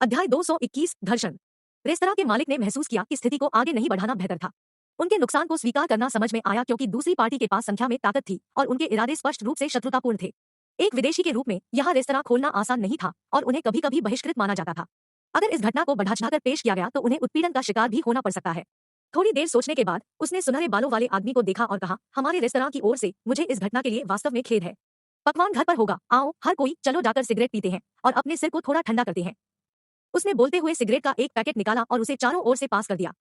अध्याय 221 घर्षण। रेस्तरां के मालिक ने महसूस किया कि स्थिति को आगे नहीं बढ़ाना बेहतर था। उनके नुकसान को स्वीकार करना समझ में आया क्योंकि दूसरी पार्टी के पास संख्या में ताकत थी और उनके इरादे स्पष्ट रूप से शत्रुतापूर्ण थे। एक विदेशी के रूप में यहाँ रेस्तरां खोलना आसान नहीं था और उन्हें कभी कभी बहिष्कृत माना जाता था। अगर इस घटना को बढ़ा-चढ़ाकर पेश किया गया तो उन्हें उत्पीड़न का शिकार भी होना पड़ सकता है। थोड़ी देर सोचने के बाद उसने सुनहरे बालों वाले आदमी को देखा और कहा, हमारे रेस्तरां की ओर से मुझे इस घटना के लिए वास्तव में खेद है। पकवान घर पर होगा, आओ हर कोई चलो जाकर सिगरेट पीते हैं और अपने सिर को थोड़ा ठंडा करते हैं। उसने बोलते हुए सिगरेट का एक पैकेट निकाला और उसे चारों ओर से पास कर दिया।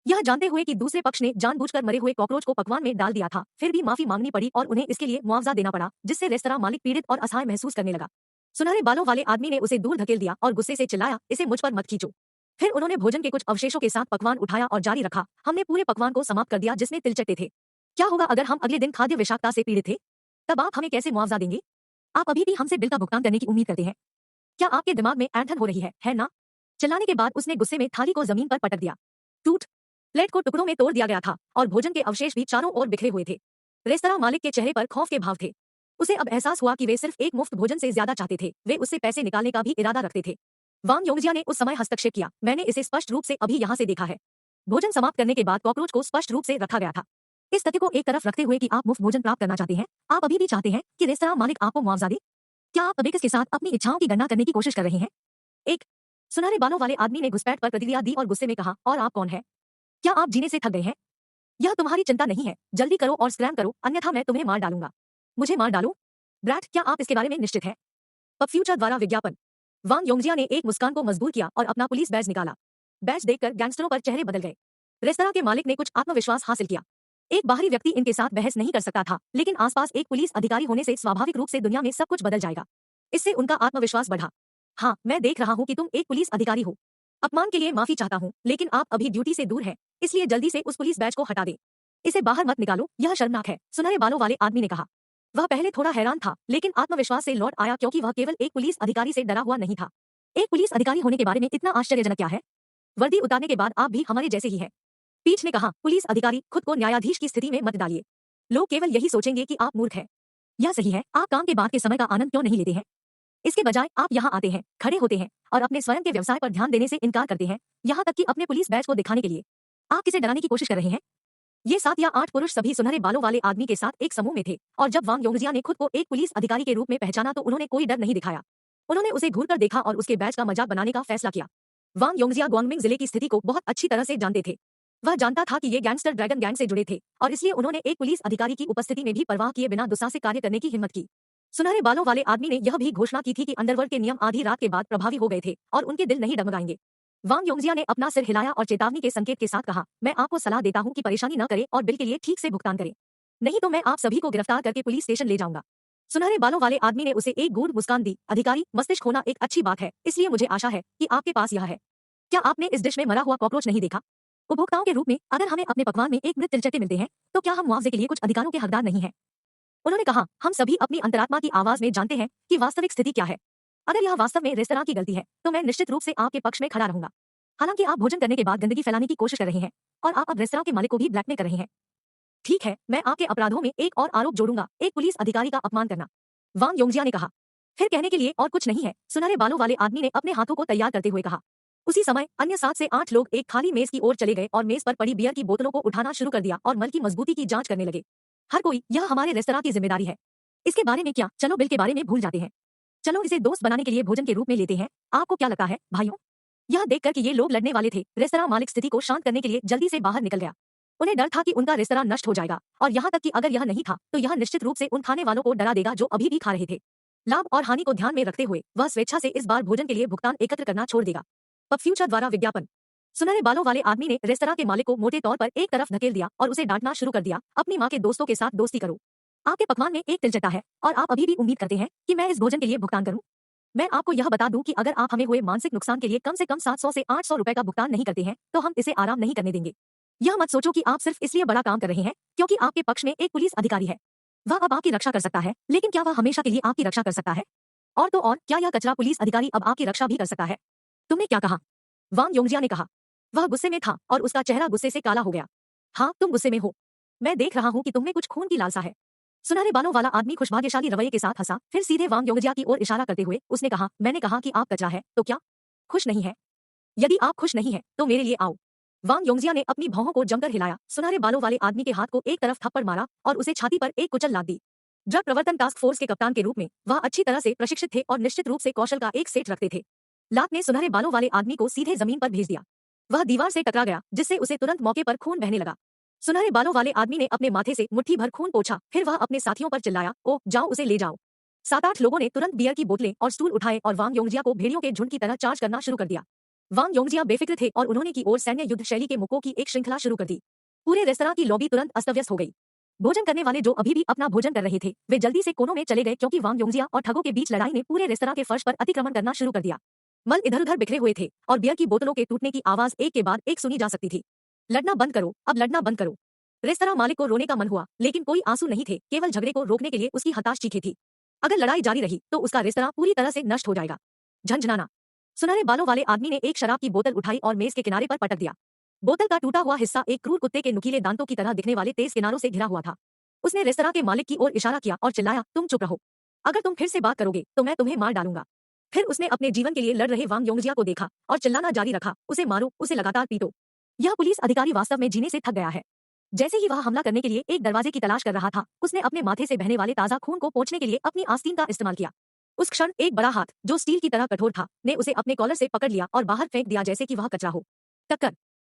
यह जानते हुए कि दूसरे पक्ष ने जानबूझकर मरे हुए कॉकरोच को पकवान में डाल दिया था, फिर भी माफी मांगनी पड़ी और उन्हें इसके लिए मुआवजा देना पड़ा, जिससे रेस्तरां मालिक पीड़ित और असहाय महसूस करने लगा। सुनहरे बालों वाले आदमी ने उसे दूर धकेल दिया और गुस्से से चिल्लाया, इसे मुझ पर मत खींचो। फिर उन्होंने भोजन के कुछ अवशेषों के साथ पकवान उठाया और जारी रखा। हमने पूरे पकवान को समाप्त कर दिया जिसमें तिलचट्टे थे। क्या होगा अगर हम अगले दिन खाद्य विषाक्तता से पीड़ित थे? तब आप हमें कैसे मुआवजा देंगे? आप अभी भी हमसे बिल का भुगतान करने की उम्मीद करते हैं? क्या आपके दिमाग में ऐंठन हो रही है ना? चिल्लाने के बाद उसने गुस्से में थाली को जमीन पर पटक दिया। टूट प्लेट को टुकड़ों में तोड़ दिया गया था और भोजन के अवशेष भी चारों ओर बिखरे हुए थे। रेस्तरां मालिक के चेहरे पर खौफ के भाव थे। उसे अब एहसास हुआ कि वे सिर्फ एक मुफ्त भोजन से ज्यादा चाहते थे, वे उससे पैसे निकालने का भी इरादा रखते थे। वांग योंगजिया ने उस समय हस्तक्षेप किया, मैंने इसे स्पष्ट रूप से अभी यहाँ से देखा है। भोजन समाप्त करने के बाद कॉकरोच को स्पष्ट रूप से रखा गया था। इस तथ्य को एक तरफ रखते हुए कि आप मुफ्त भोजन प्राप्त करना चाहते हैं, आप अभी भी चाहते हैं कि रेस्तरां मालिक आपको मुआवजा दे? क्या आप अबेकस के साथ अपनी इच्छाओं की गणना करने की कोशिश कर रहे हैं? एक सुनहरे बालों वाले आदमी ने घुसपैठ पर प्रतिक्रिया दी और गुस्से में कहा, और आप कौन हैं? क्या आप जीने से थक गए हैं? यह तुम्हारी चिंता नहीं है, जल्दी करो और स्क्रैम करो, अन्यथा मैं तुम्हें मार डालूंगा। मुझे मार डालो? ब्रैट, क्या आप इसके बारे में निश्चित हैं? पब फ्यूचर द्वारा विज्ञापन। वांग योंगजिया ने एक मुस्कान को मजबूर किया और अपना पुलिस बैज निकाला। बैज देखकर गैंगस्टरों पर चेहरे बदल गए। रेस्तरां के मालिक ने कुछ आत्मविश्वास हासिल किया। एक बाहरी व्यक्ति इनके साथ बहस नहीं कर सकता था, लेकिन आसपास एक पुलिस अधिकारी होने से स्वाभाविक रूप से दुनिया में सब कुछ बदल जाएगा। इससे उनका आत्मविश्वास बढ़ा। हाँ, मैं देख रहा हूँ कि तुम एक पुलिस अधिकारी हो। अपमान के लिए माफी चाहता हूँ, लेकिन आप अभी ड्यूटी से दूर हैं, इसलिए जल्दी से उस पुलिस बैज को हटा दे। इसे बाहर मत निकालो, यह शर्मनाक है, सुनहरे बालों वाले आदमी ने कहा। वह पहले थोड़ा हैरान था, लेकिन आत्मविश्वास से लौट आया क्योंकि वह केवल एक पुलिस अधिकारी से डरा हुआ नहीं था। एक पुलिस अधिकारी होने के बारे में इतना आश्चर्यजनक क्या है? वर्दी उतारने के बाद आप भी हमारे जैसे ही हैं। पीठ ने कहा, पुलिस अधिकारी, खुद को न्यायाधीश की स्थिति में मत डालिए। लोग केवल यही सोचेंगे कि आप मूर्ख हैं। यह सही है, आप काम के बाद के समय का आनंद क्यों नहीं लेते हैं? इसके बजाय आप यहाँ आते हैं, खड़े होते हैं और अपने स्वयं के व्यवसाय पर ध्यान देने से इनकार करते हैं, यहाँ तक कि अपने पुलिस बैज को दिखाने के लिए। आप किसे डराने की कोशिश कर रहे हैं? ये 7 या 8 पुरुष सभी सुनहरे बालों वाले आदमी के साथ एक समूह में थे और जब वांग योंगजिया ने खुद को एक पुलिस अधिकारी के रूप में पहचाना तो उन्होंने कोई डर नहीं दिखाया। उन्होंने उसे घूरकर देखा और उसके बैज का मजाक बनाने का फैसला किया। वांग योंगजिया ग्वांगमिंग जिले की स्थिति को बहुत अच्छी तरह से जानते थे। वह जानता था कि ये गैंगस्टर ड्रैगन गैंग से जुड़े थे और इसलिए उन्होंने एक पुलिस अधिकारी की उपस्थिति में भी परवाह किए बिना दुस्साहसिक कार्य करने की हिम्मत की। सुनहरे बालों वाले आदमी ने यह भी घोषणा की थी कि अंडरवर्ल्ड के नियम आधी रात के बाद प्रभावी हो गए थे और उनके दिल नहीं डगमगाएंगे। वांग योंगजिया ने अपना सिर हिलाया और चेतावनी के संकेत के साथ कहा, मैं आपको सलाह देता हूं कि परेशानी न करें और बिल के लिए ठीक से भुगतान करें, नहीं तो मैं आप सभी को गिरफ्तार करके पुलिस स्टेशन ले जाऊंगा। सुनहरे बालों वाले आदमी ने उसे एक गूढ़ मुस्कान दी, अधिकारी, मस्तिष्क होना एक अच्छी बात है, इसलिए मुझे आशा है कि आपके पास यह है। क्या आपने इस डिश में मरा हुआ कॉकरोच नहीं देखा? उपभोक्ताओं के रूप में अगर हमें अपने पकवान में एक मृत तिलचट्टे मिलते हैं तो क्या हम मुआवजे के लिए कुछ अधिकारों के हकदार नहीं हैं? उन्होंने कहा, हम सभी अपनी अंतरात्मा की आवाज में जानते हैं कि वास्तविक स्थिति क्या है। अगर यह वास्तव में रेस्तरां की गलती है तो मैं निश्चित रूप से आपके पक्ष में खड़ा रहूंगा। हालांकि आप भोजन करने के बाद गंदगी फैलाने की कोशिश कर रहे हैं और आप अब रेस्तरां के मालिक को भी ब्लैकमेल कर रहे हैं। ठीक है, मैं आपके अपराधों में एक और आरोप जोड़ूंगा, एक पुलिस अधिकारी का अपमान करना। वांग योंगजिया ने कहा। फिर कहने के लिए और कुछ नहीं है, सुनहरे बालों वाले आदमी ने अपने हाथों को तैयार करते हुए कहा। उसी समय अन्य 7 से 8 लोग एक खाली मेज की ओर चले गए और मेज पर पड़ी बियर की बोतलों को उठाना शुरू कर दिया और मल की मजबूती की जांच करने लगे। हर कोई, यह हमारे रेस्तरां की जिम्मेदारी है। इसके बारे में क्या, चलो बिल के बारे में भूल जाते हैं। चलो इसे दोस्त बनाने के लिए भोजन के रूप में लेते हैं। आपको क्या लगता है भाइयों? यह देखकर कि ये लोग लड़ने वाले थे, रेस्तरां मालिक स्थिति को शांत करने के लिए जल्दी से बाहर निकल गया। उन्हें डर था कि उनका रेस्तरां नष्ट हो जाएगा और यहाँ तक कि अगर यह नहीं था तो यह निश्चित रूप से उन खाने वालों को डरा देगा जो अभी भी खा रहे थे। लाभ और हानि को ध्यान में रखते हुए वह स्वेच्छा से इस बार भोजन के लिए भुगतान एकत्र करना छोड़ देगा। पब फ्यूचर द्वारा विज्ञापन। सुनहरे बालों वाले आदमी ने रेस्तरां के मालिक को मोटे तौर पर एक तरफ धकेल दिया और उसे डांटना शुरू कर दिया, अपनी माँ के दोस्तों के साथ दोस्ती करो। आपके पकवान में एक तिलचट्टा है और आप अभी भी उम्मीद करते हैं कि मैं इस भोजन के लिए भुगतान करूं? मैं आपको यह बता दूं कि अगर आप हमें हुए मानसिक नुकसान के लिए कम से कम 700 से 800 रुपए का भुगतान नहीं करते हैं तो हम इसे आराम नहीं करने देंगे। यह मत सोचो कि आप सिर्फ इसलिए बड़ा काम कर रहे हैं क्योंकि आपके पक्ष में एक पुलिस अधिकारी है। वह अब आपकी रक्षा कर सकता है, लेकिन क्या वह हमेशा के लिए आपकी रक्षा कर सकता है? और तो और, क्या यह कचरा पुलिस अधिकारी अब आपकी रक्षा भी कर सकता है? तुमने क्या कहा? वांग योंगजिया ने कहा। वह गुस्से में था और उसका चेहरा गुस्से से काला हो गया। हाँ, तुम गुस्से में हो। मैं देख रहा हूँ कि तुम में कुछ खून की लालसा है। सुनहरे बालों वाला आदमी खुशभाग्यशाली रवैये के साथ हंसा, फिर सीधे वांग योंगजिया की ओर इशारा करते हुए उसने कहा, मैंने कहा कि आप कचरा है, तो क्या खुश नहीं है? यदि आप खुश नहीं हैं, तो मेरे लिए आओ। वांग योंगजिया ने अपनी भौहों को जमकर हिलाया, सुनहरे बालों वाले आदमी के हाथ को एक तरफ थप्पड़ मारा और उसे छाती पर एक कुचल लाद दी। ड्रग प्रवर्तन टास्क फोर्स के कप्तान के रूप में वह अच्छी तरह से प्रशिक्षित थे और निश्चित रूप से कौशल का एक सेट रखते थे। लात ने सुनहरे बालों वाले आदमी को सीधे जमीन पर भेज दिया। वह दीवार से टकरा गया, जिससे उसे तुरंत मौके पर खून बहने लगा। सुनहरे बालों वाले आदमी ने अपने माथे से मुट्ठी भर खून पोंछा, फिर वह अपने साथियों पर चिल्लाया, ओह जाओ, उसे ले जाओ। 7-8 लोगों ने तुरंत बियर की बोतलें और स्टूल उठाए और वांग योंगजिया को भेड़ियों के झुंड की तरह चार्ज करना शुरू कर दिया। वांग योंगजिया बेफिक्र थे और उन्होंने की ओर सैन्य युद्ध शैली के मुक्कों की एक श्रृंखला शुरू कर दी। पूरे रेस्तरां की लॉबी तुरंत अस्तव्यस्त हो गई। भोजन करने वाले जो अभी भी अपना भोजन कर रहे थे, वे जल्दी से कोनों में चले गए क्योंकि वांग योंगजिया और ठगों के बीच लड़ाई ने पूरे रेस्तरां के फर्श पर अतिक्रमण करना शुरू कर दिया। मल इधर-उधर बिखरे हुए थे और बियर की बोतलों के टूटने की आवाज एक के बाद एक सुनी जा सकती थी। लड़ना बंद करो, अब लड़ना बंद करो। रेस्तरां मालिक को रोने का मन हुआ, लेकिन कोई आंसू नहीं थे, केवल झगड़े को रोकने के लिए उसकी हताश चीखें थी। अगर लड़ाई जारी रही तो उसका रेस्तरां पूरी तरह से नष्ट हो जाएगा। झंझनाना। सुनहरे बालों वाले आदमी ने एक शराब की बोतल उठाई और मेज के किनारे पर पटक दिया। बोतल का टूटा हुआ हिस्सा एक क्रूर कुत्ते के नुकीले दांतों की तरह दिखने वाले तेज किनारों से घिरा हुआ था। उसने रेस्तरां के मालिक की ओर इशारा किया और चिल्लाया, तुम चुप रहो। अगर तुम फिर से बात करोगे तो मैं तुम्हें मार डालूंगा। फिर उसने अपने जीवन के लिए लड़ रहे वांग योंगजिया को देखा और चिल्लाना जारी रखा, उसे मारो, उसे लगातार पीटो। यह पुलिस अधिकारी वास्तव में जीने से थक गया है। जैसे ही वह हमला करने के लिए एक दरवाजे की तलाश कर रहा था, उसने अपने माथे से बहने वाले ताजा खून को पोंछने के लिए अपनी आस्तीन का इस्तेमाल किया। उस क्षण एक बड़ा हाथ, जो स्टील की तरह कठोर था, ने उसे अपने कॉलर से पकड़ लिया और बाहर फेंक दिया जैसे कि वह कचरा हो। टक्कर।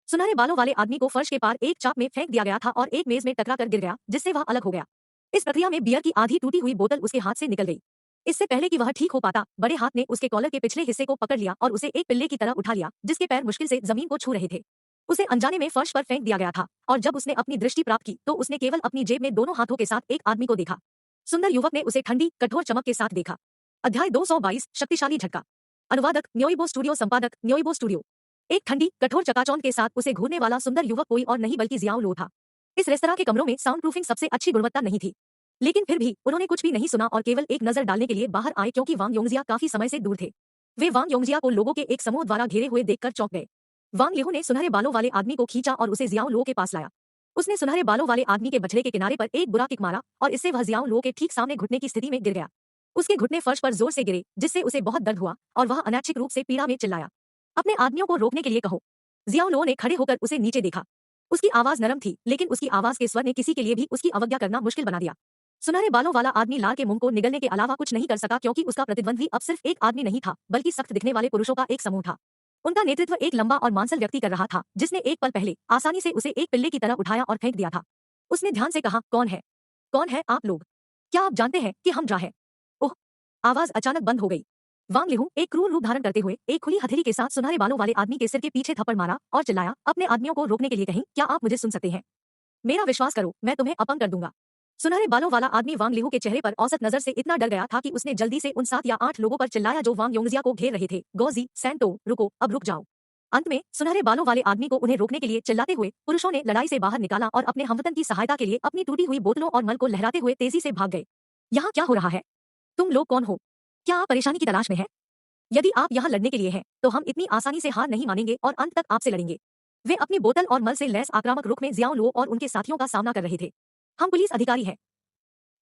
सुनहरे बालों वाले आदमी को फर्श के पार एक चाप में फेंक दिया गया था और एक मेज में टकरा कर गिर गया, जिससे वह अलग हो गया। इस प्रक्रिया में बियर की आधी टूटी हुई बोतल उसके हाथ से निकल गई। इससे पहले कि वह ठीक हो पाता, बड़े हाथ ने उसके कॉलर के पिछले हिस्से को पकड़ लिया और उसे एक पिल्ले की तरह उठा लिया, जिसके पैर मुश्किल से जमीन को छू रहे थे। उसे अनजाने में फर्श पर फेंक दिया गया था और जब उसने अपनी दृष्टि प्राप्त की तो उसने केवल अपनी जेब में दोनों हाथों के साथ एक आदमी को देखा। सुंदर युवक ने उसे ठंडी, कठोर चमक के साथ देखा। अध्याय 222, शक्तिशाली झटका। अनुवादक न्योइबो स्टूडियो, संपादक न्योइबो स्टूडियो। एक ठंडी, कठोर चकाचौंध के साथ उसे घूरने वाला सुंदर युवक कोई और नहीं बल्कि जियाओ लो था। इस रेस्तरां के कमरों में साउंड प्रूफिंग सबसे अच्छी गुणवत्ता नहीं थी, लेकिन फिर भी उन्होंने कुछ भी नहीं सुना और केवल एक नजर डालने के लिए बाहर आए क्योंकि वांग योंगजिया काफी समय से दूर थे। वे वांग योंगजिया को लोगों के एक समूह द्वारा घेरे हुए देखकर चौंक गए। वांग लिहू ने सुनहरे बालों वाले आदमी को खींचा और उसे जियाओ लो के पास लाया। उसने सुनहरे बालों वाले आदमी के बछड़े के किनारे पर एक बुरा किक मारा और इससे वह जियाओ लो के ठीक सामने घुटने की स्थिति में गिर गया। उसके घुटने फर्श पर जोर से गिरे, जिससे उसे बहुत दर्द हुआ और वह अनैच्छिक रूप से पीड़ा में चिल्लाया, अपने आदमियों को रोकने के लिए कहो। जियाओ लो ने खड़े होकर उसे नीचे देखा। उसकी आवाज नरम थी, लेकिन उसकी आवाज के स्वर ने किसी के लिए भी उसकी अवज्ञा करना मुश्किल बना दिया। सुनहरे बालों वाला आदमी लाल के मुंह को निगलने के अलावा कुछ नहीं कर सका क्योंकि उसका प्रतिद्वंद्वी अब सिर्फ एक आदमी नहीं था, बल्कि सख्त दिखने वाले पुरुषों का एक समूह था। उनका नेतृत्व एक लंबा और मांसल व्यक्ति कर रहा था, जिसने एक पल पहले आसानी से उसे एक पिल्ले की तरह उठाया और फेंक दिया था। उसने ध्यान से कहा, कौन है? कौन है आप लोग? क्या आप जानते हैं कि हम जा है? ओह! आवाज अचानक बंद हो गई। वांग लिहू एक क्रूर रूप धारण करते हुए एक खुली हथेली के साथ सुनहरे बालों वाले आदमी के सिर के पीछे थप्पड़ मारा और चिल्लाया, अपने आदमियों को रोकने के लिए कहीं, क्या आप मुझे सुन सकते हैं? मेरा विश्वास करो, मैं तुम्हें अपंग कर दूंगा। सुनहरे बालों वाला आदमी वांग लिहू के चेहरे पर औसत नजर से इतना डर गया था कि उसने जल्दी से उन 7 या 8 लोगों पर चिल्लाया जो वांग योंगजिया को घेर रहे थे, गौजी, सैंटो, रुको, अब रुक जाओ। अंत में सुनहरे बालों वाले आदमी को उन्हें रोकने के लिए चिल्लाते हुए पुरुषों ने लड़ाई से बाहर निकाला और अपने हमवतन की सहायता के लिए अपनी टूटी हुई बोतलों और मल को लहराते हुए तेजी से भाग गए। यहाँ क्या हो रहा है? तुम लोग कौन हो? क्या आप परेशानी की तलाश में हैं? यदि आप यहाँ लड़ने के लिए हैं, तो हम इतनी आसानी से हार नहीं मानेंगे और अंत तक आपसे लड़ेंगे। वे अपनी बोतल और मल से लैस आक्रामक रुख में जियाओ लो और उनके साथियों का सामना कर रहे थे। हम पुलिस अधिकारी हैं।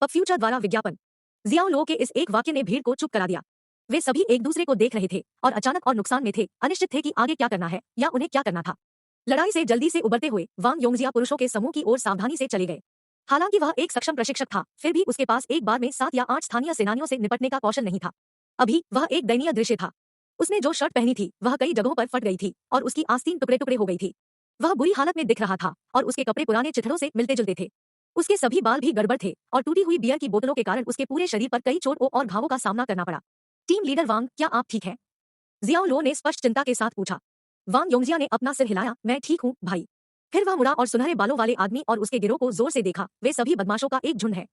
पब फ्यूचर द्वारा विज्ञापन। जियाओ लो के इस एक वाक्य ने भीड़ को चुप करा दिया। वे सभी एक दूसरे को देख रहे थे और अचानक और नुकसान में थे, अनिश्चित थे कि आगे क्या करना है या उन्हें क्या करना था। लड़ाई से जल्दी से उबरते हुए वांग योंगजिया पुरुषों के समूह की ओर सावधानी से चले गए। हालांकि वह एक सक्षम प्रशिक्षक था, फिर भी उसके पास एक बार में 7 या 8 स्थानीय सेनानियों से निपटने का कौशल नहीं था। अभी वह एक दयनीय दृश्य था। उसने जो शर्ट पहनी थी वह कई जगहों पर फट गई थी और उसकी आस्तीन टुकड़े टुकड़े हो गई थी। वह बुरी हालत में दिख रहा था और उसके कपड़े पुराने चिथड़ों से मिलते जुलते थे। उसके सभी बाल भी गड़बड़ थे और टूटी हुई बियर की बोतलों के कारण उसके पूरे शरीर पर कई चोटों और घावों का सामना करना पड़ा। टीम लीडर वांग, क्या आप ठीक हैं? जियाओ लो ने स्पष्ट चिंता के साथ पूछा। वांग योंगजिया ने अपना सिर हिलाया, मैं ठीक हूँ भाई। फिर वह मुड़ा और सुनहरे बालों वाले आदमी और उसके गिरोह को जोर से देखा। वे सभी बदमाशों का एक झुंड है।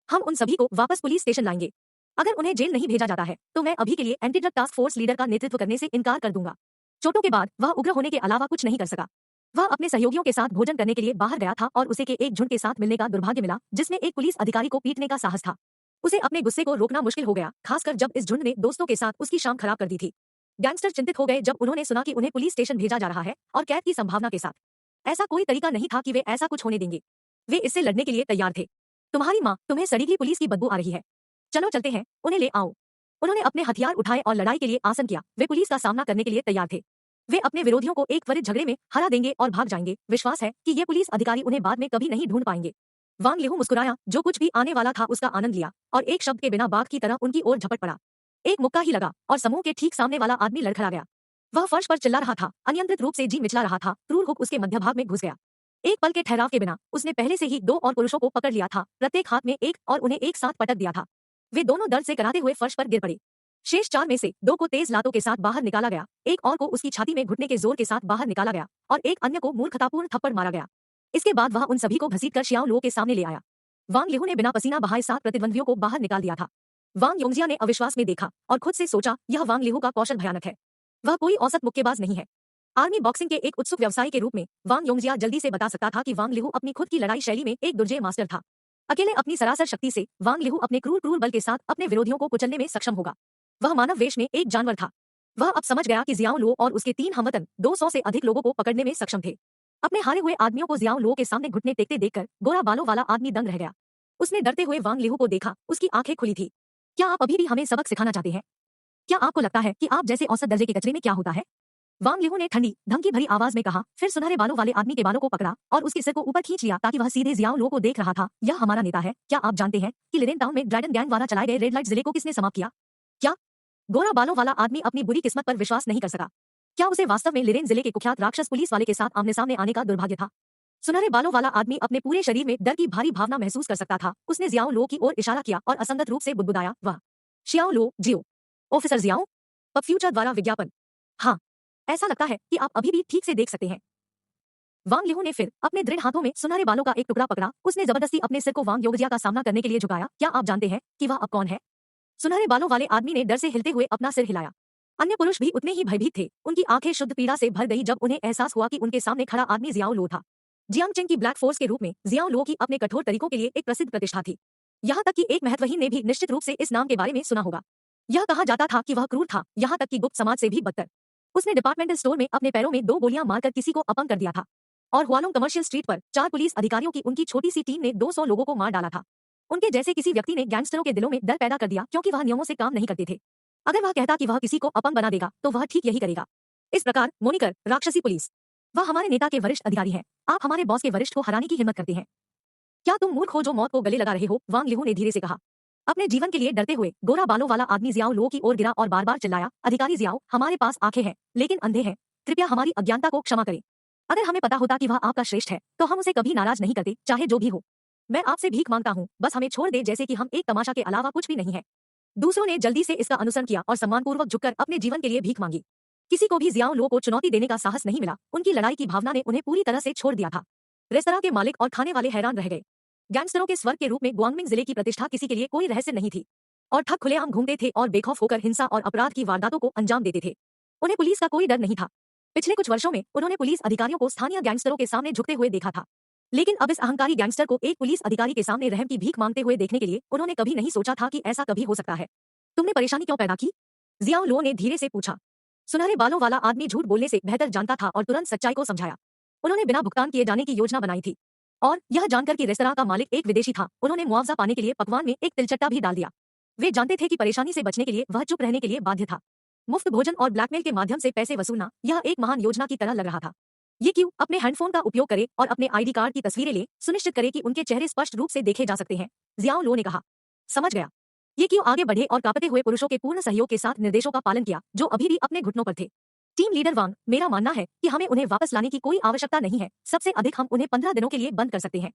हम उन सभी को वापस पुलिस स्टेशन लाएंगे। अगर उन्हें जेल नहीं भेजा जाता है तो मैं अभी के लिए anti drug task force leader का नेतृत्व करने से इनकार कर दूंगा। चोटों के बाद वह उग्र होने के अलावा कुछ नहीं कर सका। वह अपने सहयोगियों के साथ भोजन करने के लिए बाहर गया था और उसे के एक झुंड के साथ मिलने का दुर्भाग्य मिला, जिसमें एक पुलिस अधिकारी को पीटने का साहस था। उसे अपने गुस्से को रोकना मुश्किल हो गया, खासकर जब इस झुंड ने दोस्तों के साथ उसकी शाम खराब कर दी थी। गैंगस्टर चिंतित हो गए जब उन्होंने सुना कि उन्हें पुलिस स्टेशन भेजा जा रहा है और कैद की संभावना के साथ। ऐसा कोई तरीका नहीं था कि वे ऐसा कुछ होने देंगे। वे इससे लड़ने के लिए तैयार थे। तुम्हारी माँ, तुम्हें सड़ी हुई पुलिस की बदबू आ रही है। चलो चलते हैं, उन्हें ले आओ। उन्होंने अपने हथियार उठाए और लड़ाई के लिए आसन किया। वे पुलिस का सामना करने के लिए तैयार थे। वे अपने विरोधियों को एक त्वरित झगड़े में हरा देंगे और भाग जाएंगे। विश्वास है कि ये पुलिस अधिकारी उन्हें बाद में कभी नहीं ढूंढ पाएंगे। वांग लिहू मुस्कुराया, जो कुछ भी आने वाला था उसका आनंद लिया और एक शब्द के बिना बाघ की तरह उनकी ओर झपट पड़ा। एक मुक्का ही लगा और समूह के ठीक सामने वाला आदमी लड़खड़ा गया। वह फर्श पर चिल्ला रहा था, अनियंत्रित रूप से जी मिचला रहा था। क्रूर हुक उसके मध्य भाग में घुस गया। एक पल के ठहराव के बिना उसने पहले से ही 2 और पुरुषों को पकड़ लिया था, प्रत्येक हाथ में एक, और उन्हें एक साथ पटक दिया था। वे दोनों दर्द से कराते हुए फर्श पर गिर पड़े। शेष 4 में से 2 को तेज लातों के साथ बाहर निकाला गया, एक और को उसकी छाती में घुटने के जोर के साथ बाहर निकाला गया और एक अन्य को मूर्खतापूर्ण थप्पड़ मारा गया। इसके बाद वह उन सभी को घसीटकर शियाओ लुओ के सामने ले आया। वांग लिहू ने बिना पसीना बहाए 7 प्रतिद्वंद्वियों को बाहर निकाल दिया था। वांग योंगजिया ने अविश्वास में देखा और खुद से सोचा, यह वांग लिहू का कौशल भयानक है। वह कोई औसत मुक्केबाज नहीं है। आर्मी बॉक्सिंग के एक उत्सुक व्यवसायी के रूप में वांग योंगजिया जल्दी से बता सकता था कि वांग लिहू अपनी खुद की लड़ाई शैली में एक दुर्जेय मास्टर था। अकेले अपनी सरासर शक्ति से वांग लिहू अपने क्रूर बल के साथ अपने विरोधियों को कुचलने में सक्षम होगा। वह मानव वेश में एक जानवर था। वह अब समझ गया कि जियाओ लुओ और उसके 3 हमवतन 200 से अधिक लोगों को पकड़ने में सक्षम थे। अपने हारे हुए आदमियों को जियाओ लुओ के सामने घुटने टेकते देखकर गोरा बालों वाला आदमी दंग रह गया। उसने डरते हुए वांग लिहू को देखा, उसकी आंखें खुली थी। क्या आप अभी भी हमें सबक सिखाना चाहते हैं? क्या आपको लगता है कि आप जैसे औसत दर्जे के कचरे में क्या होता है? वांग लिहू ने ठंडी धमकी भरी आवाज में कहा, फिर सुनहरे बालों वाले आदमी के बालों को पकड़ा और उसके सिर को ऊपर खींच लिया ताकि वह सीधे जियाओ लुओ को देख रहा था। यह हमारा नेता है। क्या आप जानते हैं कि लिरेन टाउन में ड्रैगन गैंग द्वारा चलाए गए रेड लाइट जिले को किसने समाप्त किया? क्या? गोरा बालों वाला आदमी अपनी बुरी किस्मत पर विश्वास नहीं कर सका। क्या उसे वास्तव में लिरेन जिले के कुख्यात राक्षस पुलिस वाले के साथ आमने सामने आने का दुर्भाग्य था? सुनहरे बालों वाला आदमी अपने पूरे शरीर में डर की भारी भावना महसूस कर सकता था। उसने जियाओ लुओ की ओर इशारा किया और असंगत रूप से बुदबुदाया, वाह, शियाओ लुओ, जियो, ऑफिसर जियाओ, पब फ्यूचर द्वारा विज्ञापन। हाँ, ऐसा लगता है कि आप अभी भी ठीक से देख सकते हैं। वांग लिहू ने फिर अपने दृढ़ हाथों में सुनहरे बालों का एक टुकड़ा पकड़ा। उसने जबरदस्ती अपने सिर को वांग योंगजिया का सामना करने के लिए झुकाया। क्या आप जानते हैं कि वह अब कौन है? सुनहरे बालों वाले आदमी ने डर से हिलते हुए अपना सिर हिलाया। अन्य पुरुष भी उतने ही भयभीत थे। उनकी आंखें शुद्ध पीड़ा से भर गई जब उन्हें एहसास हुआ कि उनके सामने खड़ा आदमी जियाओ लुओ था। जियांगचेंग की ब्लैक फोर्स के रूप में जियाओ लुओ की अपने कठोर तरीकों के लिए एक प्रसिद्ध प्रतिष्ठा थी। यहाँ तक कि एक महत्वहीन ने भी निश्चित रूप से इस नाम के बारे में सुना होगा। यह कहा जाता था कि वह क्रूर था, यहाँ तक कि गुप्त समाज से भी बदतर। उसने डिपार्टमेंटल स्टोर में अपने पैरों में 2 गोलियां मारकर किसी को अपंग कर दिया था और हुआलोंग कमर्शियल स्ट्रीट पर 4 पुलिस अधिकारियों की उनकी छोटी सी टीम ने 200 लोगों को मार डाला था। उनके जैसे किसी व्यक्ति ने गैंगस्टरों के दिलों में डर पैदा कर दिया क्योंकि वह नियमों से काम नहीं करते थे। अगर वह कहता कि वह किसी को अपंग बना देगा तो वह ठीक यही करेगा। इस प्रकार मोनिकर, राक्षसी पुलिस, वह हमारे नेता के वरिष्ठ अधिकारी हैं। आप हमारे बॉस के वरिष्ठ को हराने की हिम्मत करते हैं। क्या तुम मूर्ख हो जो मौत को गले लगा रहे हो? वांग लिहू ने धीरे से कहा। अपने जीवन के लिए डरते हुए गोरा बालों वाला आदमी जियाओ लुओ की ओर गिरा और बार बार चिल्लाया, अधिकारी जियाओ, हमारे पास आंखें हैं लेकिन अंधे हैं। कृपया हमारी अज्ञानता को क्षमा करें। अगर हमें पता होता कि वह आपका श्रेष्ठ है तो हम उसे कभी नाराज नहीं करते, चाहे जो भी हो। मैं आपसे भीख मांगता हूँ, बस हमें छोड़ दे जैसे कि हम एक तमाशा के अलावा कुछ भी नहीं है। दूसरों ने जल्दी से इसका अनुसरण किया और सम्मानपूर्वक झुककर अपने जीवन के लिए भीख मांगी। किसी को भी जियाओ लुओ को चुनौती देने का साहस नहीं मिला। उनकी लड़ाई की भावना ने उन्हें पूरी तरह से छोड़ दिया था। रेस्तरां के मालिक और खाने वाले हैरान रह गए। गैंगस्टरों के स्वर्ग के रूप में ग्वांगमिंग जिले की प्रतिष्ठा किसी के लिए कोई रहस्य नहीं थी और ठग खुलेआम घूमते थे और बेखौफ होकर हिंसा और अपराध की वारदातों को अंजाम देते थे। उन्हें पुलिस का कोई डर नहीं था। पिछले कुछ वर्षों में उन्होंने पुलिस अधिकारियों को स्थानीय गैंगस्टरों के सामने झुकते हुए देखा था, लेकिन अब इस अहंकारी गैंगस्टर को एक पुलिस अधिकारी के सामने रहम की भीख मांगते हुए देखने के लिए उन्होंने कभी नहीं सोचा था कि ऐसा कभी हो सकता है। तुमने परेशानी क्यों पैदा की? जियाओ लुओ ने धीरे से पूछा। सुनहरे बालों वाला आदमी झूठ बोलने से बेहतर जानता था और तुरंत सच्चाई को समझाया। उन्होंने बिना भुगतान किए जाने की योजना बनाई थी और यह जानकर कि रेस्तरां का मालिक एक विदेशी था, उन्होंने मुआवजा पाने के लिए पकवान में एक तिलचट्टा भी डाल दिया। वे जानते थे कि परेशानी से बचने के लिए वह चुप रहने के लिए बाध्य था। मुफ्त भोजन और ब्लैकमेल के माध्यम से पैसे वसूलना, यह एक महान योजना की तरह लग रहा था। ये क्यों अपने हैंडफोन का उपयोग करे और अपने आईडी कार्ड की तस्वीरें ले, सुनिश्चित करे कि उनके चेहरे स्पष्ट रूप से देखे जा सकते हैं, जियाओ लुओ ने कहा। समझ गया। ये क्यों आगे बढ़े और कांपते हुए पुरुषों के पूर्ण सहयोग के साथ निर्देशों का पालन किया जो अभी भी अपने घुटनों पर थे। टीम लीडर वांग, मेरा मानना है कि हमें उन्हें वापस लाने की कोई आवश्यकता नहीं है। सबसे अधिक हम उन्हें 15 दिनों के लिए बंद कर सकते हैं।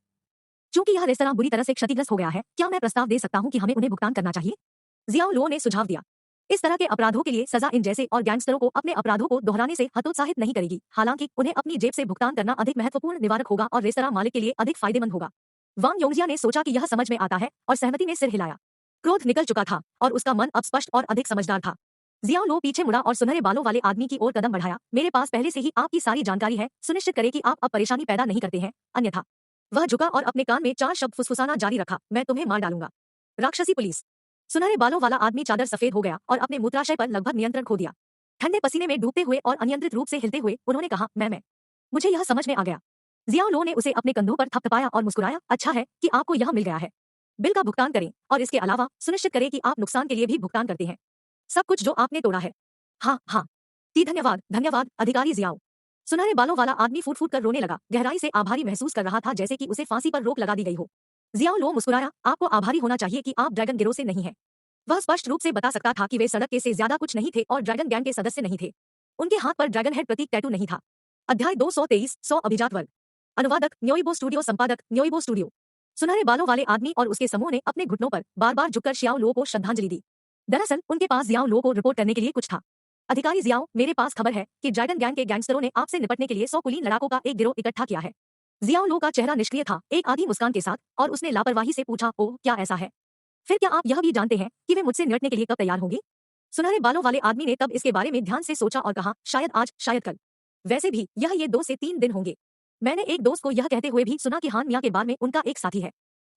क्योंकि यह रेस्तरां बुरी तरह से क्षतिग्रस्त हो गया है, क्या मैं प्रस्ताव दे सकता हूं कि हमें उन्हें भुगतान करना चाहिए? जियाओ लुओ ने सुझाव दिया। इस तरह के अपराधों के लिए सजा इन जैसे और गैंगस्टरों को अपने अपराधों को दोहराने से हतोत्साहित नहीं करेगी। हालांकि उन्हें अपनी जेब से भुगतान करना अधिक महत्वपूर्ण निवारक होगा और रेस्तरां मालिक के लिए अधिक फायदेमंद होगा। वांग योंगजिया ने सोचा कि यह समझ में आता है और सहमति में सिर हिलाया। क्रोध निकल चुका था और उसका मन अब स्पष्ट और अधिक समझदार था। जियाओ लुओ पीछे मुड़ा और सुनहरे बालों वाले आदमी की ओर कदम बढ़ाया। मेरे पास पहले से ही आपकी सारी जानकारी है, सुनिश्चित करें कि आप अब परेशानी पैदा नहीं करते हैं, अन्यथा। वह झुका और अपने कान में 4 शब्द फुसफुसाना जारी रखा, मैं तुम्हें मार डालूंगा। राक्षसी पुलिस। सुनहरे बालों वाला आदमी चादर सफेद हो गया और अपने मूत्राशय पर लगभग नियंत्रण खो दिया। ठंडे पसीने में डूबते हुए और अनियंत्रित रूप से हिलते हुए उन्होंने कहा, मैं मुझे यह समझ में आ गया। जियाओ लुओ ने उसे अपने कंधों पर थपथपाया और मुस्कुराया, अच्छा है कि आपको यह मिल गया है। बिल का भुगतान करें और इसके अलावा सुनिश्चित करें कि आप नुकसान के लिए भी भुगतान करते हैं। सब कुछ जो आपने तोड़ा है। हाँ हाँ। जी धन्यवाद धन्यवाद अधिकारी जियाओ। सुनहरे बालों वाला आदमी फूट फूट कर रोने लगा, गहराई से आभारी महसूस कर रहा था, जैसे कि उसे फांसी पर रोक लगा दी गई हो। जियाओ लो मुस्कुराया, आपको आभारी होना चाहिए कि आप ड्रैगन गिरोह से नहीं हैं। वह स्पष्ट रूप से बता सकता था कि वे सड़क के से ज्यादा कुछ नहीं थे और ड्रैगन गैंग के सदस्य नहीं थे। उनके हाथ पर ड्रैगन हेड प्रतीक टैटू नहीं था। अध्याय 223 100 अभिजात वर्ग। अनुवादक न्योइबो स्टूडियो, संपादक न्योइबो स्टूडियो। सुनहरे बालों वाले आदमी और उसके समूह ने अपने घुटनों पर बार बार झुककर शियाओ लो को श्रद्धांजलि दी। दरअसल उनके पास जियाओ लो को रिपोर्ट करने के लिए कुछ था। अधिकारी जियाओ, मेरे पास खबर है कि ड्रैगन गैंग के गैंगस्टरों ने आपसे निपटने के लिए 100 कुलीन लड़ाकों का एक गिरोह इकट्ठा किया है। जियाओ लो का चेहरा निष्क्रिय था, एक आधी मुस्कान के साथ, और उसने लापरवाही से पूछा, ओह क्या ऐसा है? फिर क्या आप यह भी जानते हैं कि वे मुझसे निपटने के लिए कब तैयार होंगे? सुनहरे बालों वाले आदमी ने तब इसके बारे में ध्यान से सोचा और कहा, शायद आज, शायद कल। वैसे भी यह ये 2 से 3 दिन होंगे। मैंने एक दोस्त को यह कहते हुए भी सुना कि हान मियां के बार में उनका एक साथी है।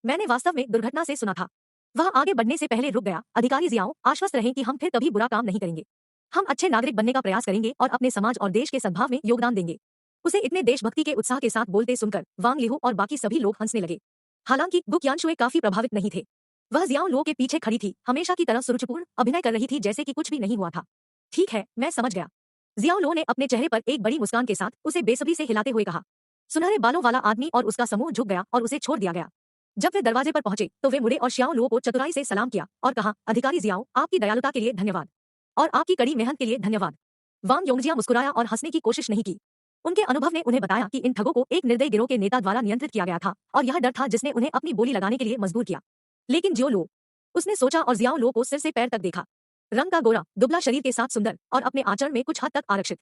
मैंने वास्तव में दुर्घटना से सुना था। वह आगे बढ़ने से पहले रुक गया। अधिकारी जियाओ, आश्वस्त रहें कि हम फिर कभी बुरा काम नहीं करेंगे। हम अच्छे नागरिक बनने का प्रयास करेंगे और अपने समाज और देश के सद्भाव में योगदान देंगे। उसे इतने देशभक्ति के उत्साह के साथ बोलते सुनकर वांग लिहू और बाकी सभी लोग हंसने लगे। हालांकि गु क्यानशुए काफी प्रभावित नहीं थे। वह जियाओ लो के पीछे खड़ी थी, हमेशा की तरह सुरुचिपूर्ण अभिनय कर रही थी, जैसे कि कुछ भी नहीं हुआ था। ठीक है, मैं समझ गया। जियाओ लो ने अपने चेहरे पर एक बड़ी मुस्कान के साथ उसे बेसब्री से हिलाते हुए कहा। सुनहरे बालों वाला आदमी और उसका समूह झुक गया और उसे छोड़ दिया गया। जब वे दरवाजे पर पहुंचे तो वे मुड़े और शियाओ लो को चतुराई से सलाम किया और कहा, अधिकारी जियाओ, आपकी दयालुता के लिए धन्यवाद और आपकी कड़ी मेहनत के लिए धन्यवाद। वांग योंगजिया मुस्कुराया और हंसने की कोशिश नहीं की। उनके अनुभव ने उन्हें बताया कि इन ठगों को एक निर्दयी गिरोह के नेता द्वारा नियंत्रित किया गया था और यह डर था जिसने उन्हें अपनी बोली लगाने के लिए मजबूर किया। लेकिन जियो लो, उसने सोचा और जियाओ लो को सिर से पैर तक देखा। रंग का गोरा, दुबला शरीर के साथ सुंदर और अपने आचरण में कुछ हद तक आरक्षित।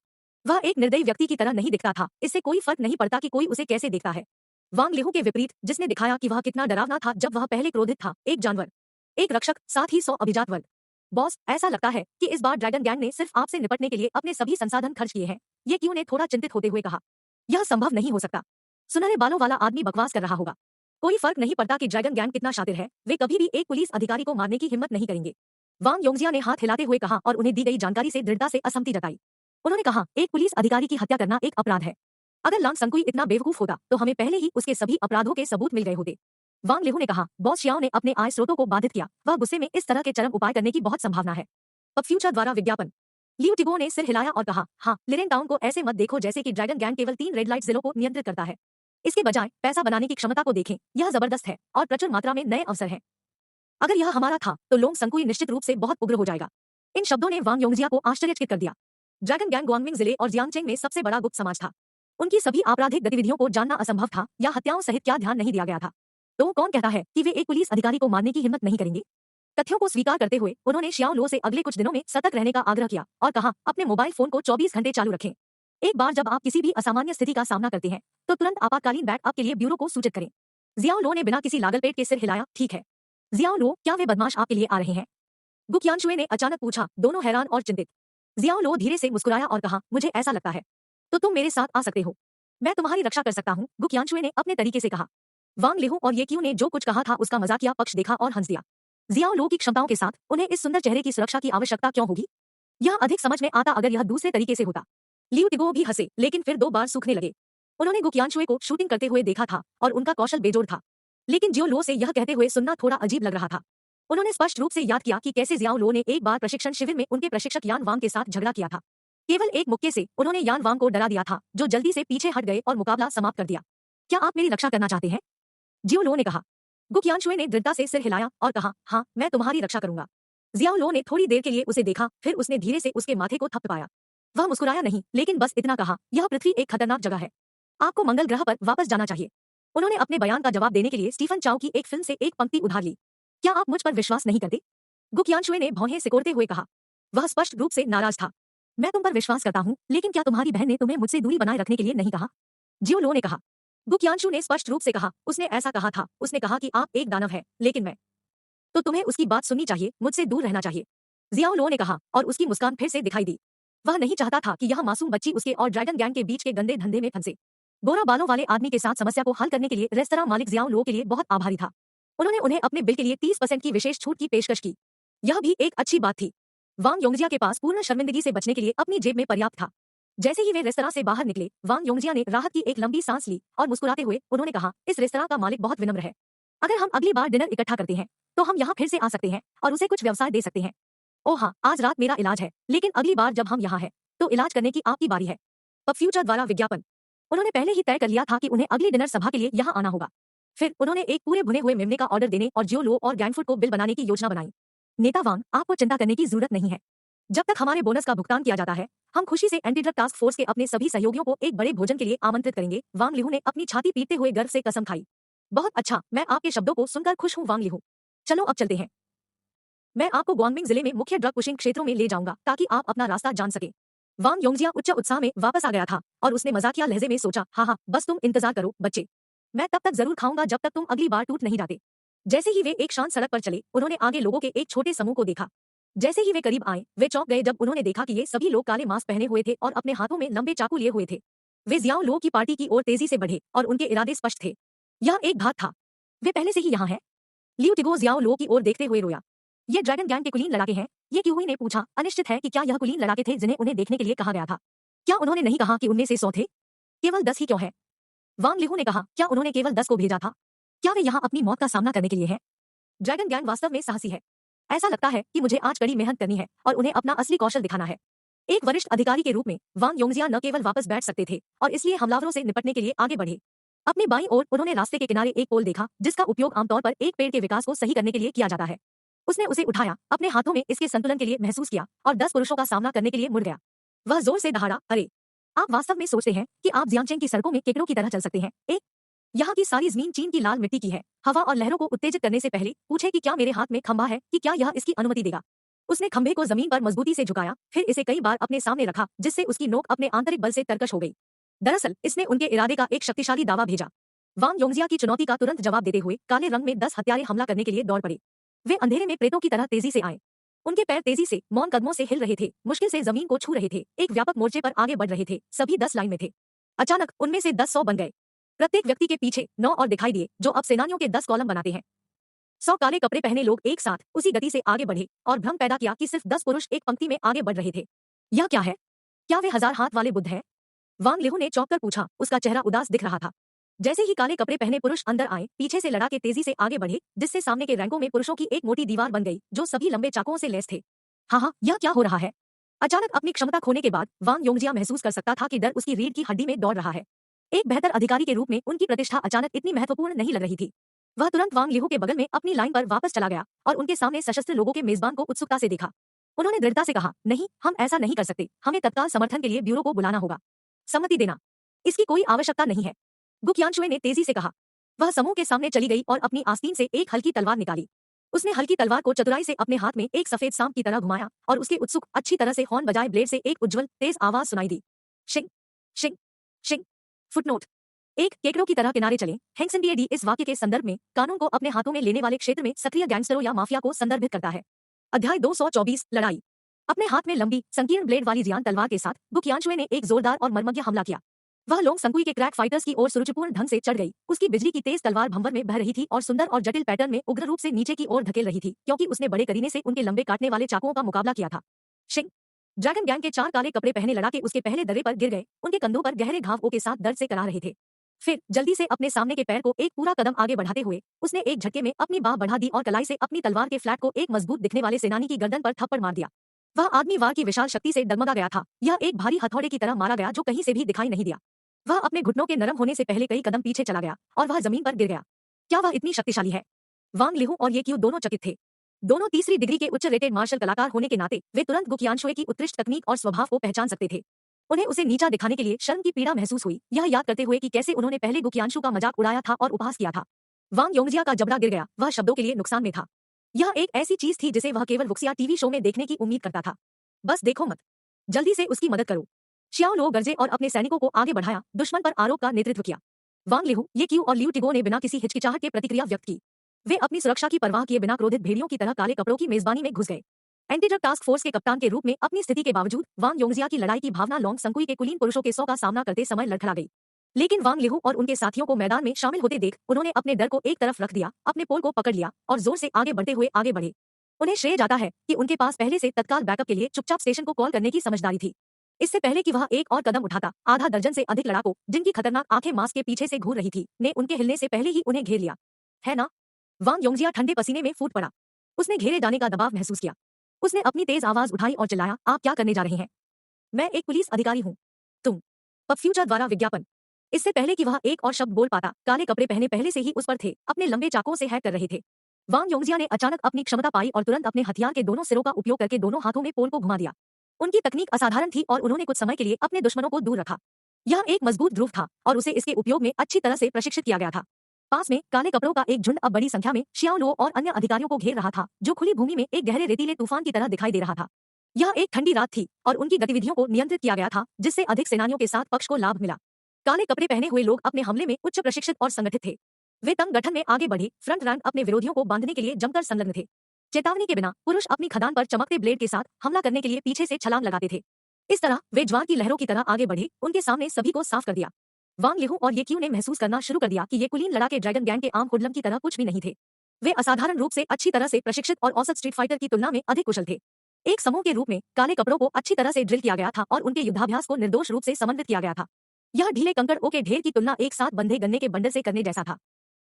वह एक निर्दयी व्यक्ति की तरह नहीं दिखता था, इससे कोई फर्क नहीं पड़ता कि कोई उसे कैसे देखता है। वांग लिहू के विपरीत, जिसने दिखाया कि वह कितना डरावना था जब वह पहले क्रोधित था, एक जानवर, एक रक्षक, साथ ही 100 अभिजात वर्ग। बॉस, ऐसा लगता है कि इस बार ड्रैगन गैंग ने सिर्फ आपसे निपटने के लिए अपने सभी संसाधन खर्च किए हैं, ये क्यों ने थोड़ा चिंतित होते हुए कहा। यह संभव नहीं हो सकता। सुनहरे बालों वाला आदमी बकवास कर रहा होगा। कोई फर्क नहीं पड़ता कि ड्रैगन गैंग कितना शातिर है, वे कभी भी एक पुलिस अधिकारी को मारने की हिम्मत नहीं करेंगे। वांग योंगजिया ने हाथ हिलाते हुए कहा और उन्हें दी गई जानकारी से दृढ़ता से असहमति जताई। उन्होंने कहा, एक पुलिस अधिकारी की हत्या करना एक अपराध है। अगर लांग संकुई इतना बेवकूफ होता तो हमें पहले ही उसके सभी अपराधों के सबूत मिल गए होते। वांग लिहू ने कहा, बॉस शियाओ ने अपने आय स्रोतों को बाधित किया, वह गुस्से में इस तरह के चरम उपाय करने की बहुत संभावना है। अब फ्यूचर द्वारा विज्ञापन। लियू टिगो ने सिर हिलाया और कहा, हाँ, लिरेन टाउन को ऐसे मत देखो जैसे कि ड्रैगन गैंग केवल 3 रेड लाइट जिलों को नियंत्रित करता है। इसके बजाय पैसा बनाने की क्षमता को देखें, यह जबरदस्त है और प्रचुर मात्रा में नए अवसर हैं। अगर यह हमारा था तो लोंग संकुई निश्चित रूप से बहुत उग्र हो जाएगा। इन शब्दों ने वांग योंगजिया को आश्चर्यचकित कर दिया। ड्रैगन गैंग गुआंगमिंग जिले और जियांगचेंग में सबसे बड़ा गुप्त समाज था। उनकी सभी आपराधिक गतिविधियों को जानना असंभव था, या हत्याओं सहित क्या ध्यान नहीं दिया गया था। तो कौन कहता है कि वे एक पुलिस अधिकारी को मारने की हिम्मत नहीं करेंगे? तथ्यों को स्वीकार करते हुए उन्होंने शियाओ लो से अगले कुछ दिनों में सतर्क रहने का आग्रह किया और कहा, अपने मोबाइल फोन को 24 घंटे चालू रखें। एक बार जब आप किसी भी असामान्य स्थिति का सामना करते हैं तो तुरंत आपातकालीन बैकअप के लिए ब्यूरो को सूचित करें। जियाओ लो ने बिना किसी लागलपेट के सिर हिलाया। ठीक है। जियाओ लो, क्या वे बदमाश आपके लिए आ रहे हैं? गु क्यानशुए ने अचानक पूछा, दोनों हैरान और चिंतित। जियाओ लो धीरे से मुस्कुराया और कहा, मुझे ऐसा लगता है तो तुम मेरे साथ आ सकते हो। मैं तुम्हारी रक्षा कर सकता हूँ, गु क्यानशुए ने अपने तरीके से कहा। वांग लिहू और ये क्यू ने जो कुछ कहा था उसका मजाकिया पक्ष देखा और हंस दिया। जियाओ लो की क्षमताओं के साथ उन्हें इस सुंदर चेहरे की सुरक्षा की आवश्यकता क्यों होगी? यह अधिक समझ में आता अगर यह दूसरे तरीके से होता। लियू टिगो भी हंसे, लेकिन फिर 2 बार सूखने लगे। उन्होंने गु क्यानशुए को शूटिंग करते हुए देखा था और उनका कौशल बेजोड़ था, लेकिन जियो लो से यह कहते हुए सुनना थोड़ा अजीब लग रहा था। उन्होंने स्पष्ट रूप से याद किया कि कैसे जियाओ लो ने एक बार प्रशिक्षण शिविर में उनके प्रशिक्षक यान वांग के साथ झगड़ा किया था। केवल एक मुक्के से उन्होंने यान वांग को डरा दिया था, जो जल्दी से पीछे हट गए और मुकाबला समाप्त कर दिया। क्या आप मेरी रक्षा करना चाहते हैं? जियो लो ने कहा। गु क्यानशुए ने दृढ़ता से सिर हिलाया और कहा, हाँ, मैं तुम्हारी रक्षा करूंगा। जियाओ लो ने थोड़ी देर के लिए उसे देखा, फिर उसने धीरे से उसके माथे को थपथपाया। वह मुस्कुराया नहीं, लेकिन बस इतना कहा, यह पृथ्वी एक खतरनाक जगह है, आपको मंगल ग्रह पर वापस जाना चाहिए। उन्होंने अपने बयान का जवाब देने के लिए स्टीफन चाओ की एक फिल्म से एक पंक्ति उधार ली। क्या आप मुझ पर विश्वास नहीं करते? गु क्यानशुए ने भौहें सिकोड़ते हुए कहा। वह स्पष्ट रूप से नाराज था। मैं तुम पर विश्वास करता हूँ, लेकिन क्या तुम्हारी बहन ने तुम्हें मुझसे दूरी बनाए रखने के लिए नहीं कहा? जियो लो ने कहा। गु क्यानशु ने स्पष्ट रूप से कहा, उसने ऐसा कहा था, उसने कहा कि आप एक दानव है, लेकिन मैं, तो तुम्हें उसकी बात सुननी चाहिए, मुझसे दूर रहना चाहिए। जियाओ लो ने कहा और उसकी मुस्कान फिर से दिखाई दी। वह नहीं चाहता था कि यह मासूम बच्ची उसके और ड्रैगन गैंग के बीच के गंदे धंधे में फंसे। गोरा बालों वाले आदमी के साथ समस्या को हल करने के लिए रेस्तरां मालिक जियाओ लो के लिए बहुत आभारी था। उन्होंने उन्हें अपने बिल के लिए 30% की विशेष छूट की पेशकश की। यह भी एक अच्छी बात थी। वांग योंगजिया के पास पूर्ण शर्मिंदगी से बचने के लिए अपनी जेब में पर्याप्त था। जैसे ही वे रेस्तरां से बाहर निकले, वांग योंगजिया ने राहत की एक लंबी सांस ली और मुस्कुराते हुए उन्होंने कहा, इस रेस्तरां का मालिक बहुत विनम्र है। अगर हम अगली बार डिनर इकट्ठा करते हैं तो हम यहाँ फिर से आ सकते हैं और उसे कुछ व्यवसाय दे सकते हैं। ओह हाँ, आज रात मेरा इलाज है, लेकिन अगली बार जब हम यहाँ हैं, तो इलाज करने की आपकी बारी है। पब फ्यूचर द्वारा विज्ञापन। उन्होंने पहले ही तय कर लिया था कि उन्हें अगली डिनर सभा के लिए यहाँ आना होगा। फिर उन्होंने एक पूरे भुने हुए मेमने का ऑर्डर देने और जियो लो और गैंगफूड को बिल बनाने की योजना बनाई। नेता वांग, आपको चिंता करने की जरूरत नहीं है। जब तक हमारे बोनस का भुगतान किया जाता है, हम खुशी से एंटी ड्रग टास्क फोर्स के अपने सभी सहयोगियों को एक बड़े भोजन के लिए आमंत्रित करेंगे। वांग लिहू ने अपनी छाती पीटते हुए गर्व से कसम खाई। बहुत अच्छा, मैं आपके शब्दों को सुनकर खुश हूँ वांग लिहू। चलो अब चलते हैं। मैं आपको ग्वांगमिंग जिले में मुख्य ड्रग पुशिंग क्षेत्रों में ले जाऊंगा ताकि आप अपना रास्ता जान सके। वांग योंगजिया उच्च उत्साह में वापस आ गया था और उसने मजाकिया लहजे में सोचा, हाँ, बस तुम इंतजार करो बच्चे, मैं तब तक जरूर खाऊंगा जब तक तुम अगली बार टूट नहीं जाते। जैसे ही वे एक शांत सड़क पर चले, उन्होंने आगे लोगों के एक छोटे समूह को देखा। जैसे ही वे करीब आए, वे चौंक गए जब उन्होंने देखा कि ये सभी लोग काले मास्क पहने हुए थे और अपने हाथों में लंबे चाकू लिए हुए थे। वे जियाओ लो की पार्टी की ओर तेजी से बढ़े और उनके इरादे स्पष्ट थे। यह एक घात था। वे पहले से ही यहाँ हैं। लियू टिगो जियाओ लो की ओर देखते हुए रोया। ये ड्रैगन गैंग के कुलीन लड़ाके हैं? ये क्यूहुई ने पूछा। अनिश्चित है कि क्या यह कुलीन लड़ाके थे जिन्हें उन्हें देखने के लिए कहा गया था। क्या उन्होंने नहीं कहा कि उनमें से 100 थे? केवल 10 ही क्यों है? वांग लिहू ने कहा, क्या उन्होंने केवल 10 को भेजा था? क्या वे यहाँ अपनी मौत का सामना करने के लिए हैं? ड्रैगन गैंग वास्तव में साहसी है। ऐसा लगता है कि मुझे आज कड़ी मेहनत करनी है और उन्हें अपना असली कौशल दिखाना है। एक वरिष्ठ अधिकारी के रूप में वांग योंगजिया न केवल वापस बैठ सकते थे और इसलिए हमलावरों से निपटने के लिए आगे बढ़े। अपने बाईं ओर उन्होंने रास्ते के किनारे एक पोल देखा जिसका उपयोग आमतौर पर एक पेड़ के विकास को सही करने के लिए किया जाता है। उसने उसे उठाया, अपने हाथों में इसके संतुलन के लिए महसूस किया और 10 पुरुषों का सामना करने के लिए मुड़ गया। वह जोर से दहाड़ा, अरे, आप वास्तव में सोचते हैं कि आप जियांगचेंग की सड़कों में केकड़ों की तरह चल सकते हैं? एक, यहाँ की सारी जमीन चीन की लाल मिट्टी की है। हवा और लहरों को उत्तेजित करने से पहले पूछे कि क्या मेरे हाथ में खंभा है कि क्या यह इसकी अनुमति देगा। उसने खंभे को जमीन पर मजबूती से झुकाया, फिर इसे कई बार अपने सामने रखा जिससे उसकी नोक अपने आंतरिक बल से तरकश हो गई। दरअसल इसने उनके इरादे का एक शक्तिशाली दावा भेजा। वांग योंगजिया की चुनौती का तुरंत जवाब देते हुए काले रंग में 10 हत्यारे हमला करने के लिए दौड़ पड़े। वे अंधेरे में प्रेतों की तरह तेजी से आए। उनके पैर तेजी से मौन कदमों से हिल रहे थे, मुश्किल से जमीन को छू रहे थे, एक व्यापक मोर्चे पर आगे बढ़ रहे थे। सभी 10 लाइन में थे। अचानक उनमें से 10 100 बन गए। प्रत्येक व्यक्ति के पीछे 9 और दिखाई दिए जो अब सेनानियों के 10 कॉलम बनाते हैं। 100 काले कपड़े पहने लोग एक साथ उसी गति से आगे बढ़े और भ्रम पैदा किया कि सिर्फ 10 पुरुष एक पंक्ति में आगे बढ़ रहे थे। यह क्या है? क्या वे 1000 हाथ वाले बुद्ध हैं? वांग लिहू ने चौंककर पूछा, उसका चेहरा उदास दिख रहा था। जैसे ही काले कपड़े पहने पुरुष अंदर आए, पीछे से लड़ाके तेजी से आगे बढ़े, जिससे सामने के रैंकों में पुरुषों की एक मोटी दीवार बन गई जो सभी लंबे चाकुओं से लैस थे। हाँ, यह क्या हो रहा है? अचानक अपनी क्षमता खोने के बाद वांग योंगजिया महसूस कर सकता था कि डर उसकी रीढ़ की हड्डी में दौड़ रहा है। एक बेहतर अधिकारी के रूप में उनकी प्रतिष्ठा अचानक इतनी महत्वपूर्ण नहीं लग रही थी। वह तुरंत वांग लिहू के बगल में अपनी लाइन पर वापस चला गया और उनके सामने सशस्त्र लोगों के मेजबान को उत्सुकता से देखा। उन्होंने दृढ़ता से कहा, नहीं, हम ऐसा नहीं कर सकते, हमें तत्काल समर्थन के लिए ब्यूरो को बुलाना होगा। सम्मति देना, इसकी कोई आवश्यकता नहीं है, गु qianshui ने तेजी से कहा। वह समूह के सामने चली गई और अपनी आस्तीन से एक हल्की तलवार निकाली। उसने हल्की तलवार को चतुराई से अपने हाथ में एक सफेद सांप की तरह घुमाया और उसके उत्सुक अच्छी तरह से हॉर्न बजाए ब्लेड से एक उज्जवल तेज आवाज सुनाई दी। शिंग शिंग शिंग। फुटनोट, एक केकड़ों की तरह किनारे चले। हेंगसेंडिएडी इस वाक्य के संदर्भ में कानून को अपने हाथों में लेने वाले क्षेत्र में सक्रिय गैंगस्टरों या माफिया को संदर्भित करता है। अध्याय 224, लड़ाई। अपने हाथ में लंबी संकीर्ण ब्लेड वाली जियान तलवार के साथ गु qianshui ने एक जोरदार और मर्मज्ञ हमला किया। वह लोंग संकुई के क्रैक फाइटर्स की ओर सुरुचिपूर्ण ढंग से चढ़ गई। उसकी बिजली की तेज तलवार भंवर में बह रही थी और सुंदर और जटिल पैटर्न में उग्र रूप से नीचे की ओर धकेल रही थी, क्योंकि उसने बड़े करीने से उनके लंबे काटने वाले चाकुओं का मुकाबला किया था। शिंग। ड्रैगन गैंग के 4 काले कपड़े पहने लड़ाके उसके पहले दर्रे पर गिर गए। उनके कंधों पर गहरे घावों के साथ दर्द से करा रहे थे। फिर जल्दी से अपने सामने के पैर को एक पूरा कदम आगे बढ़ाते हुए उसने एक झटके में अपनी बाह बढ़ा दी और कलाई से अपनी तलवार के फ्लैट को एक मजबूत दिखने वाले सेनानी की गर्दन पर थप्पड़ मार दिया। वह आदमी वार की विशाल शक्ति से डगमगा गया था। यह एक भारी हथौड़े की तरह मारा गया जो कहीं से भी दिखाई नहीं दिया। वह अपने घुटनों के नरम होने से पहले कई कदम पीछे चला गया और वह जमीन पर गिर गया। क्या वह इतनी शक्तिशाली है? वांग लिहू और ये क्यू दोनों चकित थे। दोनों तीसरी डिग्री के उच्च रेटेड मार्शल कलाकार होने के नाते वे तुरंत गु qianshui की उत्कृष्ट तकनीक और स्वभाव को पहचान सकते थे। उन्हें उसे नीचा दिखाने के लिए शर्म की पीड़ा महसूस हुई, यह याद करते हुए कि कैसे उन्होंने पहले गु qianshu का मजाक उड़ाया था और उपहास किया था। वांग योंगजिया का जबड़ा गिर गया। वह शब्दों के लिए नुकसान में था। यह एक ऐसी चीज थी जिसे वह केवल वुक्सिया टीवी शो में देखने की उम्मीद करता था। बस देखो मत, जल्दी से उसकी मदद करो। शियाओ लो गरजे और अपने सैनिकों को आगे बढ़ाया, दुश्मन पर आरोप का नेतृत्व किया। वांग लिहू, ये क्यू और लियू टिगो ने बिना किसी हिचकिचाहट के प्रतिक्रिया व्यक्त की। वे अपनी सुरक्षा की परवाह किए बिना क्रोधित भेड़ियों की तरह काले कपड़ों की मेजबानी में घुस गए। एंटी ड्रग टास्क फोर्स के कप्तान के रूप में अपनी स्थिति के बावजूद वांग योंगजिया की लड़ाई की भावना लोंग संकुई के कुलीन पुरुषों के 100 का सामना करते समय लड़खड़ा गई। लेकिन वांग लिहू और उनके साथियों को मैदान में शामिल होते देख उन्होंने अपने डर को एक तरफ रख दिया, अपने पोल को पकड़ लिया और जोर से आगे बढ़ते हुए आगे बढ़े। उन्हें श्रेय जाता है कि उनके पास पहले से तत्काल बैकअप के लिए चुपचाप स्टेशन को कॉल करने की समझदारी थी। इससे पहले कि वह एक और कदम उठाता, आधा दर्जन से अधिक लड़ाकों, जिनकी खतरनाक आंखें मास्क के पीछे से घूर रही थी, ने उनके हिलने से पहले ही उन्हें घेर लिया। है ना? वांग योंगजिया ठंडे पसीने में फूट पड़ा। उसने घेरे जाने का दबाव महसूस किया। उसने अपनी तेज आवाज उठाई और चिल्लाया, आप क्या करने जा रहे हैं? मैं एक पुलिस अधिकारी हूँ। तुम पब फ्यूचर द्वारा विज्ञापन। इससे पहले कि वह एक और शब्द बोल पाता, काले कपड़े पहने पहले से ही उस पर थे, अपने लंबे चाकों से हैक कर रहे थे। वांग योंगजिया ने अचानक अपनी क्षमता पाई और तुरंत अपने हथियार के दोनों सिरों का उपयोग करके दोनों हाथों में पोल को घुमा दिया। उनकी तकनीक असाधारण थी और उन्होंने कुछ समय के लिए अपने दुश्मनों को दूर रखा। यह एक मजबूत ध्रुव था और उसे इसके उपयोग में अच्छी तरह से प्रशिक्षित किया गया था। पास में काले कपड़ों का एक झुंड अब बड़ी संख्या में शियाओ लो और अन्य अधिकारियों को घेर रहा था, जो खुली भूमि में एक गहरे रेतीले तूफान की तरह दिखाई दे रहा था। यह एक ठंडी रात थी और उनकी गतिविधियों को नियंत्रित किया गया था, जिससे अधिक सेनानियों के साथ पक्ष को लाभ मिला। काले कपड़े पहने हुए लोग अपने हमले में उच्च प्रशिक्षित और संगठित थे। वे तंग गठन में आगे बढ़े, फ्रंट रैंक अपने विरोधियों को बांधने के लिए जमकर संलग्न थे। चेतावनी के बिना पुरुष अपनी खदान पर चमकते ब्लेड के साथ हमला करने के लिए पीछे से छलांग लगाते थे। इस तरह वे ज्वार की लहरों की तरह आगे बढ़े, उनके सामने सभी को साफ कर दिया। वांग लिहु और ये क्यू ने महसूस करना शुरू कर दिया कि ये कुलीन लड़ाके ड्रैगन गैंग के आम हुडलम की तरह कुछ भी नहीं थे। वे असाधारण रूप से अच्छी तरह से प्रशिक्षित और औसत स्ट्रीट फाइटर की तुलना में अधिक कुशल थे। एक समूह के रूप में काले कपड़ों को अच्छी तरह से ड्रिल किया गया था और उनके युद्धाभ्यास को निर्दोष रूप से समन्वित किया गया था। यह ढीले कंकड़ों के ढेर की तुलना एक साथ बंधे गन्ने के बंडल से करने जैसा था।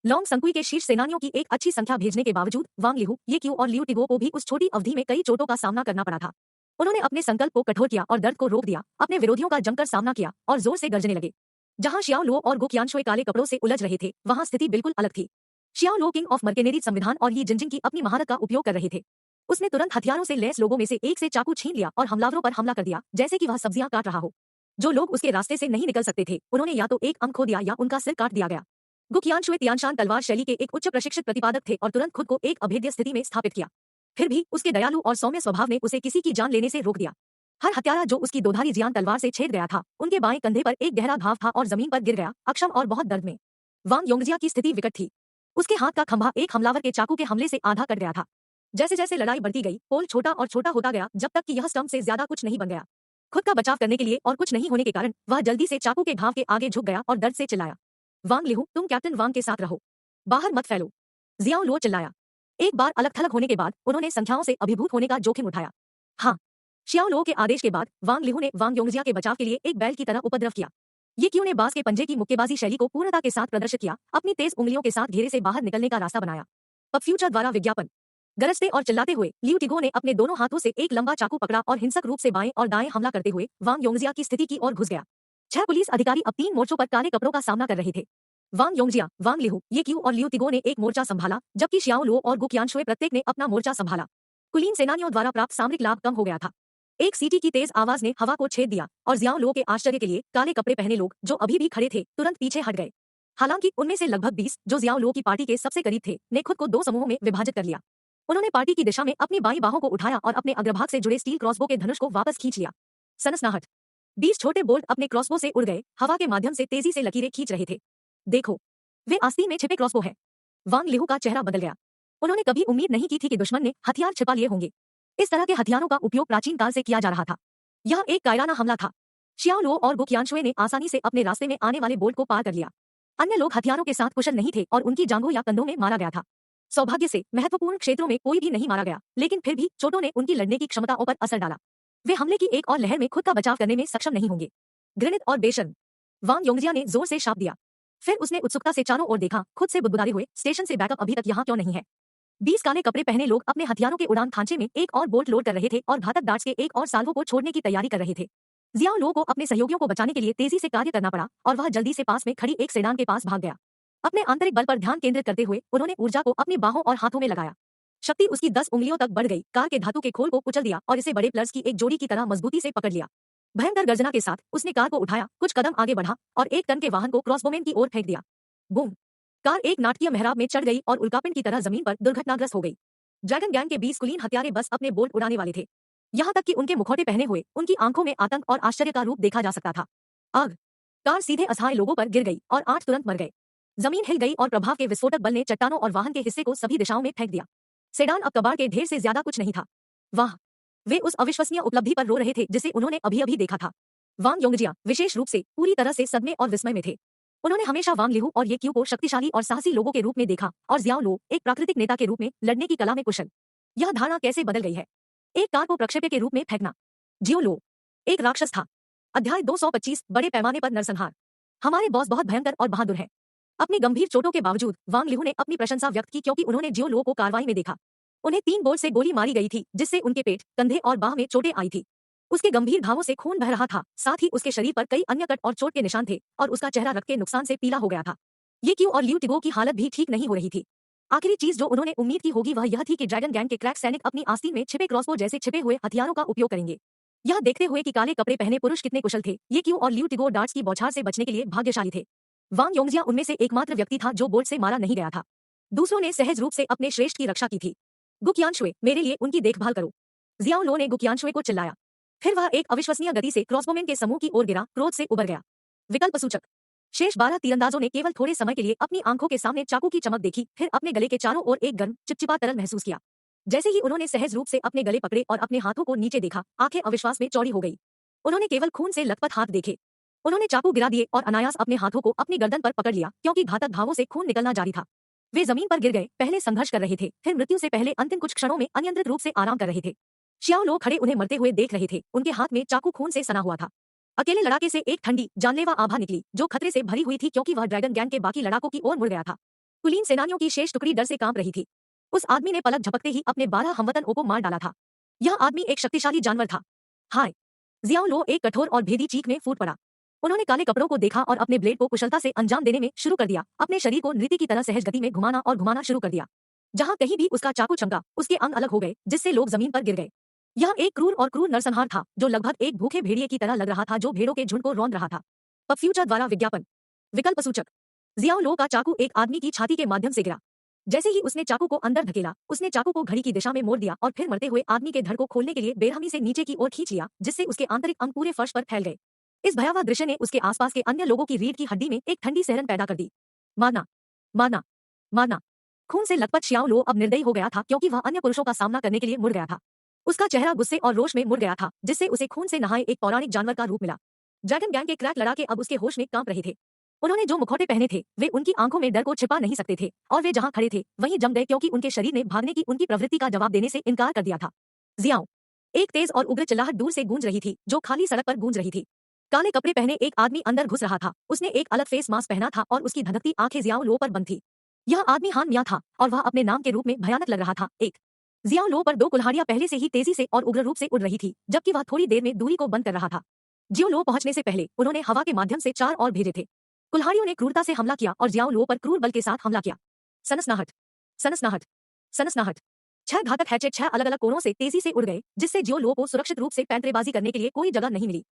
लॉन्ग संकुई के शीर्ष सेनानियों की एक अच्छी संख्या भेजने के बावजूद वांग लिहु, ये क्यू और लियू टिगो को भी उस छोटी अवधि में कई चोटों का सामना करना पड़ा था। उन्होंने अपने संकल्प को कठोर किया और दर्द को रोक दिया, अपने विरोधियों का जमकर सामना किया और जोर से गर्जने लगे। जहां शियाओ लो और गो कियानशुए काले कपड़ों से उलझ रहे थे, वहां स्थिति बिल्कुल अलग थी। शियाओ लो किंग ऑफ मर्केनेरी संविधान और यी जिनजिंग की अपनी महारत का उपयोग कर रहे थे। उसने तुरंत हथियारों से लैस लोगों में से एक से चाकू छीन लिया और हमलावरों पर हमला कर दिया, जैसे कि वह सब्जियां काट रहा हो। जो लोग उसके रास्ते से नहीं निकल सकते थे, उन्होंने या तो एक अंग खो दिया या उनका सिर काट दिया गया। गो कियानशुए तियानशान तलवार शैली के एक उच्च प्रशिक्षित प्रतिपादक थे और तुरंत खुद को एक अभेद्य स्थिति में स्थापित किया। फिर भी उसके दयालु और सौम्य स्वभाव ने उसे किसी की जान लेने से रोक दिया। हर हत्यारा जो उसकी दोधारी जियान तलवार से छेद गया था, उनके बाएं कंधे पर एक गहरा घाव था और जमीन पर गिर गया, अक्षम और बहुत दर्द में। वांग योंगजिया की स्थिति विकट थी। उसके हाथ का खंभा एक हमलावर के चाकू के हमले से आधा कट गया था। जैसे जैसे लड़ाई बढ़ती गई, पोल छोटा और छोटा होता गया, जब तक कि यह स्टंप से ज्यादा कुछ नहीं बन गया। खुद का बचाव करने के लिए और कुछ नहीं होने के कारण वह जल्दी से चाकू के घाव के आगे झुक गया और दर्द से चिल्लाया, वांग लिहु, तुम कैप्टन वांग के साथ रहो, बाहर मत फैलो। जियाओ लो चिल्लाया। एक बार अलग थलग होने के बाद उन्होंने संख्याओं से अभिभूत होने का जोखिम उठाया। हाँ, शियाओ लो के आदेश के बाद वांग लिहु ने वांग योंगजिया के बचाव के लिए एक बैल की तरह उपद्रव किया। ये क्यू ने बांस के पंजे की मुक्केबाजी शैली को पूर्णता के साथ प्रदर्शित किया, अपनी तेज उंगलियों के साथ घेरे से बाहर निकलने का रास्ता बनाया। पब फ्यूचर द्वारा विज्ञापन। गरजते और चिल्लाते हुए लियू टिगो ने अपने दोनों हाथों से एक लंबा चाकू पकड़ा और हिंसक रूप से बाएं और दाएं हमला करते हुए वांग योंगजिया की स्थिति की ओर घुस गया। 6 पुलिस अधिकारी अब 3 मोर्चों पर काले कपड़ों का सामना कर रहे थे। वांग योंगजिया, वांग लिहु, ये क्यू और लियू टिगो ने एक मोर्चा संभाला, जबकि शियाओ लो और गु कियानशुए प्रत्येक ने अपना मोर्चा संभाला। कुलीन सेनानियों द्वारा प्राप्त सामरिक लाभ कम हो गया था। एक सीटी की तेज आवाज ने हवा को छेद दिया और जियाओ लो के आश्चर्य के लिए काले कपड़े पहने लोग, जो अभी भी खड़े थे, तुरंत पीछे हट गए। हालांकि उनमें से लगभग 20, जो जियाओ लो की पार्टी के सबसे करीब थे, ने खुद को 2 समूहों में विभाजित कर लिया। उन्होंने पार्टी की दिशा में अपनी बाईं बाहों को उठाया और अपने अग्रभाग से जुड़े स्टील क्रॉसबो के धनुष को वापस खींच लिया। सनसनाहट। 20 छोटे बोल्ट अपने क्रॉसबो से उड़ गए, हवा के माध्यम से तेजी से लकीरें खींच रहे थे। देखो, वे आस्तीन में छिपे क्रॉसबो हैं। वांग लिहु का चेहरा बदल गया। उन्होंने कभी उम्मीद नहीं की थी कि दुश्मन ने हथियार छिपा लिए होंगे। इस तरह के हथियारों का उपयोग प्राचीन काल से किया जा रहा था। यह एक कायराना हमला था। शियाओ लो और गु कियानशुए ने आसानी से अपने रास्ते में आने वाले बोल्ट को पार कर लिया। अन्य लोग हथियारों के साथ कुशल नहीं थे और उनकी जांघों या कंधों में मारा गया था। सौभाग्य से महत्वपूर्ण क्षेत्रों में कोई भी नहीं मारा गया, लेकिन फिर भी चोटों ने उनकी लड़ने की क्षमताओं पर असर डाला। वे हमले की एक और लहर में खुद का बचाव करने में सक्षम नहीं होंगे। घृणित और बेशर्म, वांग योंगजिया ने जोर से शाप दिया। फिर उसने उत्सुकता से चारों ओर देखा, खुद से बुदबुदाते हुए, स्टेशन से बैकअप अभी तक यहाँ क्यों नहीं है? 20 काले कपड़े पहने लोग अपने हथियारों के उड़ान खांचे में एक और बोल्ट लोड कर रहे थे और घातक डार्ट्स के एक और साल्वो को छोड़ने की तैयारी कर रहे थे। जियाओ लो को अपने सहयोगियों को बचाने के लिए तेजी से कार्य करना पड़ा और वह जल्दी से पास में खड़ी एक सेडान के पास भाग गया। अपने आंतरिक बल पर ध्यान केंद्रित करते हुए उन्होंने ऊर्जा को अपनी बाहों और हाथों में लगाया। शक्ति उसकी 10 उंगलियों तक बढ़ गई, कार के धातु के खोल को कुचल दिया और इसे बड़े प्लर्स की एक जोड़ी की तरह मजबूती से पकड़ लिया। भयंकर गर्जना के साथ उसने कार को उठाया, कुछ कदम आगे बढ़ा और 1 टन के वाहन को क्रॉसबोमेन की ओर फेंक दिया। बूम! कार एक नाटकीय मेहराब में चढ़ गई और उल्कापिंड की तरह जमीन पर दुर्घटनाग्रस्त हो गई। ड्रैगन गैंग के 20 कुलीन हत्यारे बस अपने बोल्ट उड़ाने वाले थे। यहाँ तक कि उनके मुखौटे पहने हुए उनकी आंखों में आतंक और आश्चर्य का रूप देखा जा सकता था। आग! कार सीधे असहाय लोगों पर गिर गई और 8 तुरंत मर गए। जमीन हिल गई और प्रभाव के विस्फोटक बल ने चट्टानों और वाहन के हिस्से को सभी दिशाओं में फेंक दिया। सेडान अब कबाड़ के ढेर से ज्यादा कुछ नहीं था। वाह! वे उस अविश्वसनीय उपलब्धि पर रो रहे थे जिसे उन्होंने अभी-अभी देखा था। वांग योंगजिया विशेष रूप से पूरी तरह से सदमे और विस्मय में थे। उन्होंने हमेशा वांग लिहु और ये क्यू को शक्तिशाली और साहसी लोगों के रूप में देखा और जियाओ लो एक प्राकृतिक नेता के रूप में लड़ने की कला में कुशल। यह धारणा कैसे बदल गई है? एक कार को प्रक्षेप्य के रूप में फेंकना। जियो लो एक राक्षस था। अध्याय 225 बड़े पैमाने पर नरसंहार। हमारे बॉस बहुत भयंकर और बहादुर हैं। अपनी गंभीर चोटों के बावजूद वांग लिहु ने अपनी प्रशंसा व्यक्त की क्योंकि उन्होंने जियो लो को कार्रवाई में देखा। उन्हें 3 बोल्ट से गोली मारी गई थी, जिससे उनके पेट, कंधे और बाह में चोटें आई थी। उसके गंभीर घावों से खून बह रहा था, साथ ही उसके शरीर पर कई अन्य कट और चोट के निशान थे और उसका चेहरा रक्त के नुकसान से पीला हो गया था। ये क्यू और ल्यू टिगो की हालत भी ठीक नहीं हो रही थी। आखिरी चीज जो उन्होंने उम्मीद की होगी वह यह थी कि ड्रैगन गैंग के क्रैक सैनिक अपनी आस्तीन में छिपे क्रॉसबो जैसे छिपे हुए हथियारों का उपयोग करेंगे। यह देखते हुए कि काले कपड़े पहने पुरुष कितने कुशल थे, ये क्यू और ल्यू टिगो डार्ट्स की बौछार से बचने के लिए भाग्यशाली थे। वांग योंगजिया उनमें से एकमात्र व्यक्ति था जो बोल्ट से मारा नहीं गया था। दूसरों ने सहज रूप से अपने श्रेष्ठ की रक्षा की थी। गुकियानशुए, मेरे लिए उनकी देखभाल करो, जियाओ लो ने गुकियानशुए को चिल्लाया। फिर वह एक अविश्वसनीय गति से क्रॉसबोमेन के समूह की ओर गिरा, क्रोध से उबर गया। विकल्प सूचक। शेष 12 तीरंदाजों ने केवल थोड़े समय के लिए अपनी आंखों के सामने चाकू की चमक देखी, फिर अपने गले के चारों ओर एक गर्म, चिपचिपा तरल महसूस किया। जैसे ही उन्होंने सहज रूप से अपने गले पकड़े और अपने हाथों को नीचे देखा, आंखें अविश्वास में चौड़ी हो गई। उन्होंने केवल खून से लथपथ हाथ देखे। उन्होंने चाकू गिरा दिए और अनायास अपने हाथों को अपनी गर्दन पर पकड़ लिया, क्योंकि घातक घावों से खून निकलना जारी था। वे जमीन पर गिर गए, पहले संघर्ष कर रहे थे, फिर मृत्यु से पहले अंतिम कुछ क्षणों में अनियंत्रित रूप से आराम कर रहे थे। शियाओ लो खड़े उन्हें मरते हुए देख रहे थे, उनके हाथ में चाकू खून से सना हुआ था। अकेले लड़ाके से एक ठंडी, जानलेवा आभा निकली, जो खतरे से भरी हुई थी क्योंकि वह ड्रैगन गैंग के बाकी लड़ाकों की ओर मुड़ गया था। कुलीन सेनानियों की शेष टुकड़ी डर से कांप रही थी। उस आदमी ने पलक झपकते ही अपने 12 हमवतनों को मार डाला था। यह आदमी एक शक्तिशाली जानवर था। हाय! जियाओ लो एक कठोर और भेदी चीख में फूट पड़ा। उन्होंने काले कपड़ों को देखा और अपने ब्लेड को कुशलता से अंजाम देने में शुरू कर दिया, अपने शरीर को नृत्य की तरह सहज गति में घुमाना और घुमाना शुरू कर दिया। जहां कहीं भी उसका चाकू चमका, उसके अंग अलग हो गए, जिससे लोग जमीन पर गिर गए। यह एक क्रूर और क्रूर नरसंहार था, जो लगभग एक भूखे भेड़िए की तरह लग रहा था जो भेड़ों के झुंड को रौंद रहा था। पब फ्यूचर द्वारा विज्ञापन। विकल्प सूचक। जियाओ लो का चाकू एक आदमी की छाती के माध्यम से गिरा। जैसे ही उसने चाकू को अंदर धकेला, उसने चाकू को घड़ी की दिशा में मोड़ दिया और फिर मरते हुए आदमी के धड़ को खोलने के लिए बेरहमी से नीचे की ओर खींच लिया, जिससे उसके आंतरिक अंग पूरे फर्श पर फैल गए। इस भयावह दृश्य ने उसके आसपास के अन्य लोगों की रीढ़ की हड्डी में एक ठंडी सहरन पैदा कर दी। मारना, मारना, मारना। खून से लथपथ शियाओ लो अब निर्दयी हो गया था, क्योंकि वह अन्य पुरुषों का सामना करने के लिए मुड़ गया था। उसका चेहरा गुस्से और रोष में मुड़ गया था, जिससे उसे खून से नहाए एक पौराणिक जानवर का रूप मिला। ड्रैगन गैंग के क्रैक लड़ाके अब उसके होश में कांप रहे थे। उन्होंने जो मुखौटे पहने थे, वे उनकी आंखों में डर को छिपा नहीं सकते थे, और वे जहां खड़े थे वहीं जम गए, क्योंकि उनके शरीर ने भागने की उनकी प्रवृत्ति का जवाब देने से इनकार कर दिया था। जियाओ! एक तेज और उग्र चिल्लाहट दूर से गूंज रही थी, जो खाली सड़क पर गूंज रही थी। काले कपड़े पहने एक आदमी अंदर घुस रहा था। उसने एक अलग फेस मास्क पहना था और उसकी धधकती आंखें जियाओ लो पर बंद थी। यह आदमी हान मिया था और वह अपने नाम के रूप में भयानक लग रहा था। एक जियाओ लो पर 2 कुल्हाड़ियां पहले से ही तेजी से और उग्र रूप से उड़ रही थी, जबकि वह थोड़ी देर में दूरी को बंद कर रहा था। जियो लो पहुंचने से पहले उन्होंने हवा के माध्यम से 4 और भेजे थे। कुल्हाड़ियों ने क्रूरता से हमला किया और जियाओ लो पर क्रूर बल के साथ हमला किया। सनसनाहट, सनसनाहट, सनसनाहट। 6 घातक हैचेट 6 अलग अलग कोणों से तेजी से उड़ गए, जिससे जियो लो को सुरक्षित रूप से पैंतरेबाजी करने के लिए कोई जगह नहीं मिली।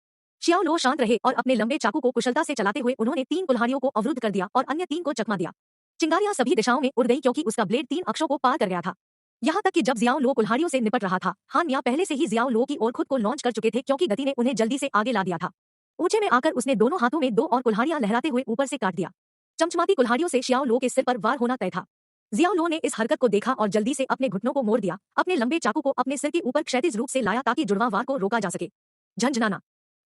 शियाओ लो शांत रहे और अपने लंबे चाकू को कुशलता से चलाते हुए उन्होंने 3 कुल्हाड़ियों को अवरुद्ध कर दिया और अन्य 3 को चकमा दिया। चिंगारियां सभी दिशाओं में उड़ गई, क्योंकि उसका ब्लेड 3 अक्षों को पार कर गया था। यहाँ तक कि जब जियाओ लो कुल्हाड़ियों से निपट रहा था, हान मिया पहले से ही जियाओ लो की ओर खुद को लॉन्च कर चुके थे, क्योंकि गति ने उन्हें जल्दी से आगे ला दिया था। ऊंचे में आकर उसने दोनों हाथों में 2 और कुल्हाड़ियां लहराते हुए ऊपर से काट दिया। चमचमाती कुल्हाड़ियों से शियाओ लो के सिर पर वार होना तय था। जियाओ लो ने इस हरकत को देखा और जल्दी से अपने घुटनों को मोड़ दिया, अपने लंबे चाकू को अपने सिर के ऊपर क्षैतिज रूप से लाया ताकि जुड़वां वार को रोका जा सके। झंझनाना।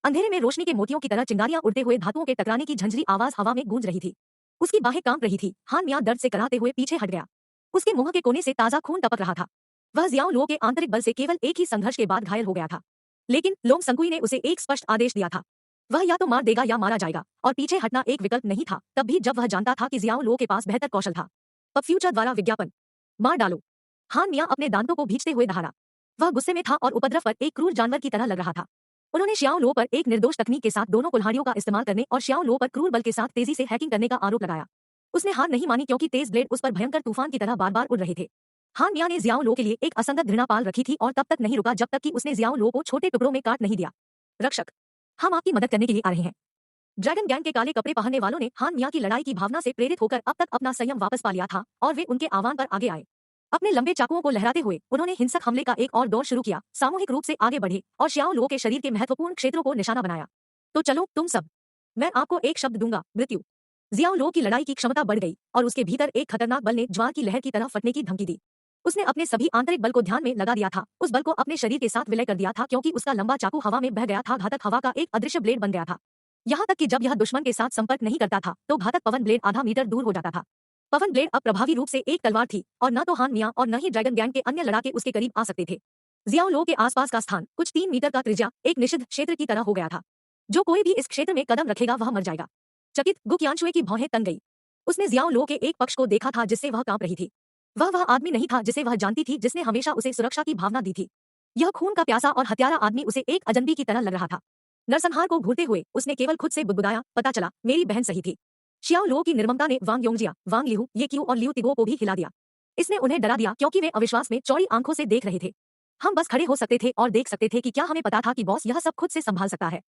अंधेरे में रोशनी के मोतियों की तरह चिंगारियां उड़ते हुए धातुओं के टकराने की झंझरी आवाज हवा में गूंज रही थी। उसकी बाहें कांप रही थी। हान मिया दर्द से कराहते हुए पीछे हट गया। उसके मुंह के कोने से ताजा खून टपक रहा था। वह जियाओ लो के आंतरिक बल से केवल एक ही संघर्ष के बाद घायल हो गया था। लेकिन लोंग संकुई ने उसे एक स्पष्ट आदेश दिया था। वह या तो मार देगा या मारा जाएगा, और पीछे हटना एक विकल्प नहीं था, तब भी जब वह जानता था कि जियाओ लो के पास बेहतर कौशल था। पब फ्यूचर द्वारा विज्ञापन। मार डालो। हान मिया अपने दांतों को भींचते हुए दहाड़ा। वह गुस्से में था और उपद्रव पर एक क्रूर जानवर की तरह लग रहा था। उन्होंने शियाओ लो पर एक निर्दोष तकनीक के साथ दोनों कुल्हाड़ियों का इस्तेमाल करने और शियाओ लो पर क्रूर बल के साथ तेजी से हैकिंग करने का आरोप लगाया। उसने हार नहीं मानी, क्योंकि तेज ब्लेड उस पर भयंकर तूफान की तरह बार बार उड़ रहे थे। हान मिया ने जियाओ लो के लिए एक असंगत घृणा पाल रखी थी और तब तक नहीं रुका जब तक कि उसने जियाओ लो को छोटे टुकड़ों में काट नहीं दिया। रक्षक, हम आपकी मदद करने के लिए आ रहे हैं। ड्रैगन गैंग के काले कपड़े पहनने वालों ने हान मिया की लड़ाई की भावना से प्रेरित होकर अब तक अपना संयम वापस पा लिया था, और वे उनके आह्वान पर आगे आए। अपने लंबे चाकुओं को लहराते हुए उन्होंने हिंसक हमले का एक और दौर शुरू किया, सामूहिक रूप से आगे बढ़े और शियाओ लो के शरीर के महत्वपूर्ण क्षेत्रों को निशाना बनाया। तो चलो तुम सब, मैं आपको एक शब्द दूंगा, मृत्यु। जियाओ लो की लड़ाई की क्षमता बढ़ गई और उसके भीतर एक खतरनाक बल ने ज्वार की लहर की तरह फटने की धमकी दी। उसने अपने सभी आंतरिक बल को ध्यान में लगा दिया था, उस बल को अपने शरीर के साथ विलय कर दिया था, क्योंकि उसका लंबा चाकू हवा में बह गया था, घातक हवा का एक अदृश्य ब्लेड बन गया था। यहाँ तक कि जब यह दुश्मन के साथ संपर्क नहीं करता था, तो घातक पवन ब्लेड आधा मीटर दूर हो जाता था। पवन ब्लेड अब प्रभावी रूप से एक तलवार थी, और न तो हान मिया और न ही ड्रैगन गैंग के अन्य लड़ाके उसके करीब आ सकते थे। जियाओ लो के आसपास का स्थान कुछ 3 मीटर का त्रिज्या एक निषिद्ध क्षेत्र की तरह हो गया था। जो कोई भी इस क्षेत्र में कदम रखेगा वह मर जाएगा। चकित गुकियानशुए की भौहें तन गई। उसने जियाओ लो के एक पक्ष को देखा था जिससे वह कांप रही थी। वह आदमी नहीं था जिसे वह जानती थी, जिसने हमेशा उसे सुरक्षा की भावना दी थी। यह खून का प्यासा और हत्यारा आदमी उसे एक अजनबी की तरह लग रहा था। नरसंहार को घूरते हुए उसने केवल खुद से बुदबुदाया, पता चला मेरी बहन सही थी। शियाओ लो की निर्ममता ने वांग योंगजिया, वांग लिहू, ये क्यू और लियू तिगो को भी हिला दिया। इसने उन्हें डरा दिया क्योंकि वे अविश्वास में चौड़ी आंखों से देख रहे थे। हम बस खड़े हो सकते थे और देख सकते थे कि क्या हमें पता था कि बॉस यह सब खुद से संभाल सकता है।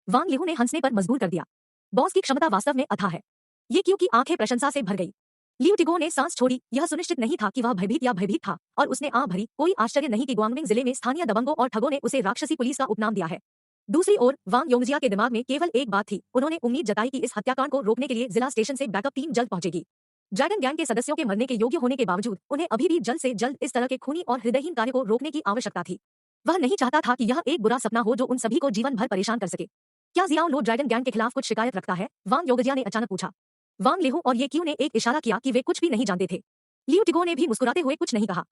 वांग लिहू ने हंसने पर मजबूर कर दिया। बॉस की क्षमता वास्तव में अथाह है। ये क्यू की आंखें प्रशंसा से भर गई। लियू टिगो ने सांस छोड़ी। यह सुनिश्चित नहीं था कि वह भयभीत या भयभीत था, और उसने आंख भरी। कोई आश्चर्य नहीं कि ग्वांगमिंग जिले में स्थानीय दबंगों और ठगों ने उसे राक्षसी पुलिस का उपनाम दिया है। दूसरी ओर वांग योंगजिया के दिमाग में केवल एक बात थी। उन्होंने उम्मीद जताई कि इस हत्याकांड को रोकने के लिए जिला स्टेशन से बैकअप टीम जल्द पहुंचेगी। ड्रैगन गैंग के सदस्यों के मरने के योग्य होने के बावजूद उन्हें अभी भी जल्द से जल्द इस तरह के खूनी और हृदयहीन कार्य को रोकने की आवश्यकता थी। वह नहीं चाहता था कि यह एक बुरा सपना हो जो उन सभी को जीवन भर परेशान कर सके। क्या जियाओ लो ड्रैगन गैंग के खिलाफ कुछ शिकायत रखता है? वांग योंगजिया ने अचानक पूछा। वांग लिहू और ये क्यू ने एक इशारा किया कि वे कुछ भी नहीं जानते थे। लियू टिगो ने भी मुस्कुराते हुए कुछ नहीं कहा।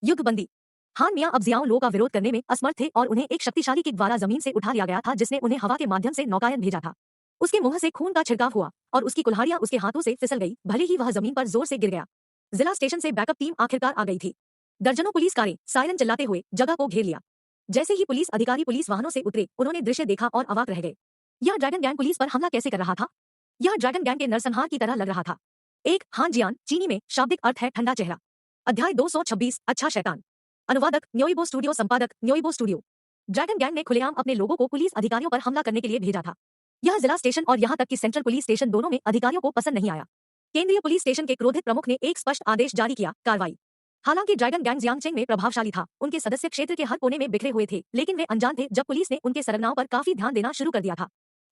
युद्धबंदी। हान मियां अब जियाओ लो का विरोध करने में असमर्थ थे और उन्हें एक शक्तिशाली किक द्वारा जमीन से उठा लिया गया था, जिसने उन्हें हवा के माध्यम से नौकायन भेजा था। उसके मुंह से खून का छिड़काव हुआ और उसकी कुल्हाड़ियां उसके हाथों से फिसल गई, भले ही वह जमीन पर जोर से गिर गया। जिला स्टेशन से बैकअप टीम आखिरकार आ गई थी। दर्जनों पुलिस कारें सायरन चिल्लाते हुए जगह को घेर लिया। जैसे ही पुलिस अधिकारी पुलिस वाहनों से उतरे, उन्होंने दृश्य देखा और अवाक रह गए। यह ड्रैगन गैंग पुलिस पर हमला कैसे कर रहा था? यह ड्रैगन गैंग के नरसंहार की तरह लग रहा था। एक हान जियान, चीनी में शाब्दिक अर्थ है ठंडा चेहरा। अध्याय 226, अच्छा शैतान। अनुवादक न्योइबो स्टूडियो, संपादक न्योइबो स्टूडियो। ड्रैगन गैंग ने खुलेआम अपने लोगों को पुलिस अधिकारियों पर हमला करने के लिए भेजा था। यह जिला स्टेशन और यहां तक कि सेंट्रल पुलिस स्टेशन दोनों में अधिकारियों को पसंद नहीं आया। केंद्रीय पुलिस स्टेशन के क्रोधित प्रमुख ने एक स्पष्ट आदेश जारी किया, कार्रवाई। हालांकि ड्रैगन गैंग जियांगचेंग में प्रभावशाली था, उनके सदस्य क्षेत्र के हर कोने में बिखरे हुए थे, लेकिन वे अनजान थे जब पुलिस ने उनके सरगनाओं पर काफी ध्यान देना शुरू कर दिया था।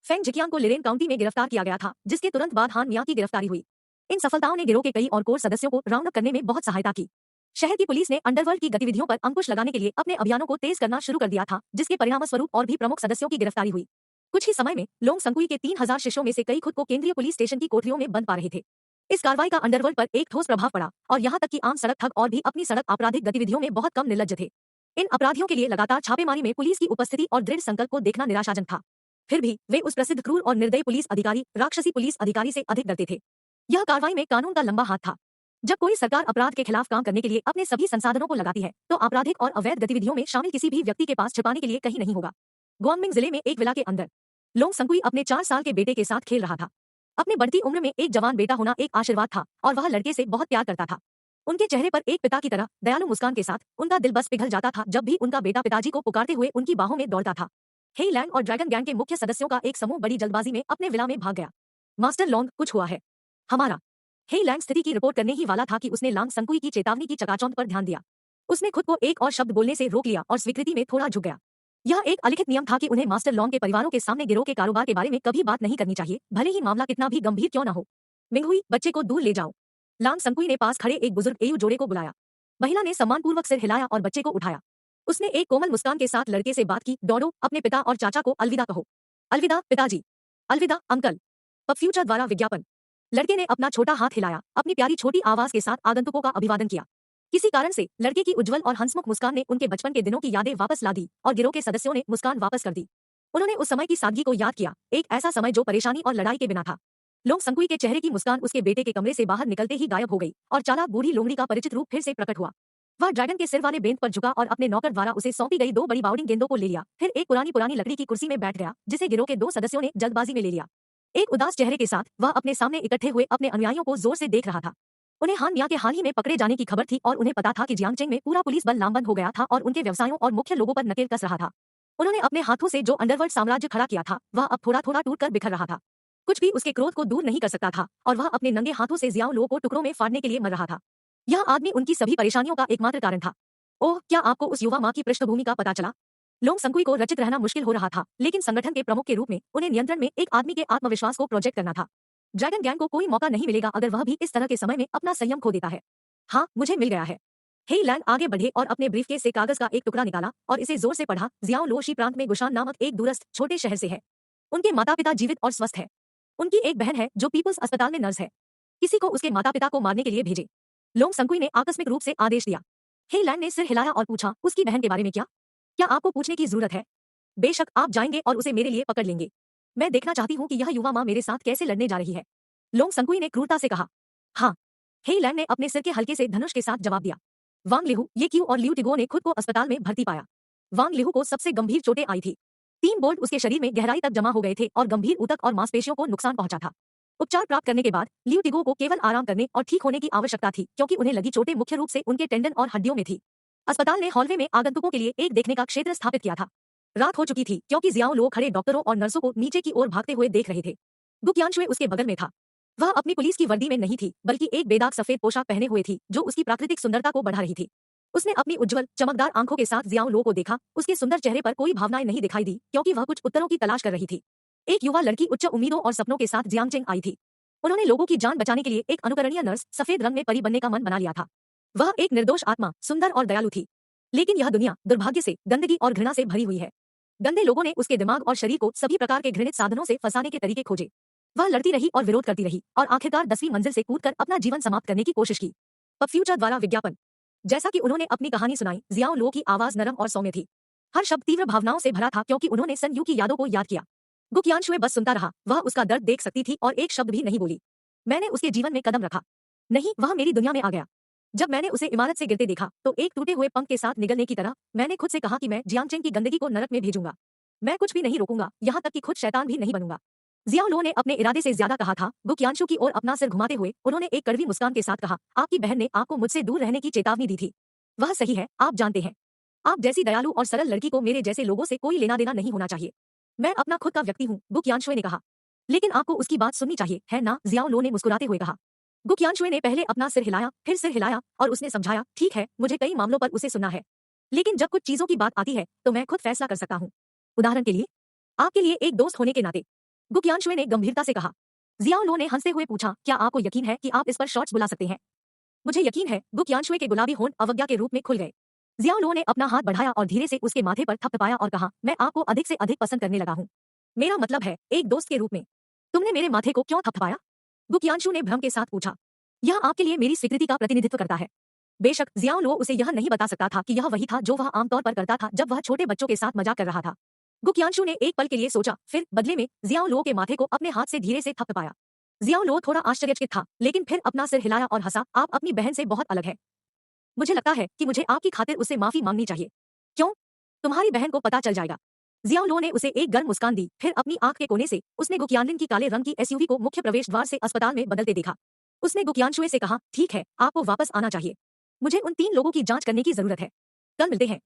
फेंग जिकियांग को लिरेन काउंटी में गिरफ्तार किया गया था, जिसके तुरंत बाद हान मियां की गिरफ्तारी हुई। इन सफलताओं ने गिरोह के कई और कोर सदस्यों को राउंड अप करने में बहुत सहायता की। शहर की पुलिस ने अंडरवर्ल्ड की गतिविधियों पर अंकुश लगाने के लिए अपने अभियानों को तेज करना शुरू कर दिया था, जिसके परिणामस्वरूप और भी प्रमुख सदस्यों की गिरफ्तारी हुई। कुछ ही समय में लोंग संकुई के 3000 शिष्यों में से कई खुद को केंद्रीय पुलिस स्टेशन की कोठरियों में बंद पा रहे थे। इस कार्रवाई का अंडरवर्ल्ड पर एक ठोस प्रभाव पड़ा, और यहाँ तक कि आम सड़क ठग और भी अपनी सड़क आपराधिक गतिविधियों में बहुत कम निर्लज्ज थे। इन अपराधियों के लिए लगातार छापेमारी में पुलिस की उपस्थिति और दृढ़ संकल्प को देखना निराशाजनक था। फिर भी वे उस प्रसिद्ध क्रूर और निर्दयी पुलिस अधिकारी, राक्षसी पुलिस अधिकारी से अधिक डरते थे। यह कार्रवाई में कानून का लंबा हाथ था। जब कोई सरकार अपराध के खिलाफ काम करने के लिए अपने सभी संसाधनों को लगाती है, तो आपराधिक और अवैध गतिविधियों में शामिल किसी भी व्यक्ति के पास छिपाने के लिए कहीं नहीं होगा। ग्वांगमिंग जिले में एक विला के अंदर लोंग संकुई अपने 4 साल के बेटे के साथ खेल रहा था। अपनी बढ़ती उम्र में एक जवान बेटा होना एक आशीर्वाद था, और वह लड़के से बहुत प्यार करता था। उनके चेहरे पर एक पिता की तरह दयालु मुस्कान के साथ उनका दिल बस पिघल जाता था जब भी उनका बेटा पिताजी को पुकारते हुए उनकी बाहों में दौड़ता था। हेई लैंग और ड्रैगन गैंग के मुख्य सदस्यों का एक समूह बड़ी जल्दबाजी में अपने विला में भाग गया। मास्टर लॉन्ग, कुछ हुआ है हमारा। हेई लैंग स्थिति की रिपोर्ट करने ही वाला था कि उसने लांग संकुई की चेतावनी की चकाचौंध पर ध्यान दिया। उसने खुद को एक और शब्द बोलने से रोक लिया और स्वीकृति में थोड़ा झुक गया। यह एक अलिखित नियम था कि उन्हें मास्टर लॉन्ग के परिवारों के सामने गिरोह के कारोबार के बारे में कभी बात नहीं करनी चाहिए, भले ही मामला कितना भी गंभीर क्यों न हो। मिंगहुई, बच्चे को दूर ले जाओ। लांग संकुई ने पास खड़े एक बुजुर्ग एयू जोड़े को बुलाया। महिला ने सम्मानपूर्वक सिर हिलाया और बच्चे को उठाया। उसने एक कोमल मुस्कान के साथ लड़के से बात की, दौड़ो, अपने पिता और चाचा को अलविदा कहो। अलविदा पिताजी। अलविदा अंकल। पब फ्यूचर द्वारा विज्ञापन। लड़के ने अपना छोटा हाथ हिलाया, अपनी प्यारी छोटी आवाज के साथ आगंतुकों का अभिवादन किया। किसी कारण से लड़के की उज्जवल और हंसमुख मुस्कान ने उनके बचपन के दिनों की यादें वापस ला दी, और गिरोह के सदस्यों ने मुस्कान वापस कर दी। उन्होंने उस समय की सादगी को याद किया, एक ऐसा समय जो परेशानी और लड़ाई के बिना था। लोंग संकुई के चेहरे की मुस्कान उसके बेटे के कमरे से बाहर निकलते ही गायब हो गई, और चालाक बूढ़ी लोमड़ी का परिचित रूप फिर से प्रकट हुआ। वह ड्रैगन के सिर वाले बेंच पर झुका और अपने नौकर द्वारा उसे सौंपी गई 2 बड़ी बाउडिंग गेंदों को ले लिया। फिर एक पुरानी पुरानी लकड़ी की कुर्सी में बैठ गया, जिसे गिरोह के 2 सदस्यों ने जल्दबाजी में ले लिया। एक उदास चेहरे के साथ वह अपने सामने इकट्ठे हुए अपने अनुयायियों को जोर से देख रहा था। उन्हें हान मियां के हाल ही में पकड़े जाने की खबर थी, और उन्हें पता था कि जियांगचेंग में पूरा पुलिस बल लामबंद हो गया था और उनके व्यवसायों और मुख्य लोगों पर नकेल कस रहा था। उन्होंने अपने हाथों से जो अंडरवर्ल्ड साम्राज्य खड़ा किया था, वह अब थोड़ा थोड़ा टूटकर बिखर रहा था। कुछ भी उसके क्रोध को दूर नहीं कर सकता था, और वह अपने नंगे हाथों से जियाओ लो को टुकड़ों में फाड़ने के लिए मर रहा था। यह आदमी उनकी सभी परेशानियों का एकमात्र कारण था। ओह, क्या आपको उस युवा माँ की पृष्ठभूमि का पता चला? लोंग संकुई को रचित रहना मुश्किल हो रहा था, लेकिन संगठन के प्रमुख के रूप में उन्हें नियंत्रण में एक आदमी के आत्मविश्वास को प्रोजेक्ट करना था। ड्रैगन गैंग को कोई मौका नहीं मिलेगा अगर वह भी इस तरह के समय में अपना संयम खो देता है। हाँ, मुझे मिल गया है। हेई लैंग आगे बढ़े और अपने ब्रीफकेस से कागज का एक टुकड़ा निकाला और इसे जोर से पढ़ा। जियाओ लो शी प्रांत में गुशान नामक एक दूरस्थ छोटे शहर से है। उनके माता पिता जीवित और स्वस्थ है। उनकी एक बहन है जो पीपल्स अस्पताल में नर्स है। किसी को उसके माता पिता को मारने के लिए भेजे। लोंग संकुई ने आकस्मिक रूप से आदेश दिया। हेई लैंग ने सिर हिलाया और पूछा, उसकी बहन के बारे में क्या? क्या आपको पूछने की जरूरत है? बेशक, आप जाएंगे और उसे मेरे लिए पकड़ लेंगे। मैं देखना चाहती हूँ कि यह युवा माँ मेरे साथ कैसे लड़ने जा रही है। लोंग संकुई ने क्रूरता से कहा। हाँ। हेई लैंड ने अपने सिर के हल्के से धनुष के साथ जवाब दिया। वांग लिहू, ये क्यू और लियू टिगो ने खुद को अस्पताल में भर्ती पाया। वांग लिहू को सबसे गंभीर चोटें आई थी। 3 बोल्ट उसके शरीर में गहराई तक जमा हो गए थे और गंभीर ऊतक और मांसपेशियों को नुकसान पहुंचा था। उपचार प्राप्त करने के बाद लियू टिगो को केवल आराम करने और ठीक होने की आवश्यकता थी, क्योंकि उन्हें लगी चोटें मुख्य रूप से उनके टेंडन और हड्डियों में थी। अस्पताल ने हॉलवे में आगंतुकों के लिए एक देखने का क्षेत्र स्थापित किया था। रात हो चुकी थी, क्योंकि जियाओ लो खड़े डॉक्टरों और नर्सों को नीचे की ओर भागते हुए देख रहे थे। गु क्यानशुए उसके बगल में था। वह अपनी पुलिस की वर्दी में नहीं थी, बल्कि एक बेदाग सफेद पोशाक पहने हुए थी, जो उसकी प्राकृतिक सुंदरता को बढ़ा रही थी। उसने अपनी उज्जवल चमकदार आंखों के साथ जियाओ लो को देखा। उसके सुंदर चेहरे पर कोई भावनाएं नहीं दिखाई दी, क्योंकि वह कुछ उत्तरों की तलाश कर रही थी। एक युवा लड़की उच्च उम्मीदों और सपनों के साथ जियांगचेंग आई थी। उन्होंने लोगों की जान बचाने के लिए एक अनुकरणीय नर्स सफेद रंग में परी बनने का मन बना लिया था। वह एक निर्दोष आत्मा, सुंदर और दयालु थी। लेकिन यह दुनिया दुर्भाग्य से गंदगी और घृणा से भरी हुई है। गंदे लोगों ने उसके दिमाग और शरीर को सभी प्रकार के घृणित साधनों से फंसाने के तरीके खोजे। वह लड़ती रही और विरोध करती रही और आखिरकार 10वीं मंजिल से कूदकर अपना जीवन समाप्त करने की कोशिश की। पब फ्यूचर द्वारा विज्ञापन। जैसा कि उन्होंने अपनी कहानी सुनाई, जियाओ लो की आवाज नरम और सौम्य थी। हर शब्द तीव्र भावनाओं से भरा था, क्योंकि उन्होंने सन यू की यादों को याद किया। गु क्यानशुए बस सुनता रहा। वह उसका दर्द देख सकती थी और एक शब्द भी नहीं बोली। मैंने उसके जीवन में कदम रखा। नहीं, वह मेरी दुनिया में आ गया। जब मैंने उसे इमारत से गिरते देखा, तो एक टूटे हुए पंख के साथ निगलने की तरह, मैंने खुद से कहा कि मैं जियांगचेंग की गंदगी को नरक में भेजूंगा। मैं कुछ भी नहीं रोकूंगा, यहाँ तक कि खुद शैतान भी नहीं बनूंगा। जियाओ लो ने अपने इरादे से ज्यादा कहा था। गु क्यानशु की ओर अपना सिर घुमाते हुए उन्होंने एक कड़वी मुस्कान के साथ कहा, आपकी बहन ने आपको मुझसे दूर रहने की चेतावनी दी थी। वह सही है, आप जानते हैं। आप जैसी दयालु और सरल लड़की को मेरे जैसे लोगों से कोई लेना देना नहीं होना चाहिए। मैं अपना खुद का व्यक्ति हूँ, गु क्यानशुए ने कहा। लेकिन आपको उसकी बात सुननी चाहिए, है ना? जियाओ लो ने मुस्कुराते हुए कहा। गु क्यानशुए ने पहले अपना सिर हिलाया, फिर सिर हिलाया, और उसने समझाया, ठीक है, मुझे कई मामलों पर उसे सुनना है। लेकिन जब कुछ चीजों की बात आती है, तो मैं खुद फैसला कर सकता हूँ। उदाहरण के लिए, आपके लिए एक दोस्त होने के नाते। गु क्यानशुए ने गंभीरता से कहा। जियाओ लो ने हंसते हुए पूछा, क्या आपको यकीन है कि आप इस पर शॉर्ट्स बुला सकते हैं? मुझे यकीन है। गु क्यानशुए के गुलाबी होंठ अवज्ञा के रूप में खुल गए। जियाओ लो ने अपना हाथ बढ़ाया और धीरे से उसके माथे पर थपथपाया और कहा, मैं आपको अधिक से अधिक पसंद करने लगा हूँ। मेरा मतलब है, एक दोस्त के रूप में। तुमने मेरे माथे को क्यों थपथपाया? गु क्यानशु ने भ्रम के साथ पूछा। यह आपके लिए मेरी स्वीकृति का प्रतिनिधित्व करता है। बेशक जियाओ लो उसे यह नहीं बता सकता था कि यह वही था जो वह आमतौर पर करता था जब वह छोटे बच्चों के साथ मजाक कर रहा था। गु क्यानशु ने एक पल के लिए सोचा, फिर बदले में जियाओ लो के माथे को अपने हाथ से धीरे से थपथपाया। जियाओ लो थोड़ा आश्चर्यचकित था, लेकिन फिर अपना सिर हिलाया और हंसा, आप अपनी बहन से बहुत अलग है। मुझे लगता है कि मुझे आपकी खातिर उससे माफी मांगनी चाहिए। क्यों? तुम्हारी बहन को पता चल जाएगा। जियाओ लो ने उसे एक गर्म मुस्कान दी, फिर अपनी आंख के कोने से उसने गु क्यानलिन की काले रंग की एसयूवी को मुख्य प्रवेश द्वार से अस्पताल में बदलते देखा। उसने गु क्यानशुए से कहा, ठीक है, आपको वापस आना चाहिए। मुझे उन 3 लोगों की जांच करने की जरूरत है। कल मिलते हैं।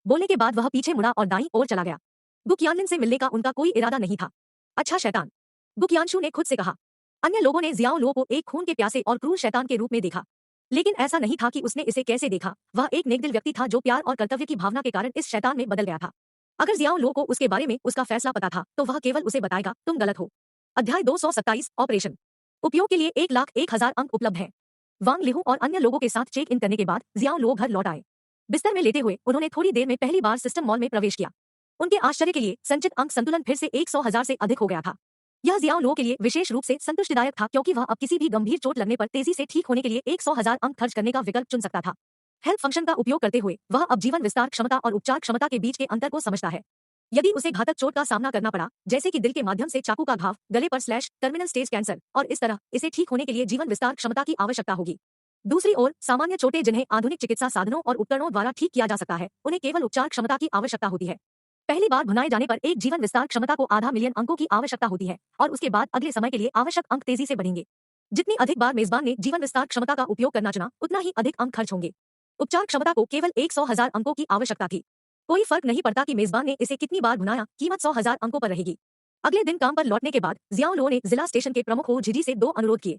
बोलने के बाद वह पीछे मुड़ा और दाईं ओर चला गया। गु क्यानलिन से मिलने का उनका कोई इरादा नहीं था। अच्छा शैतान, गु क्यानशु ने खुद से कहा। अन्य लोगों ने जियाओ लो को एक खून के प्यासे और क्रूर शैतान के रूप में देखा, लेकिन ऐसा नहीं था कि उसने इसे कैसे देखा। वह एक नेकदिल व्यक्ति था जो प्यार और कर्तव्य की भावना के कारण इस शैतान में बदल गया था। अगर जियाओ लो को उसके बारे में उसका फैसला पता था, तो वह केवल उसे बताएगा, तुम गलत हो। अध्याय 227 ऑपरेशन। उपयोग के लिए 1,01,000 अंक उपलब्ध हैं। वांग लिहू और अन्य लोगों के साथ चेक इन करने के बाद जियाओ लो घर लौट आए। बिस्तर में लेटे हुए उन्होंने थोड़ी देर में पहली बार सिस्टम मॉल में प्रवेश किया। उनके आश्चर्य के लिए संचित अंक संतुलन फिर से 100,000 से अधिक हो गया था। यह जियाओ लो के लिए विशेष रूप से संतुष्टिदायक था, क्योंकि वह अब किसी भी गंभीर चोट लगने पर तेजी से ठीक होने के लिए 100,000 अंक खर्च करने का विकल्प चुन सकता था। हेल्प फंक्शन का उपयोग करते हुए वह अब जीवन विस्तार क्षमता और उपचार क्षमता के बीच के अंतर को समझता है। यदि उसे घातक चोट का सामना करना पड़ा, जैसे कि दिल के माध्यम से चाकू का घाव, गले पर स्लैश, टर्मिनल स्टेज कैंसर, और इस तरह, इसे ठीक होने के लिए जीवन विस्तार क्षमता की आवश्यकता होगी। दूसरी ओर, सामान्य चोटें जिन्हें आधुनिक चिकित्सा साधनों और उपकरणों द्वारा ठीक किया जा सकता है, उन्हें केवल उपचार क्षमता की आवश्यकता होती है। पहली बार भुनाए जाने पर एक जीवन विस्तार क्षमता को आधा मिलियन अंकों की आवश्यकता होती है, और उसके बाद अगले समय के लिए आवश्यक अंक तेजी से बढ़ेंगे। जितनी अधिक बार मेजबान ने जीवन विस्तार क्षमता का उपयोग करना चुना, उतना ही अधिक अंक खर्च होंगे। उपचार क्षमता को केवल 100,000 अंकों की आवश्यकता थी। कोई फर्क नहीं पड़ता कि मेजबान ने इसे कितनी बार भुनाया, कीमत 100,000 अंकों पर रहेगी। अगले दिन काम पर लौटने के बाद जियाओ लो ने जिला स्टेशन के प्रमुख हो झिझी से 2 अनुरोध किए।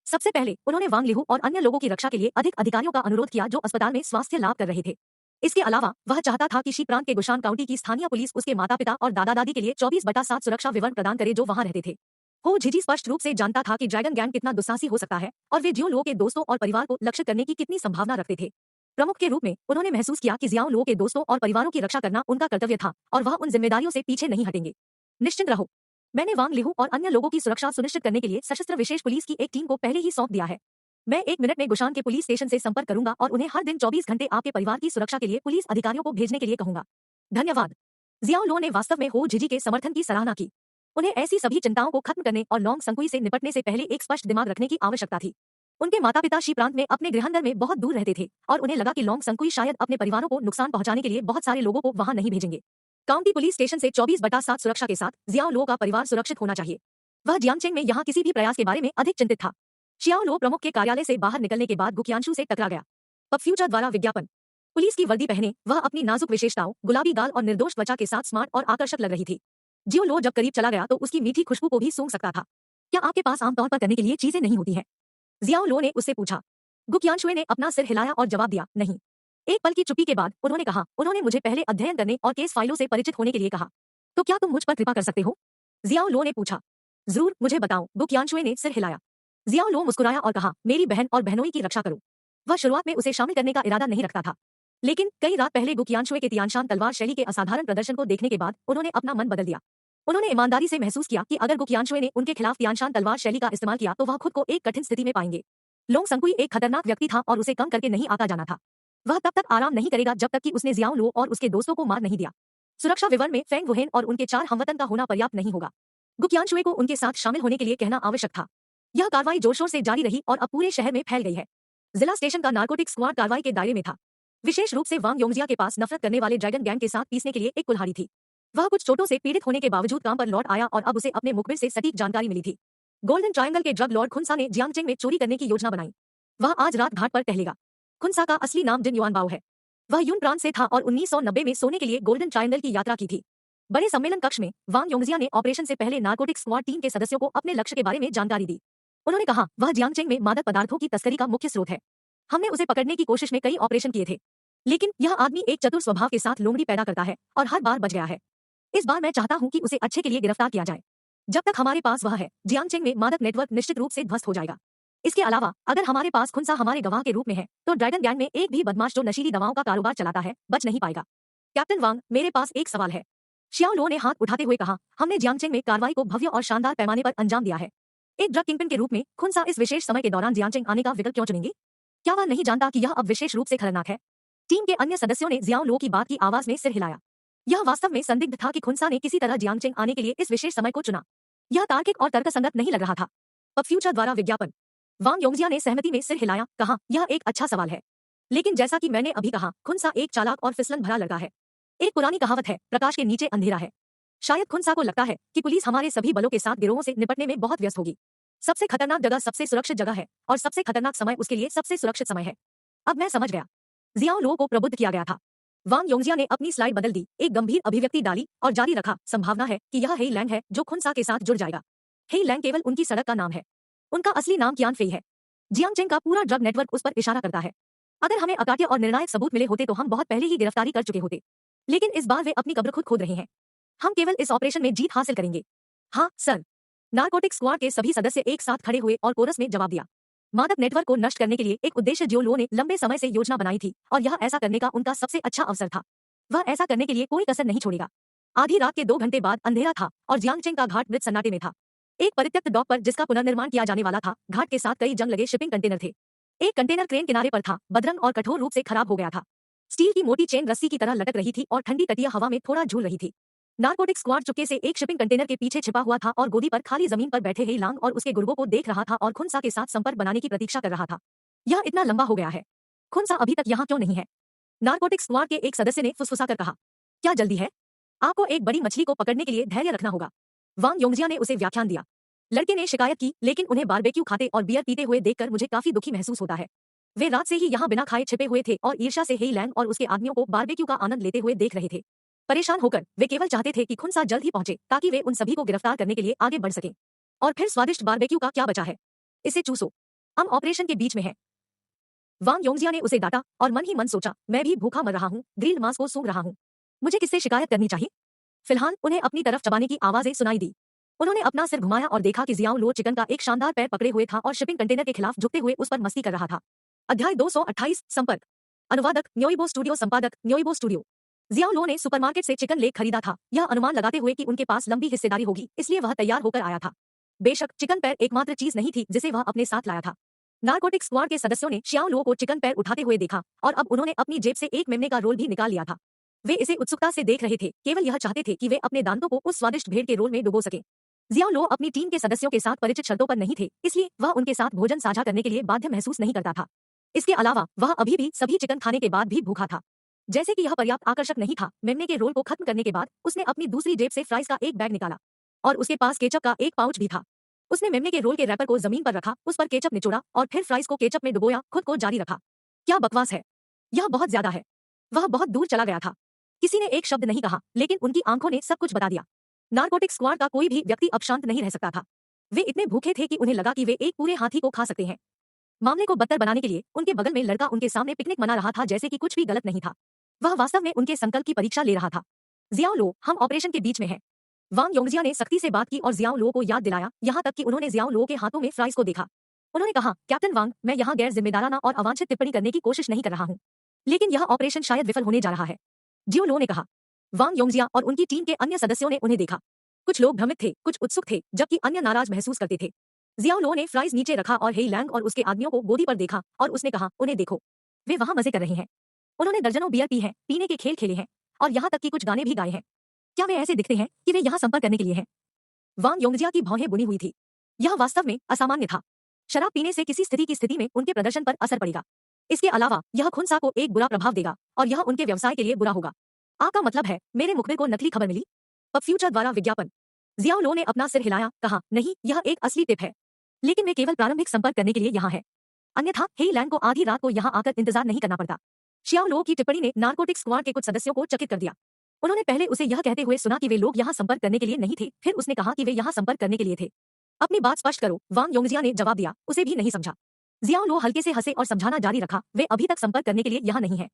सबसे पहले उन्होंने वांग लिहू और अन्य लोगों की रक्षा के लिए अधिक अधिकारियों का अनुरोध किया जो अस्पताल में स्वास्थ्य लाभ कर रहे थे। इसके अलावा वह चाहता था कि शी प्रांत के गुशान काउंटी की स्थानीय पुलिस उसके माता-पिता और दादा-दादी के लिए 24/7 सुरक्षा विवरण प्रदान करे जो वहां रहते थे। हो झिझी स्पष्ट रूप से जानता था कि ड्रैगन गैंग कितना दुस्साहसी हो सकता है और वे जियो लो के दोस्तों और परिवार को लक्षित करने की कितनी संभावना रखते थे। प्रमुख के रूप में उन्होंने महसूस किया कि जियाओ लो के दोस्तों और परिवारों की रक्षा करना उनका कर्तव्य था और वह उन जिम्मेदारियों से पीछे नहीं हटेंगे। निश्चिंत रहो, मैंने वांग लिहू और अन्य लोगों की सुरक्षा सुनिश्चित करने के लिए सशस्त्र विशेष पुलिस की एक टीम को पहले ही सौंप दिया है। मैं 1 मिनट में गुशान के पुलिस स्टेशन से संपर्क करूंगा और उन्हें हर दिन 24 घंटे आपके परिवार की सुरक्षा के लिए पुलिस अधिकारियों को भेजने के लिए कहूंगा। धन्यवाद। जियाओ लो ने वास्तव में हो झिझी के समर्थन की सराहना की। उन्हें ऐसी सभी चिंताओं को खत्म करने और लॉन्ग संकुई से निपटने से पहले एक स्पष्ट दिमाग रखने की आवश्यकता थी। उनके माता पिता शी प्रांत में अपने गृहांतर में बहुत दूर रहते थे और उन्हें लगा कि लोंग संकुई शायद अपने परिवारों को नुकसान पहुंचाने के लिए बहुत सारे लोगों को वहां नहीं भेजेंगे। काउंटी पुलिस स्टेशन से 24/7 सुरक्षा के साथ जियाओ लो का परिवार सुरक्षित होना चाहिए। वह जियांगचेंग में यहाँ किसी भी प्रयास के बारे में अधिक चिंतित था। शियाओ लो प्रमुख के कार्यालय से बाहर निकलने के बाद गुकियांशु से टकरा गया। पब फ्यूचर द्वारा विज्ञापन। पुलिस की वर्दी पहने वह अपनी नाजुक विशेषताओं, गुलाबी गाल और निर्दोष त्वचा के साथ स्मार्ट और आकर्षक लग रही थी। जियो लो जब करीब चला गया तो उसकी मीठी खुशबू को भी सूंघ सकता था। क्या आपके पास आमतौर पर करने के लिए चीजें नहीं होती हैं? जियाओ लो ने उससे पूछा। गुकियांशुए ने अपना सिर हिलाया और जवाब दिया, नहीं। एक पल की चुप्पी के बाद उन्होंने कहा, उन्होंने मुझे पहले अध्ययन करने और केस फाइलों से परिचित होने के लिए कहा। तो क्या तुम मुझ पर कृपा कर सकते हो? जियाओ लो ने पूछा। जरूर, मुझे बताओ। गुकियांशुए ने सिर हिलाया। जियाओ लो मुस्कुराया और कहा, मेरी बहन और बहनोई की रक्षा करो। वह शुरुआत में उसे शामिल करने का इरादा नहीं रखता था, लेकिन कई रात पहले गुकियांशुए के तियानशान तलवार शैली के असाधारण प्रदर्शन को देखने के बाद उन्होंने अपना मन बदल दिया। उन्होंने ईमानदारी से महसूस किया कि अगर गुकियांशुए ने उनके खिलाफ तियानशान तलवार शैली का इस्तेमाल किया तो वह खुद को एक कठिन स्थिति में पाएंगे। लोंग संकुई एक खतरनाक व्यक्ति था और उसे कम करके नहीं आका जाना था। वह तब तक आराम नहीं करेगा जब तक कि उसने जियाओ लो और उसके दोस्तों को मार नहीं दिया। सुरक्षा विवरण में फेंग वुहेन और उनके 4 हमवतन का होना पर्याप्त नहीं होगा। गुकियांशुए को उनके साथ शामिल होने के लिए कहना आवश्यक था। यह कार्रवाई जोर शोर से जारी रही और अब पूरे शहर में फैल गई है। जिला स्टेशन का नारकोटिक स्क्वाड कार्रवाई के दायरे में था। विशेष रूप से वांग योंगजिया के पास नफरत करने वाले ड्रैगन गैंग के साथ पीसने के लिए एक कुल्हाड़ी थी। वह कुछ चोटों से पीड़ित होने के बावजूद काम पर लौट आया और अब उसे अपने मुखबिर से सटीक जानकारी मिली थी। गोल्डन ट्रायंगल के ड्रग लॉर्ड खुनसा ने जियांगचेंग में चोरी करने की योजना बनाई। वह आज रात घाट पर टहलेगा। खुनसा का असली नाम जिन युआन बाओ है। वह यून प्रांत से था और 1990 में सोने के लिए गोल्डन ट्रायंगल की यात्रा की थी। बड़े सम्मेलन कक्ष में वांग योंगजिया ने ऑपरेशन से पहले नारकोटिक स्क्वाड टीम के सदस्यों को अपने लक्ष्य के बारे में जानकारी दी। उन्होंने कहा, वह जियांगचेंग में मादक पदार्थों की तस्करी का मुख्य स्रोत है। हमने उसे पकड़ने की कोशिश में कई ऑपरेशन किए थे, लेकिन यह आदमी एक चतुर स्वभाव के साथ लोमड़ी पैदा करता है और हर बार बच गया है। इस बार मैं चाहता हूं कि उसे अच्छे के लिए गिरफ्तार किया जाए। जब तक हमारे पास वह है, जियांगचेंग में मादक नेटवर्क निश्चित रूप से ध्वस्त हो जाएगा। इसके अलावा अगर हमारे पास खुनसा हमारे गवाह के रूप में है तो ड्रैगन गैंग में एक भी बदमाश जो नशीली दवाओं का कारोबार चलाता है बच नहीं पाएगा। कैप्टन वांग, मेरे पास एक सवाल है। शियाओ लो ने हाथ उठाते हुए कहा, हमने जियांगचेंग में कार्रवाई को भव्य और शानदार पैमाने पर अंजाम दिया है। एक ड्रग किंगपिन के रूप में खुनसा इस विशेष समय के दौरान जियांगचेंग आने का विकल्प क्यों चुनेंगे? क्या वह नहीं जानता कि यह अब विशेष रूप से खतरनाक है? टीम के अन्य सदस्यों ने जियाओ लो की बात की आवाज में सिर हिलाया। यह वास्तव में संदिग्ध था कि खुनसा ने किसी तरह जियांगचेंग आने के लिए इस विशेष समय को चुना। यह तार्किक और तर्कसंगत नहीं लग रहा था। पब फ्यूचर द्वारा विज्ञापन। वांग योंगजिया ने सहमति में सिर हिलाया, कहा, यह एक अच्छा सवाल है। लेकिन जैसा कि मैंने अभी कहा, खुनसा एक चालाक और फिसलन भरा लड़का है। एक पुरानी कहावत है, प्रकाश के नीचे अंधेरा है। शायद खुनसा को लगता है कि पुलिस हमारे सभी बलों के साथ गिरोहों से निपटने में बहुत व्यस्त होगी। सबसे खतरनाक जगह सबसे सुरक्षित जगह है और सबसे खतरनाक समय उसके लिए सबसे सुरक्षित समय है। अब मैं समझ गया। जियाओ लो को प्रबुद्ध किया गया था। वांग योंगजिया ने अपनी स्लाइड बदल दी, एक गंभीर अभिव्यक्ति डाली और जारी रखा, संभावना है कि यह हेई लैंग है जो खुनसा के साथ जुड़ जाएगा। हेई लैंग केवल उनकी सड़क का नाम है। उनका असली नाम कियान फेई है। जियांगचेंग का पूरा ड्रग नेटवर्क उस पर इशारा करता है। अगर हमें अकाट्य और निर्णायक सबूत मिले होते तो हम बहुत पहले ही गिरफ्तारी कर चुके होते, लेकिन इस बार वे अपनी कब्र खुद खोद रहे हैं। हम केवल इस ऑपरेशन में जीत हासिल करेंगे। हाँ सर। नारकोटिक स्क्वाड के सभी सदस्य एक साथ खड़े हुए और कोरस में जवाब दिया। मादक नेटवर्क को नष्ट करने के लिए एक उद्देश्य जियो लो ने लंबे समय से योजना बनाई थी और यह ऐसा करने का उनका सबसे अच्छा अवसर था। वह ऐसा करने के लिए कोई कसर नहीं छोड़ेगा। आधी रात के 2 घंटे बाद अंधेरा था और जियांगचेंग का घाट मृत सन्नाटे में था। एक परित्यक्त डॉक पर जिसका पुनर्निर्माण किया जाने वाला था, घाट के साथ कई जंग लगे शिपिंग कंटेनर थे। एक कंटेनर क्रेन किनारे पर था, बदरंग और कठोर रूप से खराब हो गया था। स्टील की मोटी चेन रस्सी की तरह लटक रही थी और ठंडी तटीय हवा में थोड़ा झूल रही थी। नारकोटिक स्क्वाड चुपके से एक शिपिंग कंटेनर के पीछे छिपा हुआ था और गोदी पर खाली जमीन पर बैठे हेई लांग और उसके गुर्गों को देख रहा था और खुनसा के साथ संपर्क बनाने की प्रतीक्षा कर रहा था। यह इतना लंबा हो गया है, खुनसा अभी तक यहाँ क्यों नहीं है? नारकोटिक स्क्वाड के एक सदस्य ने फुसफुसाकर कहा, क्या जल्दी है? आपको एक बड़ी मछली को पकड़ने के लिए धैर्य रखना होगा। वांग योंगजिया ने उसे व्याख्यान दिया। लड़के ने शिकायत की, लेकिन उन्हें बारबेक्यू खाते और बियर पीते हुए देखकर मुझे काफी दुखी महसूस होता है। वे रात से ही यहाँ बिना खाए छिपे हुए थे और ईर्ष्या से हेई लैंग और उसके आदमियों को बारबेक्यू का आनंद लेते हुए देख रहे थे। परेशान होकर वे केवल चाहते थे कि खुनसा जल्द ही पहुंचे ताकि वे उन सभी को गिरफ्तार करने के लिए आगे बढ़ सकें। और फिर स्वादिष्ट बारबेक्यू का क्या बचा है? इसे चूसो। हम ऑपरेशन के बीच में हैं। वांग योंगजिया ने उसे डांटा और मन ही मन सोचा, मैं भी भूखा मर रहा हूँ, ग्रिल्ड मांस को सूंघ रहा हूँ। मुझे किससे शिकायत करनी चाहिए? फिलहाल उन्हें अपनी तरफ चबाने की आवाजें सुनाई दी। उन्होंने अपना सिर घुमाया और देखा कि जियाओ लो चिकन का एक शानदार पैर पकड़े हुए था और शिपिंग कंटेनर के खिलाफ झुकते हुए उस पर मस्ती कर रहा था। अध्याय 228 संपर्क। अनुवादक न्योइबो स्टूडियो, संपादक न्योइबो स्टूडियो। जियाओ लो ने सुपरमार्केट से चिकन लेग खरीदा था, यह अनुमान लगाते हुए कि उनके पास लंबी हिस्सेदारी होगी, इसलिए वह तैयार होकर आया था। बेशक चिकन पैर एकमात्र चीज नहीं थी जिसे वह अपने साथ लाया था। नारकोटिक स्क्वाड के सदस्यों ने शियाओ लो को चिकन पैर उठाते हुए देखा और अब उन्होंने अपनी जेब से एक मेमने का रोल भी निकाल लिया था। वे इसे उत्सुकता से देख रहे थे, केवल यह चाहते थे कि वे अपने दांतों को उस स्वादिष्ट भेड़ के रोल में डुबो सकें। जियाओ लो अपनी टीम के सदस्यों के साथ परिचित शर्तों पर नहीं थे, इसलिए वह उनके साथ भोजन साझा करने के लिए बाध्य महसूस नहीं करता था। इसके अलावा वह अभी भी सभी चिकन खाने के बाद भी भूखा था। जैसे कि यह पर्याप्त आकर्षक नहीं था, मेमने के रोल को खत्म करने के बाद उसने अपनी दूसरी जेब से फ्राइज का एक बैग निकाला और उसके पास केचप का एक पाउच भी था। उसने मेमने के रोल के रैपर को जमीन पर रखा, उस पर केचप निचोड़ा और फिर फ्राइज को केचप में डुबोया, खुद को जारी रखा। क्या बकवास है, यह बहुत ज्यादा है। वह बहुत दूर चला गया था। किसी ने एक शब्द नहीं कहा, लेकिन उनकी आंखों ने सब कुछ बता दिया। नारकोटिक स्क्वाड का कोई भी व्यक्ति अब शांत नहीं रह सकता था। वे इतने भूखे थे कि उन्हें लगा कि वे एक पूरे हाथी को खा सकते हैं। मामले को बदतर बनाने के लिए उनके बगल में लड़का उनके सामने पिकनिक मना रहा था, जैसे कि कुछ भी गलत नहीं था। वह वास्तव में उनके संकल्प की परीक्षा ले रहा था। जियाओ लो, हम ऑपरेशन के बीच में हैं। वांग योंगजिया ने सख्ती से बात की और जियाओ लो को याद दिलाया, यहाँ तक कि उन्होंने जियाओ लो के हाथों में फ्राइज को देखा। उन्होंने कहा, कैप्टन वांग, मैं यहाँ गैर जिम्मेदाराना और अवांछित टिप्पणी करने की कोशिश नहीं कर रहा हूँ, लेकिन यह ऑपरेशन शायद विफल होने जा रहा है। जियो लो ने कहा। वांग योंगजिया और उनकी टीम के अन्य सदस्यों ने उन्हें देखा। कुछ लोग भ्रमित थे, कुछ उत्सुक थे, जबकि अन्य नाराज महसूस करते थे। जियाओ लो ने फ्राइज नीचे रखा और हेई लैंग और उसके आदमियों को गोदी पर देखा और उसने कहा, उन्हें देखो, वे वहां मजे कर रहे हैं। उन्होंने दर्जनों बियर पी हैं, पीने के खेल खेले हैं और यहाँ तक कि कुछ गाने भी गाए हैं। क्या वे ऐसे दिखते हैं कि वे यहाँ संपर्क करने के लिए हैं? वांग योंगजिया की भौहें बुनी हुई थी। यह वास्तव में असामान्य था। शराब पीने से किसी स्थिति की स्थिति में उनके प्रदर्शन पर असर पड़ेगा। इसके अलावा यह खुनसा को एक बुरा प्रभाव देगा और यह उनके व्यवसाय के लिए बुरा होगा। आपका मतलब है मेरे मुखबिर को नकली खबर मिली? पब फ्यूचर द्वारा विज्ञापन। जियाओ लो ने अपना सिर हिलाया, कहा, नहीं, यह एक असली टिप है, लेकिन वे केवल प्रारंभिक संपर्क करने के लिए यहाँ है। अन्यथा हेई लैंग को आधी रात को यहाँ आकर इंतजार नहीं करना पड़ता। शियाओ लो की टिप्पणी ने नारकोटिक स्क्वाड के कुछ सदस्यों को चकित कर दिया। उन्होंने पहले उसे यह कहते हुए सुना कि वे लोग यहाँ संपर्क करने के लिए नहीं थे, फिर उसने कहा कि वे यहाँ संपर्क करने के लिए थे। अपनी बात स्पष्ट करो, वांग योंगजिया ने जवाब दिया, उसे भी नहीं समझा। जियाओ लो हल्के से हंसे और समझाना जारी रखा, वे अभी तक संपर्क करने के लिए यहाँ नहीं है।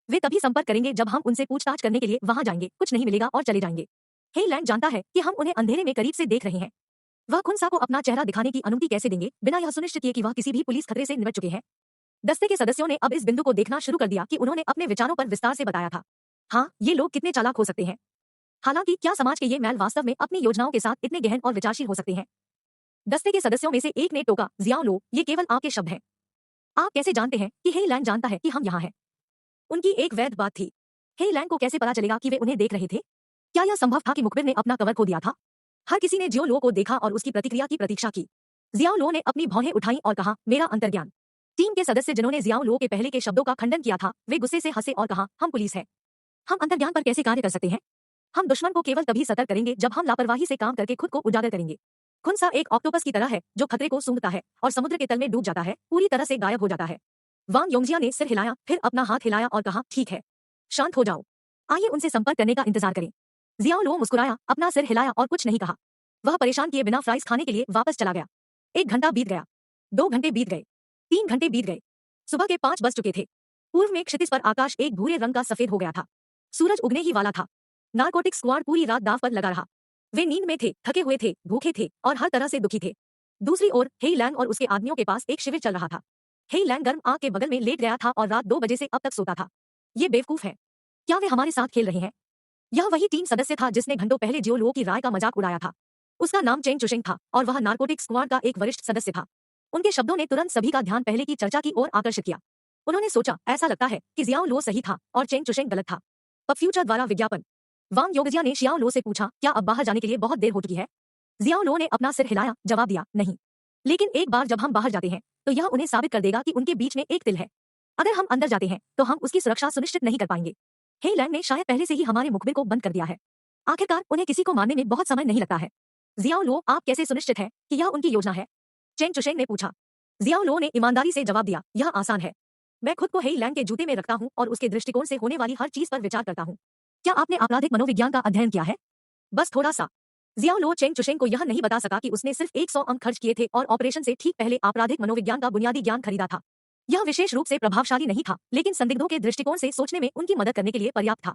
वे तभी संपर्क करेंगे जब हम उनसे पूछताछ करने के लिए वहां जाएंगे, कुछ नहीं मिलेगा और चले जाएंगे। हेई लैंग जानता है कि हम उन्हें अंधेरे में करीब से देख रहे हैं। वह खुनसा को अपना चेहरा दिखाने की अनुमति कैसे देंगे बिना यह सुनिश्चित किए कि वह किसी भी पुलिस खतरे से निपट चुके हैं? दस्ते के सदस्यों ने अब इस बिंदु को देखना शुरू कर दिया कि उन्होंने अपने विचारों पर विस्तार से बताया था। हाँ, ये लोग कितने चालाक हो सकते हैं। हालांकि क्या समाज के ये मैल वास्तव में अपनी योजनाओं के साथ इतने गहन और विचारशील हो सकते हैं? दस्ते के सदस्यों में से एक ने टोका, जियाओ लो, ये केवल आपके शब्द हैं। आप कैसे जानते हैं कि हेई लैंग जानता है कि हम यहाँ हैं? उनकी एक वैध बात थी। हेई लैंग को कैसे पता चलेगा कि वे उन्हें देख रहे थे? क्या यह संभव था कि मुखबिर ने अपना कवर खो दिया था? हर किसी ने जियो लो को देखा और उसकी प्रतिक्रिया की प्रतीक्षा की। जियाओ लो ने अपनी भौहें उठाई और कहा, मेरा अंतर्ज्ञान। टीम के सदस्य जिन्होंने जियाओ लो के पहले के शब्दों का खंडन किया था, वे गुस्से से हंसे और कहा, हम पुलिस हैं। हम अंतर्ज्ञान पर कैसे कार्य कर सकते हैं? हम दुश्मन को केवल तभी सतर्क करेंगे जब हम लापरवाही से काम करके खुद को उजागर करेंगे। खुनसा एक ऑक्टोपस की तरह है जो खतरे को सूंघता है और समुद्र के तल में डूब जाता है, पूरी तरह से गायब हो जाता है। वांग योंगजिया ने सिर हिलाया, फिर अपना हाथ हिलाया और कहा, ठीक है, शांत हो जाओ, आइए उनसे संपर्क करने का इंतजार करें। जियाओ लो मुस्कुराया, अपना सिर हिलाया और कुछ नहीं कहा। वह परेशान किए बिना फ्राइज खाने के लिए वापस चला गया। 1 घंटा बीत गया, 2 घंटे बीत गए, 3 घंटे बीत गए। सुबह के 5 बज चुके थे। पूर्व में क्षितिज पर आकाश एक भूरे रंग का सफेद हो गया था। सूरज उगने ही वाला था। नारकोटिक स्क्वाड पूरी रात दाव पर लगा रहा। वे नींद में थे, थके हुए थे, भूखे थे और हर तरह से दुखी थे। दूसरी ओर हेई लैंग और उसके आदमियों के पास एक शिविर चल रहा था। हेई लैंग गर्म आग के बगल में लेट गया था और रात 2 बजे से अब तक सोता था। ये बेवकूफ है। क्या वे हमारे साथ खेल रहे हैं? यह वही टीम सदस्य था जिसने घंटों पहले जियो लो की राय का मजाक उड़ाया था। उसका नाम चेंग चुशेंग था और वह नारकोटिक स्क्वाड का एक वरिष्ठ सदस्य था। उनके शब्दों ने तुरंत सभी का ध्यान पहले की चर्चा की ओर आकर्षित किया। उन्होंने सोचा, ऐसा लगता है कि जियाओ लो सही था और चेंग चुशेंग गलत था। पब फ्यूचर द्वारा विज्ञापन। वांग योंगजिया ने शियाओ लो से पूछा, क्या अब बाहर जाने के लिए बहुत देर हो चुकी है? जियाओ लो ने अपना सिर हिलाया, जवाब दिया, नहीं। लेकिन एक बार जब हम बाहर जाते हैं तो यह उन्हें साबित कर देगा कि उनके बीच में एक तिल है। अगर हम अंदर जाते हैं तो हम उसकी सुरक्षा सुनिश्चित नहीं कर पाएंगे। हेई लैंग ने शायद पहले से ही हमारे मुखबिर को बंद कर दिया है। आखिरकार उन्हें किसी को मारने में बहुत समय नहीं लगता है। जियाओ लो, आप कैसे सुनिश्चित है कि यह उनकी योजना है? चेंग चुशेंग ने पूछा। जियाओ लो ने ईमानदारी से जवाब दिया, यह आसान है। मैं खुद को हेई लैंग के जूते में रखता हूँ और उसके दृष्टिकोण से होने वाली हर चीज पर विचार करता हूँ। क्या आपने आपराधिक मनोविज्ञान का अध्ययन किया है? बस थोड़ा सा। जियाओ लो चेंग चुशेंग को यह नहीं बता सका कि उसने सिर्फ 100 अंक खर्च किए थे और ऑपरेशन से ठीक पहले आपराधिक मनोविज्ञान का बुनियादी ज्ञान खरीदा था। यह विशेष रूप से प्रभावशाली नहीं था, लेकिन संदिग्धों के दृष्टिकोण से सोचने में उनकी मदद करने के लिए पर्याप्त था।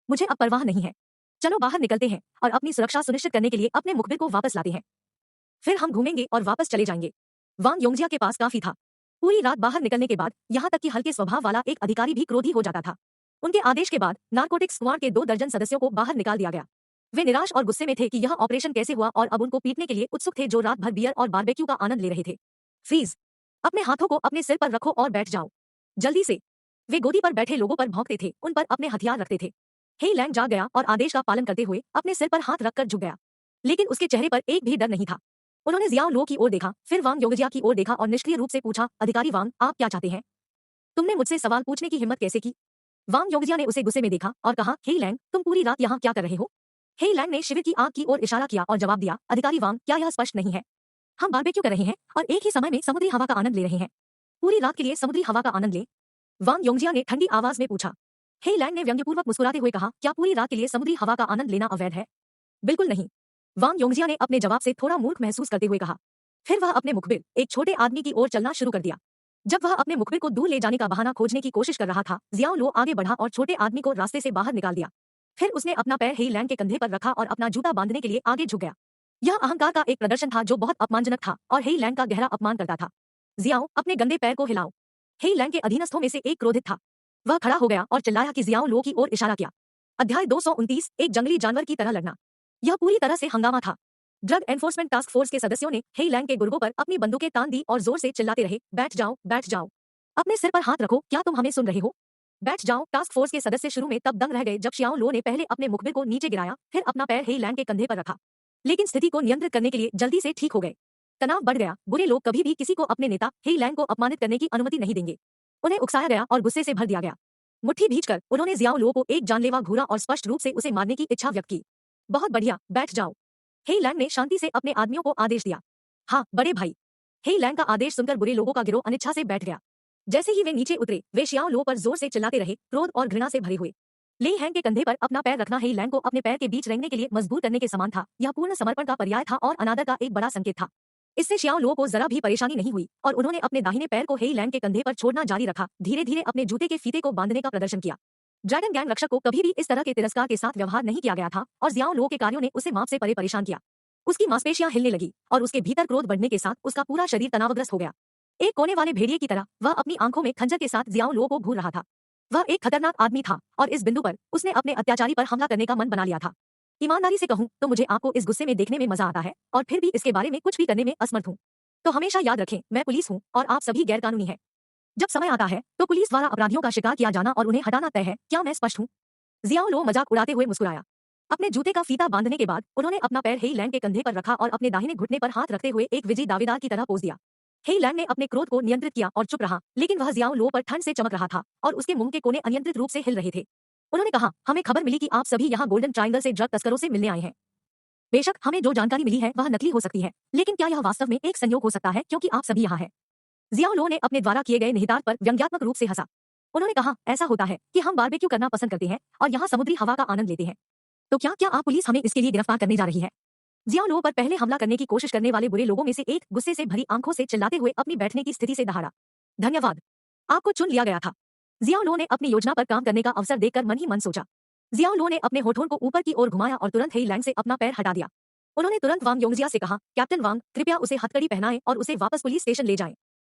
मुझे अब परवाह नहीं है। चलो बाहर निकलते हैं और अपनी सुरक्षा सुनिश्चित करने के लिए अपने मुखबिर को वापस लाते हैं। फिर हम घूमेंगे और वापस चले जाएंगे। वांग योंगजिया के पास काफी था। पूरी रात बाहर निकलने के बाद यहाँ तक कि हल्के स्वभाव वाला एक अधिकारी भी क्रोधी हो जाता था। उनके आदेश के बाद नारकोटिक स्क्वाड के 2 दर्जन सदस्यों को बाहर निकाल दिया गया। वे निराश और गुस्से में थे कि यह ऑपरेशन कैसे हुआ और अब उनको पीटने के लिए उत्सुक थे जो रात भर बियर और बारबेक्यू का आनंद ले रहे थे। फ्रीज, अपने हाथों को अपने सिर पर रखो और बैठ जाओ, जल्दी से। वे गोदी पर बैठे लोगों पर भौंकते थे, उन पर अपने हथियार रखते थे। हेई लैंग जाग गया और आदेश का पालन करते हुए अपने सिर पर हाथ रखकर झुक गया। लेकिन उसके चेहरे पर एक भी डर नहीं था। उन्होंने जियाओ लो की ओर देखा, फिर वांग योंगजिया की ओर देखा और निष्क्रिय रूप से पूछा, अधिकारी वांग, आप क्या चाहते हैं? तुमने मुझसे सवाल पूछने की हिम्मत कैसे की? वांग योंगजिया ने उसे गुस्से में देखा और कहा, हे लैंग, तुम पूरी रात यहाँ क्या कर रहे हो? हे लैंग ने शिविर की आग की ओर इशारा किया और जवाब दिया, अधिकारी वांग, क्या यह स्पष्ट नहीं है? हम बारबेक्यू कर रहे हैं और एक ही समय में समुद्री हवा का आनंद ले रहे हैं। पूरी रात के लिए समुद्री हवा का आनंद ले? वांग योंगजिया ने ठंडी आवाज में पूछा। हे लैंग ने व्यंग्यपूर्वक मुस्कुराते हुए कहा, क्या पूरी रात के लिए समुद्री हवा का आनंद लेना अवैध है? बिल्कुल नहीं। वांग योंगजिया ने अपने जवाब से थोड़ा मूर्ख महसूस करते हुए कहा। फिर वह अपने मुखबिर, एक छोटे आदमी की ओर चलना शुरू कर दिया। जब वह अपने मुखबिर को दूर ले जाने का बहाना खोजने की कोशिश कर रहा था, जियाओ लो आगे बढ़ा और छोटे आदमी को रास्ते से बाहर निकाल दिया। फिर उसने अपना पैर हेई लैंग के कंधे पर रखा और अपना जूता बांधने के लिए आगे झुक गया। यह अहंकार का एक प्रदर्शन था जो बहुत अपमानजनक था और हेई लैंग का गहरा अपमान करता था। जियाओ, अपने गंदे पैर को हिलाओ। हेई लैंग के अधीनस्थों में से एक क्रोधित था। वह खड़ा हो गया और चिल्लाया कि जियाओ लो की ओर इशारा किया। अध्याय 229, एक जंगली जानवर की तरह लड़ना। यह पूरी तरह से हंगामा था। ड्रग एनफोर्समेंट टास्क फोर्स के सदस्यों ने हेई लैंग के गुर्गों पर अपनी बंदूकें तान दी और जोर से चिल्लाते रहे, बैठ जाओ, बैठ जाओ। अपने सिर पर हाथ रखो, क्या तुम हमें सुन रहे हो? बैठ जाओ। टास्क फोर्स के सदस्य शुरू में तब दंग रह गए जब शियाओ लो ने पहले अपने मुखबिर को नीचे गिराया, फिर अपना पैर हेई लैंग के कंधे पर रखा। लेकिन स्थिति को नियंत्रित करने के लिए जल्दी से ठीक हो गए। तनाव बढ़ गया। बुरे लोग कभी भी किसी को अपने नेता हेई लैंग को अपमानित करने की अनुमति नहीं देंगे। उन्हें उकसाया गया और गुस्से से भर दिया गया। मुट्ठी भींचकर उन्होंने जियाओ लो को एक जानलेवा घूरा और स्पष्ट रूप से उसे मारने की इच्छा व्यक्त की। बहुत बढ़िया, बैठ जाओ। हेई लैंग ने शांति से अपने आदमियों को आदेश दिया। हाँ बड़े भाई। हेई लैंग का आदेश सुनकर बुरे लोगों का गिरोह अनिच्छा से बैठ गया। जैसे ही वे नीचे उतरे, वे शियाओ लो पर जोर से चिल्लाते रहे, क्रोध और घृणा से भरे हुए। ले हैंग के कंधे पर अपना पैर रखना हेई लैंग को अपने पैर के बीच रेंगने के लिए मजबूर करने के समान था। यह पूर्ण समर्पण का पर्याय था और अनादर का एक बड़ा संकेत था। इससे शियाओ लो को जरा भी परेशानी नहीं हुई और उन्होंने अपने दाहिने पैर को हेई लैंग के कंधे पर छोड़ना जारी रखा, धीरे धीरे अपने जूते के फीते को बांधने का प्रदर्शन किया। ड्रैगन गैंग रक्षक को कभी भी इस तरह के तिरस्कार के साथ व्यवहार नहीं किया गया था और जियाओ लो के कार्यों ने उसे माप से परे परेशान किया। उसकी मांसपेशियां हिलने लगी और उसके भीतर क्रोध बढ़ने के साथ उसका पूरा शरीर तनावग्रस्त हो गया। एक कोने वाले भेड़िए की तरह वह अपनी आंखों में खंजर के साथ जियाओ लो को घूर रहा था। वह एक खतरनाक आदमी था और इस बिंदु पर उसने अपने अत्याचारी पर हमला करने का मन बना लिया था। ईमानदारी से कहूं तो मुझे आपको इस गुस्से में देखने में मजा आता है और फिर भी इसके बारे में कुछ भी करने में असमर्थ हूं। तो हमेशा याद रखें, मैं पुलिस हूं और आप सभी गैरकानूनी हैं। जब समय आता है तो पुलिस द्वारा अपराधियों का शिकार किया जाना और उन्हें हटाना तय है। क्या मैं स्पष्ट हूं? जियाओ लो मजाक उड़ाते हुए मुस्कुराया। अपने जूते का फीता बांधने के बाद उन्होंने अपना पैर हेई लैंग के कंधे पर रखा और अपने दाहिने घुटने पर हाथ रखते हुए एक विजयी दावेदार की तरह पोज दिया। हेई लैंग ने अपने क्रोध को नियंत्रित किया और चुप रहा, लेकिन वह जियाओ लो पर ठंड से चमक रहा था और उसके मुंह के कोने अनियंत्रित रूप से हिल रहे थे। उन्होंने कहा, हमें खबर मिली कि आप सभी यहाँ गोल्डन ट्रायंगल से ड्रग तस्करों से मिलने आए हैं। बेशक हमें जो जानकारी मिली है वह नकली हो सकती है, लेकिन क्या यह वास्तव में एक संयोग हो सकता है क्योंकि आप सभी यहाँ हैं? जियाओ लो ने अपने द्वारा किए गए निहितार्थ पर व्यंग्यात्मक रूप से हंसा। उन्होंने कहा, ऐसा होता है कि हम बारबेक्यू करना पसंद करते हैं और यहाँ समुद्री हवा का आनंद लेते हैं। तो क्या आप पुलिस हमें इसके लिए गिरफ्तार करने जा रही है? जियाओ लो पर पहले हमला करने की कोशिश करने वाले बुरे लोगों में से एक गुस्से से भरी आंखों से चिल्लाते हुए अपनी बैठने की स्थिति से दहाड़ा। धन्यवाद, आपको चुन लिया गया था। जियाओ लो ने अपनी योजना पर काम करने का अवसर देखकर मन ही मन सोचा। जियाओ लो ने अपने होठों को ऊपर की ओर घुमाया और तुरंत हेई लैंग से अपना पैर हटा दिया। उन्होंने तुरंत वांग योंगजिया से कहा, कैप्टन वांग, कृपया उसे हथकड़ी पहनाएं और उसे वापस पुलिस स्टेशन ले जाएं।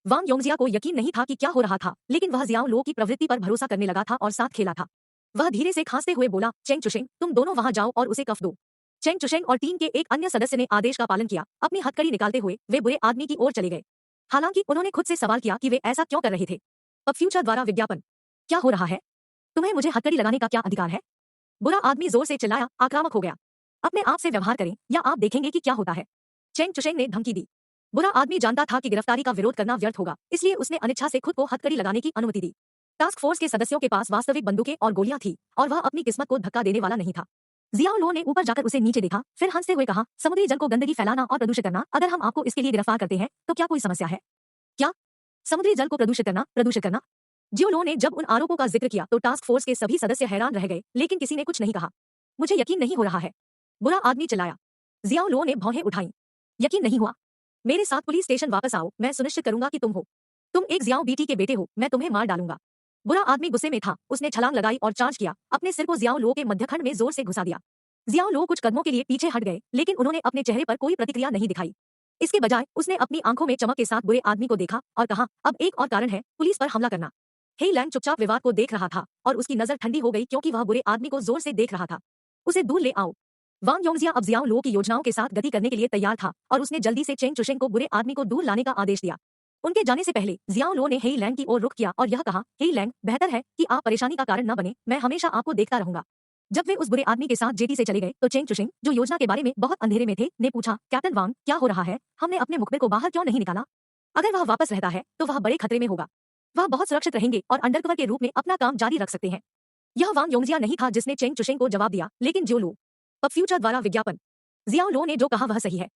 वांग योंगजिया को यकीन नहीं था कि क्या हो रहा था, लेकिन वह जियाओ लो की प्रवृत्ति पर भरोसा करने लगा था और साथ खेला था। वह धीरे से खांसते हुए बोला, चेंग चुशेंग, तुम दोनों वहां जाओ और उसे कफ दो। चेंग चुशेंग और टीम के एक अन्य सदस्य ने आदेश का पालन किया। अपनी हथकड़ी निकालते हुए वे बुरे आदमी की ओर चले गए। हालांकि उन्होंने खुद से सवाल किया कि वे ऐसा क्यों कर रहे थे। अब फ्यूचर द्वारा विज्ञापन, क्या हो रहा है? तुम्हें मुझे हथकड़ी लगाने का क्या अधिकार है? बुरा आदमी जोर से चिल्लाया, आक्रामक हो गया। अपने आप से व्यवहार करें या आप देखेंगे कि क्या होता है। चेंग चुशेंग ने धमकी दी। बुरा आदमी जानता था कि गिरफ्तारी का विरोध करना व्यर्थ होगा, इसलिए उसने अनिच्छा से खुद को हथकड़ी लगाने की अनुमति दी। टास्क फोर्स के सदस्यों के पास वास्तविक बंदूकें और गोलियां थी और वह अपनी किस्मत को धक्का देने वाला नहीं था। जियाओ लो ने ऊपर जाकर उसे नीचे देखा, फिर हंसते हुए कहा, समुद्री जल को गंदगी फैलाना और प्रदूषित करना, अगर हम आपको इसके लिए गिरफ्तार करते हैं तो क्या कोई समस्या है? क्या? समुद्री जल को प्रदूषित करना? जियो लो ने जब उन आरोपों का जिक्र किया तो टास्क फोर्स के सभी सदस्य हैरान रह गए, लेकिन किसी ने कुछ नहीं कहा। मुझे यकीन नहीं हो रहा है, बुरा आदमी चिल्लाया। जियाओ लो ने भौहें उठाई। यकीन नहीं हुआ? मेरे साथ पुलिस स्टेशन वापस आओ, मैं सुनिश्चित करूंगा कि तुम एक जियाओ बीटी के बेटे हो, मैं तुम्हें मार डालूंगा। बुरा आदमी गुस्से में था, उसने छलांग लगाई और चार्ज किया, अपने सिर को जियाओ लो के मध्यखंड में जोर से घुसा दिया। जियाओ लो कुछ कदमों के लिए पीछे हट गए, लेकिन उन्होंने अपने चेहरे पर कोई प्रतिक्रिया नहीं दिखाई। इसके बजाय उसने अपनी आंखों में चमक के साथ बुरे आदमी को देखा और कहा, अब एक और कारण है पुलिस पर हमला करना। हेई लैंग चुपचाप विवाद को देख रहा था और उसकी नजर ठंडी हो गई क्योंकि वह बुरे आदमी को जोर से देख रहा था। उसे दूर ले आओ। वांग योंगजिया अब जियाओ लो की योजनाओं के साथ गति करने के लिए तैयार था और उसने जल्दी से चेंग चुशेंग को बुरे आदमी को दूर लाने का आदेश दिया। उनके जाने से पहले जियाओ लो ने हेई लैंग की ओर रुख किया और यह कहा, हेई लैंग, बेहतर है कि आप परेशानी का कारण न बने, मैं हमेशा आपको देखता रहूंगा। जब वे उस बुरे आदमी के साथ जेटी से चले गए तो चेंग चुशिंग, जो योजना के बारे में बहुत अंधेरे में थे, ने पूछा, कैप्टन वांग, क्या हो रहा है? हमने अपने मुखबिर को बाहर क्यों नहीं निकाला? अगर वह वापस रहता है तो वह बड़े खतरे में होगा। वह बहुत सुरक्षित रहेंगे और अंडरकवर के रूप में अपना काम जारी रख सकते हैं। यह वांग योंगजिया नहीं था जिसने चेंग चुशिंग को जवाब दिया, लेकिन जियो लो। पब फ्यूचर द्वारा विज्ञापन। जियाओ लो ने जो कहा वह सही है।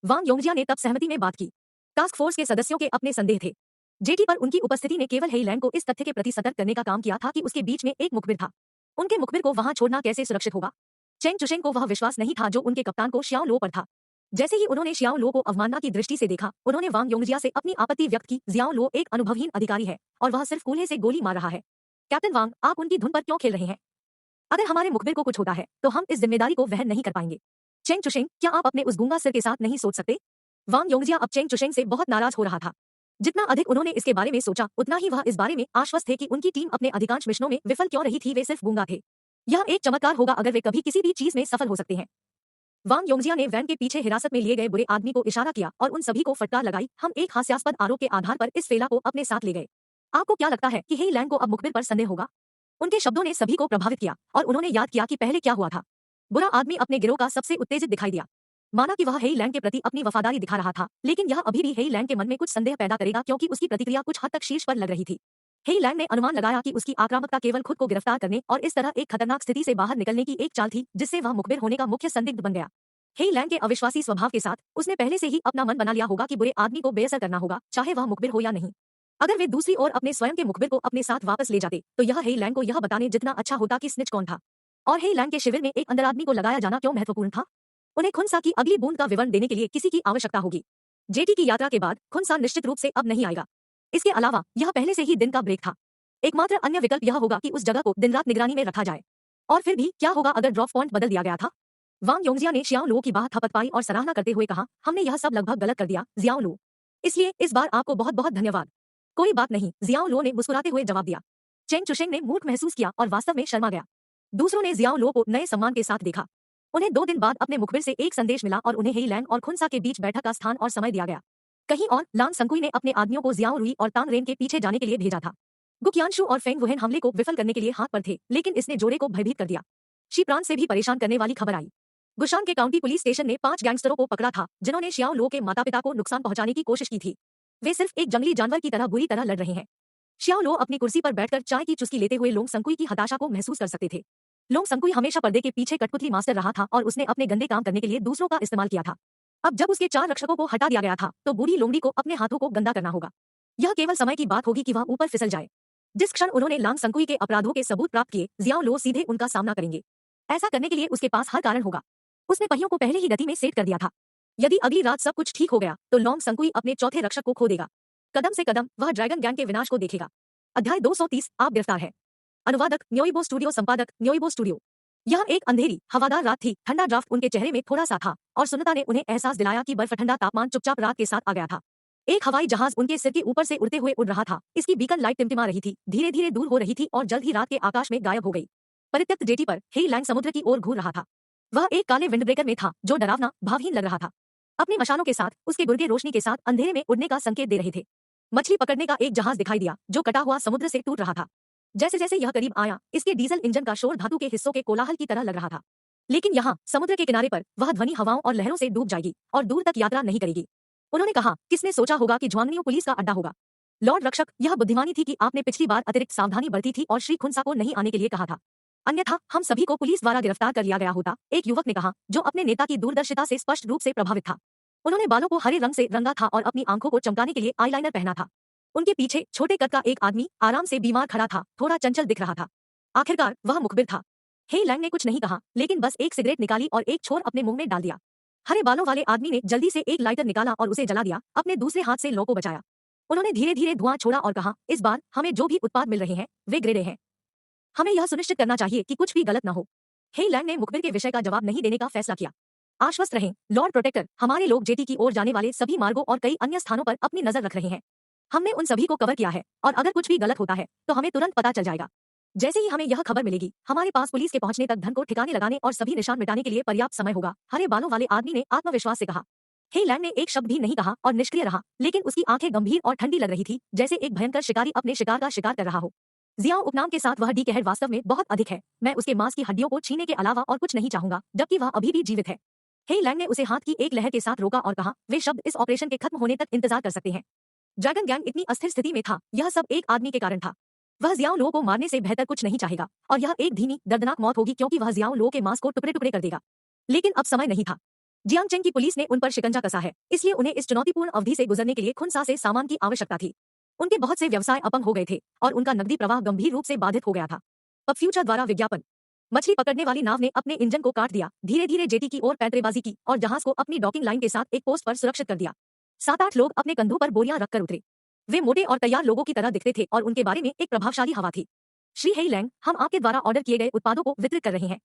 वांग योंगजिया ने तब सहमति में बात की। टास्क फोर्स के सदस्यों के अपने संदेह थे। जेटी पर उनकी उपस्थिति ने केवल हेईलैंड को इस तथ्य के प्रति सतर्क करने का काम किया था कि उसके बीच में एक मुखबिर था। उनके मुखबिर को वहां छोड़ना कैसे सुरक्षित होगा? चेंग चुशिंग को वह विश्वास नहीं था जो उनके कप्तान को शियाओ लो पर था। जैसे ही उन्होंने शियाओ लो को अवमानना की दृष्टि से देखा, उन्होंने वांग योंगजिया से अपनी आपत्ति व्यक्त की। जियाओ लो एक अनुभवहीन अधिकारी है और वह सिर्फ कूल्हे से गोली मार रहा है। कैप्टन वांग, आप उनकी धुन पर क्यों खेल रहे हैं? अगर हमारे मुखबिर को कुछ होता है तो हम इस जिम्मेदारी को वहन नहीं कर पाएंगे। चेंग चुशिंग, क्या आप अपने उस गूंगा सिर के साथ नहीं सोच सकते? वांग योंगजिया अब चेंग चुशिंग से बहुत नाराज हो रहा था। जितना अधिक उन्होंने इसके बारे में सोचा, उतना ही वह इस बारे में आश्वस्त थे कि उनकी टीम अपने अधिकांश मिशनों में विफल क्यों रही थी, वे सिर्फ गूंगा थे। यह एक चमत्कार होगा अगर वे कभी किसी भी चीज में सफल हो सकते हैं। वांग योंगजिया ने वैन के पीछे हिरासत में लिए गए बुरे आदमी को इशारा किया और उन सभी को फटकार लगाई। हम एक हास्यास्पद आरोप के आधार पर इस फेला को अपने साथ ले गए। आपको क्या लगता है कि हेईलैंड को अब मुखबिर पर संदेह होगा? उनके शब्दों ने सभी को प्रभावित किया और उन्होंने याद किया कि पहले क्या हुआ था। बुरा आदमी अपने गिरोह का सबसे उत्तेजित दिखाई दिया। माना कि वह हेईलैंड के प्रति अपनी वफादारी दिखा रहा था, लेकिन यह अभी भी हेईलैंड के मन में कुछ संदेह पैदा करेगा क्योंकि उसकी प्रतिक्रिया कुछ हद तक शीर्ष पर लग रही थी। हेईलैंड ने अनुमान लगाया कि उसकी आक्रामकता केवल खुद को गिरफ्तार करने और इस तरह एक खतरनाक स्थिति से बाहर निकलने की एक चाल थी जिससे वह मुखबिर होने का मुख्य संदिग्ध बन गया। हेईलैंड के अविश्वासी स्वभाव के साथ उसने पहले से ही अपना मन बना लिया होगा कि बुरे आदमी को बेअसर करना होगा, चाहे वह मुखबिर हो या नहीं। अगर वे दूसरी ओर अपने स्वयं के मुखबिर को अपने साथ वापस ले जाते तो यह हेईलैंड को यह बताने जितना अच्छा होता कि स्निच कौन था और हेईलैंड के शिविर में एक अंदरादमी को लगाया जाना क्यों महत्वपूर्ण था। उन्हें खुनसा की अगली बूंद का विवरण देने के लिए किसी की आवश्यकता होगी। जेटी की यात्रा के बाद खुनसा निश्चित रूप से अब नहीं आएगा। इसके अलावा यह पहले से ही दिन का ब्रेक था। एकमात्र अन्य विकल्प यह होगा कि उस जगह को दिन रात निगरानी में रखा जाए। और फिर भी क्या होगा अगर ड्रॉप पॉइंट बदल दिया गया था? वांग योंगजिया ने शियाओ लो की बात थपक पाई और सराहना करते हुए कहा, हमने यह सब लगभग गलत कर दिया जियाओ लो, इसलिए इस बार आपको बहुत बहुत धन्यवाद। कोई बात नहीं, जियाओ लो ने मुस्कुराते हुए जवाब दिया। चेंग चुशिंग ने मूर्ख महसूस किया और वास्तव में शर्मा गया। दूसरों ने जियाओ लो को नए सम्मान के साथ देखा। उन्हें 2 दिन बाद अपने मुखबिर से एक संदेश मिला और उन्हें हेईलैंड और खुनसा के बीच बैठक का स्थान और समय दिया गया। कहीं और लांग संकुई ने अपने आदमियों को जियाओ रुई और तांग रेन के पीछे जाने के लिए भेजा था। गुकियांशु और फेंग वुहेन हमले को विफल करने के लिए हाथ पर थे, लेकिन इसने जोड़े को भयभीत कर दिया। शिप्रान से भी परेशान करने वाली खबर आई। गुशान के काउंटी पुलिस स्टेशन ने 5 गैंगस्टरों को पकड़ा था जिन्होंने शियाओ लो के माता-पिता को नुकसान पहुंचाने की कोशिश की थी। वे सिर्फ एक जंगली जानवर की तरह बुरी तरह लड़ रहे हैं। शियाओ लो अपनी कुर्सी पर बैठकर चाय की चुस्की लेते हुए लोंग संकुई की हताशा को महसूस कर सकते थे। लोंग संकुई हमेशा पर्दे के पीछे कठपुतली मास्टर रहा था और उसने अपने गंदे काम करने के लिए दूसरों का इस्तेमाल किया था। अब जब उसके 4 रक्षकों को हटा दिया गया था तो बूढ़ी लोमड़ी को अपने हाथों को गंदा करना होगा। यह केवल समय की बात होगी कि वह ऊपर फिसल जाए। जिस क्षण उन्होंने लांग संकुई के अपराधों के सबूत प्राप्त किए, जियाओ लो सीधे उनका सामना करेंगे। ऐसा करने के लिए उसके पास हर कारण होगा। उसने पहियों को पहले ही गति में सेट कर दिया था। यदि अगली रात सब कुछ ठीक हो गया तो लॉन्ग संकुई अपने चौथे रक्षक को खो देगा। कदम से कदम वह ड्रैगन गैंग के विनाश को देखेगा। अध्याय 230 आप गिरफ्तार है। अनुवादक न्योइबो स्टूडियो, संपादक न्योइबो स्टूडियो। यह एक अंधेरी हवादार रात थी। ठंडा ड्राफ्ट उनके चेहरे में थोड़ा सा था और सुनता ने उन्हें एहसास दिलाया कि बर्फ ठंडा तापमान चुपचाप रात के साथ आ गया था। एक हवाई जहाज उनके सिर के ऊपर से उड़ते हुए उड़ रहा था। इसकी बीकन लाइट टिमटिमा रही थी, धीरे धीरे दूर हो रही थी और जल्द ही रात के आकाश में गायब हो गई। परित्यक्त जेटी पर हेईलैंड समुद्र की ओर घूर रहा था। वह एक काले विंडब्रेकर में था जो डरावना, भावहीन लग रहा था। अपनी मशालों के साथ उसके गुर्गे रोशनी के साथ अंधेरे में उड़ने का संकेत दे रहे थे। मछली पकड़ने का एक जहाज दिखाई दिया जो कटा हुआ समुद्र से टूट रहा था। जैसे जैसे यह करीब आया, इसके डीजल इंजन का शोर धातु के हिस्सों के कोलाहल की तरह लग रहा था। लेकिन यहाँ समुद्र के किनारे पर वह ध्वनि हवाओं और लहरों से डूब जाएगी और दूर तक यात्रा नहीं करेगी। उन्होंने कहा, किसने सोचा होगा कि झुआंगनियो पुलिस का अड्डा होगा। लॉर्ड रक्षक, यह बुद्धिमानी थी कि आपने पिछली बार अतिरिक्त सावधानी बरती थी और श्री खुनसा को नहीं आने के लिए कहा था। अन्यथा हम सभी को पुलिस द्वारा गिरफ्तार कर लिया गया होता, एक युवक ने कहा, जो अपने नेता की दूरदर्शिता से स्पष्ट रूप से प्रभावित था। उन्होंने बालों को हरे रंग से रंगा था और अपनी आंखों को चमकाने के लिए आईलाइनर पहना था। उनके पीछे छोटे कद का एक आदमी आराम से बीमार खड़ा था, थोड़ा चंचल दिख रहा था। आखिरकार वह मुखबिर था। हेईलैंड ने कुछ नहीं कहा, लेकिन बस एक सिगरेट निकाली और एक छोर अपने मुंह में डाल दिया। हरे बालों वाले आदमी ने जल्दी से एक लाइटर निकाला और उसे जला दिया, अपने दूसरे हाथ से लौ को बचाया। उन्होंने धीरे धीरे धुआं छोड़ा और कहा, इस बार हमें जो भी उत्पाद मिल रहे हैं वे ग्रेडे हैं। हमें यह सुनिश्चित करना चाहिए कि कुछ भी गलत न हो। हेईलैंड ने मुखबिर के विषय का जवाब नहीं देने का फैसला किया। आश्वस्त रहें लॉर्ड प्रोटेक्टर, हमारे लोग जेटी की ओर जाने वाले सभी मार्गों और कई अन्य स्थानों पर अपनी नजर रख रहे हैं। हमने उन सभी को कवर किया है और अगर कुछ भी गलत होता है तो हमें तुरंत पता चल जाएगा। जैसे ही हमें यह खबर मिलेगी, हमारे पास पुलिस के पहुंचने तक धन को ठिकाने लगाने और सभी निशान मिटाने के लिए पर्याप्त समय होगा। हरे बालों वाले आदमी ने आत्मविश्वास से कहा। हेईलैंड ने एक शब्द भी नहीं कहा और निष्क्रिय रहा, लेकिन उसकी आंखें गंभीर और ठंडी लग रही थी, जैसे एक भयंकर शिकारी अपने शिकार का शिकार कर रहा हो। जियाओ उपनाम के साथ वह डी कहर वास्तव में बहुत अधिक है। मैं उसके मांस की हड्डियों को छीनने के अलावा और कुछ नहीं चाहूंगा, जबकि वह अभी भी जीवित है। हेई लैंग ने उसे हाथ की एक लहर के साथ रोका और कहा, वे शब्द इस ऑपरेशन के खत्म होने तक इंतजार कर सकते हैं। ड्रैगन गैंग इतनी अस्थिर स्थिति में था, यह सब एक आदमी के कारण था। वह जियाओ लो को मारने से बेहतर कुछ नहीं चाहेगा, और यह एक धीमी दर्दनाक मौत होगी क्योंकि वह जियाओ लो के मांस को टुकड़े टुकड़े कर देगा। लेकिन अब समय नहीं था। जियांगचेंग की पुलिस ने उन पर शिकंजा कसा है, इसलिए उन्हें इस चुनौतीपूर्ण अवधि से गुजरने के लिए खुनसा से सामान की आवश्यकता थी। उनके बहुत से व्यवसाय अपंग हो गए थे और उनका नकदी प्रवाह गंभीर रूप से बाधित हो गया था। अब फ्यूचर द्वारा विज्ञापन। मछली पकड़ने वाली नाव ने अपने इंजन को काट दिया, धीरे धीरे जेटी की ओर पैंतरेबाजी की और जहाज को अपनी डॉकिंग लाइन के साथ एक पोस्ट पर सुरक्षित कर दिया। 7-8 लोग अपने कंधों पर बोरियां रखकर उतरे। वे मोटे और तैयार लोगों की तरह दिखते थे और उनके बारे में एक प्रभावशाली हवा थी। श्री हेई लैंग, हम आपके द्वारा ऑर्डर किए गए उत्पादों को वितरित कर रहे हैं।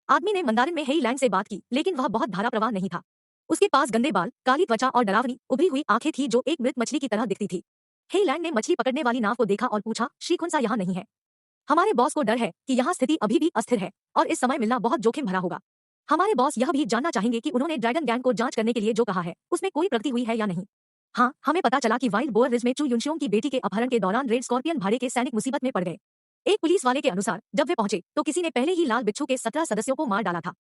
आदमी ने मंदारिन में हेई लैंग से बात की, लेकिन वह बहुत धारा प्रवाह नहीं था। उसके पास गंदे बाल, काली त्वचा और डरावनी उभरी हुई आंखें थी जो एक मृत मछली की तरह दिखती थी। हेई लैंग ने मछली पकड़ने वाली नाव को देखा और पूछा, श्री खुनसा यहाँ नहीं है? हमारे बॉस को डर है कि यहाँ स्थिति अभी भी अस्थिर है और इस समय मिलना बहुत जोखिम भरा होगा। हमारे बॉस यह भी जानना चाहेंगे कि उन्होंने ड्रैगन गैंग को जांच करने के लिए जो कहा है उसमें कोई प्रगति हुई है या नहीं। हाँ, हमें पता चला कि वाइल्ड बोअर रिज में चू युनशियोंग की बेटी के अपहरण के दौरान रेड स्कॉर्पियन भाड़े के सैनिक मुसीबत में पड़ गए। एक पुलिस वाले के अनुसार जब वे पहुंचे तो किसी ने पहले ही लाल बिच्छू के 17 सदस्यों को मार डाला था।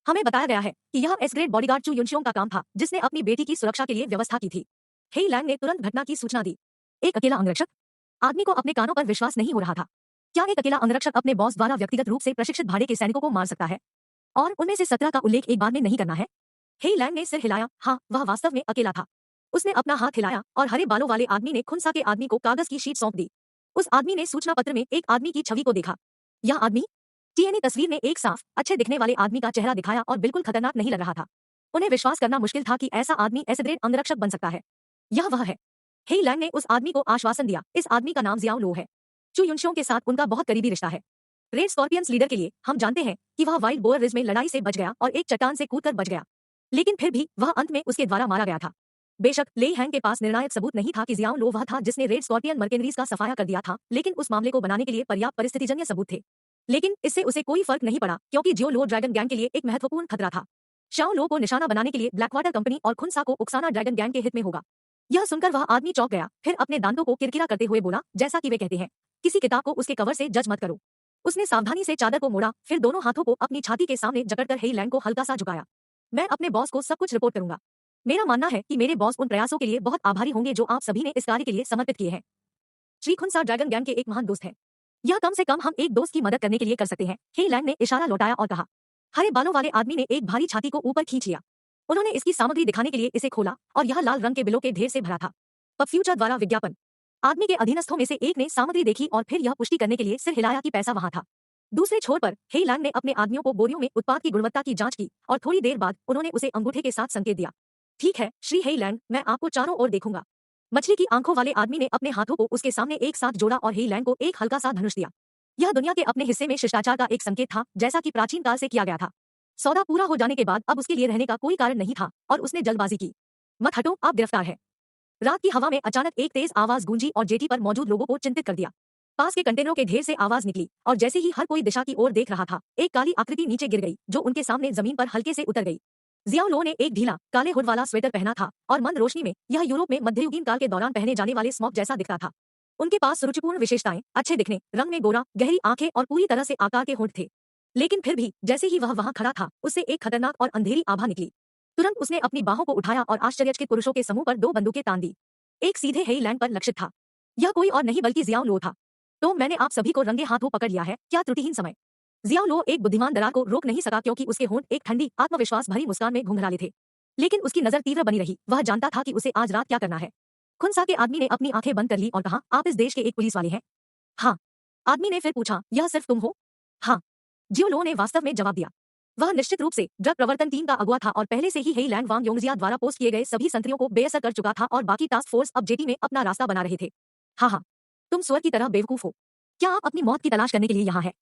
हमें बताया गया है कि यह एस ग्रेड बॉडीगार्ड चू युनशियोंग का काम था, जिसने अपनी बेटी की सुरक्षा के लिए व्यवस्था की थी। हेई लैंग ने तुरंत घटना की सूचना दी। एक अकेला अंगरक्षक? आदमी को अपने कानों पर विश्वास नहीं हो रहा था। क्या एक अकेला अंगरक्षक अपने बॉस द्वारा व्यक्तिगत रूप से प्रशिक्षित भाड़े के सैनिकों को मार सकता है? और उनमें से 17 का उल्लेख एक बार में नहीं करना है? हेई लैंग ने सिर हिलाया। हाँ, वह वास्तव में अकेला था। उसने अपना हाथ हिलाया और हरे बालों वाले आदमी ने खुनसा के आदमी को कागज की शीट सौंप दी। उस आदमी ने सूचना पत्र में एक आदमी की छवि को देखा। यह आदमी? टीएनए तस्वीर में एक साफ, अच्छे दिखने वाले आदमी का चेहरा दिखाया और बिल्कुल खतरनाक नहीं लग रहा था। उन्हें विश्वास करना मुश्किल था कि ऐसा आदमी एस ग्रेड अंगरक्षक बन सकता है। यह वह है। हेई लैंग ने उस आदमी को आश्वासन दिया, इस आदमी का नाम जियाओ लो है। चू युनशियोंग के साथ उनका बहुत करीबी रिश्ता है। रेड स्कॉर्पियंस लीडर के लिए हम जानते हैं कि वह वाइल्ड बोअर रिज में लड़ाई से बच गया और एक चट्टान से कूदकर बच गया, लेकिन फिर भी वह अंत में उसके द्वारा मारा गया था। बेशक लेई हैंग के पास निर्णायक सबूत नहीं था कि जियाओ लो वह था जिसने रेड स्कॉर्पियन मर्केनरीज का सफाया कर दिया था, लेकिन उस मामले को बनाने के लिए पर्याप्त परिस्थितिजन्य सबूत थे। लेकिन इससे उसे कोई फर्क नहीं पड़ा क्योंकि जियो लो ड्रैगन गैंग के लिए एक महत्वपूर्ण खतरा था। शाओ लो को निशाना बनाने के लिए ब्लैकवाटर कंपनी और खुनसा को उकसाना ड्रैगन गैंग के हित में होगा। यह सुनकर वह आदमी चौंक गया, फिर अपने दांतों को किरकिरा करते हुए बोला, जैसा कि वे कहते हैं, किसी किताब को उसके कवर से जज मत करो। उसने सावधानी से चादर को मोड़ा, फिर दोनों हाथों को अपनी छाती के सामने जकड़कर हेई लैंग को हल्का सा झुकाया। मैं अपने बॉस को सब कुछ रिपोर्ट करूंगा। मेरा मानना है कि मेरे बॉस उन प्रयासों के लिए बहुत आभारी होंगे जो आप सभी ने इस कार्य के लिए समर्पित किए हैं। श्री खुनसा ड्रैगन गैंग के एक महान दोस्त हैं। यह कम से कम हम एक दोस्त की मदद करने के लिए कर सकते हैं। हेई लैंग ने इशारा लौटाया और कहा। हरे बालों वाले आदमी ने एक भारी छाती को ऊपर खींच लिया। उन्होंने इसकी सामग्री दिखाने के लिए इसे खोला और यह लाल रंग के बिलों के ढेर से भरा था। पब फ्यूचर द्वारा विज्ञापन। आदमी के अधीनस्थों में से एक ने सामग्री देखी और फिर यह पुष्टि करने के लिए सिर हिलाया कि पैसा वहां था। दूसरे छोर पर हेई लैंग ने अपने आदमियों को बोरियों में उत्पाद की गुणवत्ता की जांच की और थोड़ी देर बाद उन्होंने उसे अंगूठे के साथ संकेत दिया। ठीक है श्री हेई लैंग, मैं आपको चारों ओर देखूंगा। मछली की आंखों वाले आदमी ने अपने हाथों को उसके सामने एक साथ जोड़ा और हेई लैंग को एक हल्का सा धनुष दिया। यह दुनिया के अपने हिस्से में शिष्टाचार का एक संकेत था, जैसा कि प्राचीन काल से किया गया था। सौदा पूरा हो जाने के बाद अब उसके लिए रहने का कोई कारण नहीं था और उसने जल्दबाजी की। मत हटो, आप गिरफ्तार है। रात की हवा में अचानक एक तेज आवाज गूंजी और जेटी पर मौजूद लोगों को चिंतित कर दिया। पास के कंटेनरों के ढेर से आवाज निकली और जैसे ही हर कोई दिशा की ओर देख रहा था, एक काली आकृति नीचे गिर गई जो उनके सामने जमीन पर हल्के से उतर गई। जियाओ लो ने एक ढीला काले हुड वाला स्वेटर पहना था और मंद रोशनी में यह यूरोप में मध्ययुगीन काल के दौरान पहने जाने वाले स्मॉक जैसा दिखता था। उनके पास सुरुचिपूर्ण विशेषताएं, अच्छे दिखने, रंग में गोरा, गहरी आंखें और पूरी तरह से आकार के होंठ थे। लेकिन फिर भी जैसे ही वह वहां खड़ा था, उससे एक खतरनाक और अंधेरी आभा निकली। तुरंत उसने अपनी बाहों को उठाया और आश्चर्यचकित पुरुषों के समूह पर 2 बंदूकें तान दी। एक सीधे हेई लैंग पर लक्षित था। यह कोई और नहीं बल्कि जियाओ लो था। तो मैंने आप सभी को रंगे हाथों पकड़ लिया है, क्या त्रुटिहीन समय। जियाओ लो एक बुद्धिमान दरार को रोक नहीं सका क्योंकि उसके होंठ एक ठंडी आत्मविश्वास भरी मुस्कान में घुंघराले थे। लेकिन उसकी नजर तीव्र बनी रही, वह जानता था कि उसे आज रात क्या करना है। खुनसा के आदमी ने अपनी आंखें बंद कर ली और कहा, आप इस देश के एक पुलिस वाले हैं? हाँ। आदमी ने फिर पूछा, यह सिर्फ तुम हो? हाँ। जियो लो ने वास्तव में जवाब दिया। वह निश्चित रूप से ड्रग प्रवर्तन टीम का अगुआ था और पहले से ही हेई लैंग वांग योंगजिया द्वारा पोस्ट किए गए सभी संतरियों को बेअसर कर चुका था और बाकी टास्क फोर्स अब जेटी में अपना रास्ता बना रहे थे। हाँ, तुम स्वर की तरह बेवकूफ हो। क्या आप अपनी मौत की तलाश करने के लिए यहाँ है?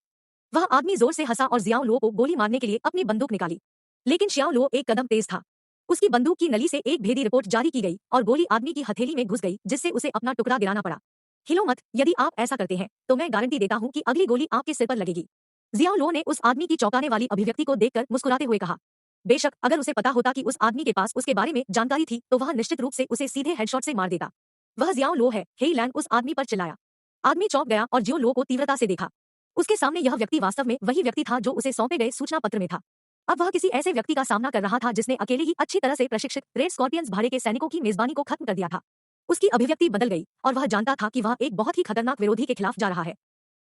वह आदमी जोर से हंसा और जियाओ लो को गोली मारने के लिए अपनी बंदूक निकाली। लेकिन शियाओ लो एक कदम तेज था। उसकी बंदूक की नली से एक भेदी रिपोर्ट जारी की गई और गोली आदमी की हथेली में घुस गई, जिससे उसे अपना टुकड़ा गिराना पड़ा। हिलो मत, यदि आप ऐसा करते हैं तो मैं गारंटी देता हूं कि अगली गोली आपके सिर पर लगेगी। जियाओ लो ने उस आदमी की चौंकाने वाली अभिव्यक्ति को देखकर मुस्कुराते हुए कहा। बेशक अगर उसे पता होता कि उस आदमी के पास उसके बारे में जानकारी थी तो वह निश्चित रूप से उसे सीधे हेडशॉट से मार देता। वह जियाओ लो है, हेई लैंग उस आदमी पर चिल्लाया। आदमी चौंक गया और जियो लो को तीव्रता से देखा। उसके सामने यह व्यक्ति वास्तव में वही व्यक्ति था जो उसे सौंपे गए सूचना पत्र में था। अब वह किसी ऐसे व्यक्ति का सामना कर रहा था जिसने अकेले ही अच्छी तरह से प्रशिक्षित रेड स्कॉर्पियंस भाड़े के सैनिकों की मेजबानी को खत्म कर दिया था। उसकी अभिव्यक्ति बदल गई और वह जानता था कि वह एक बहुत ही खतरनाक विरोधी के खिलाफ जा रहा है।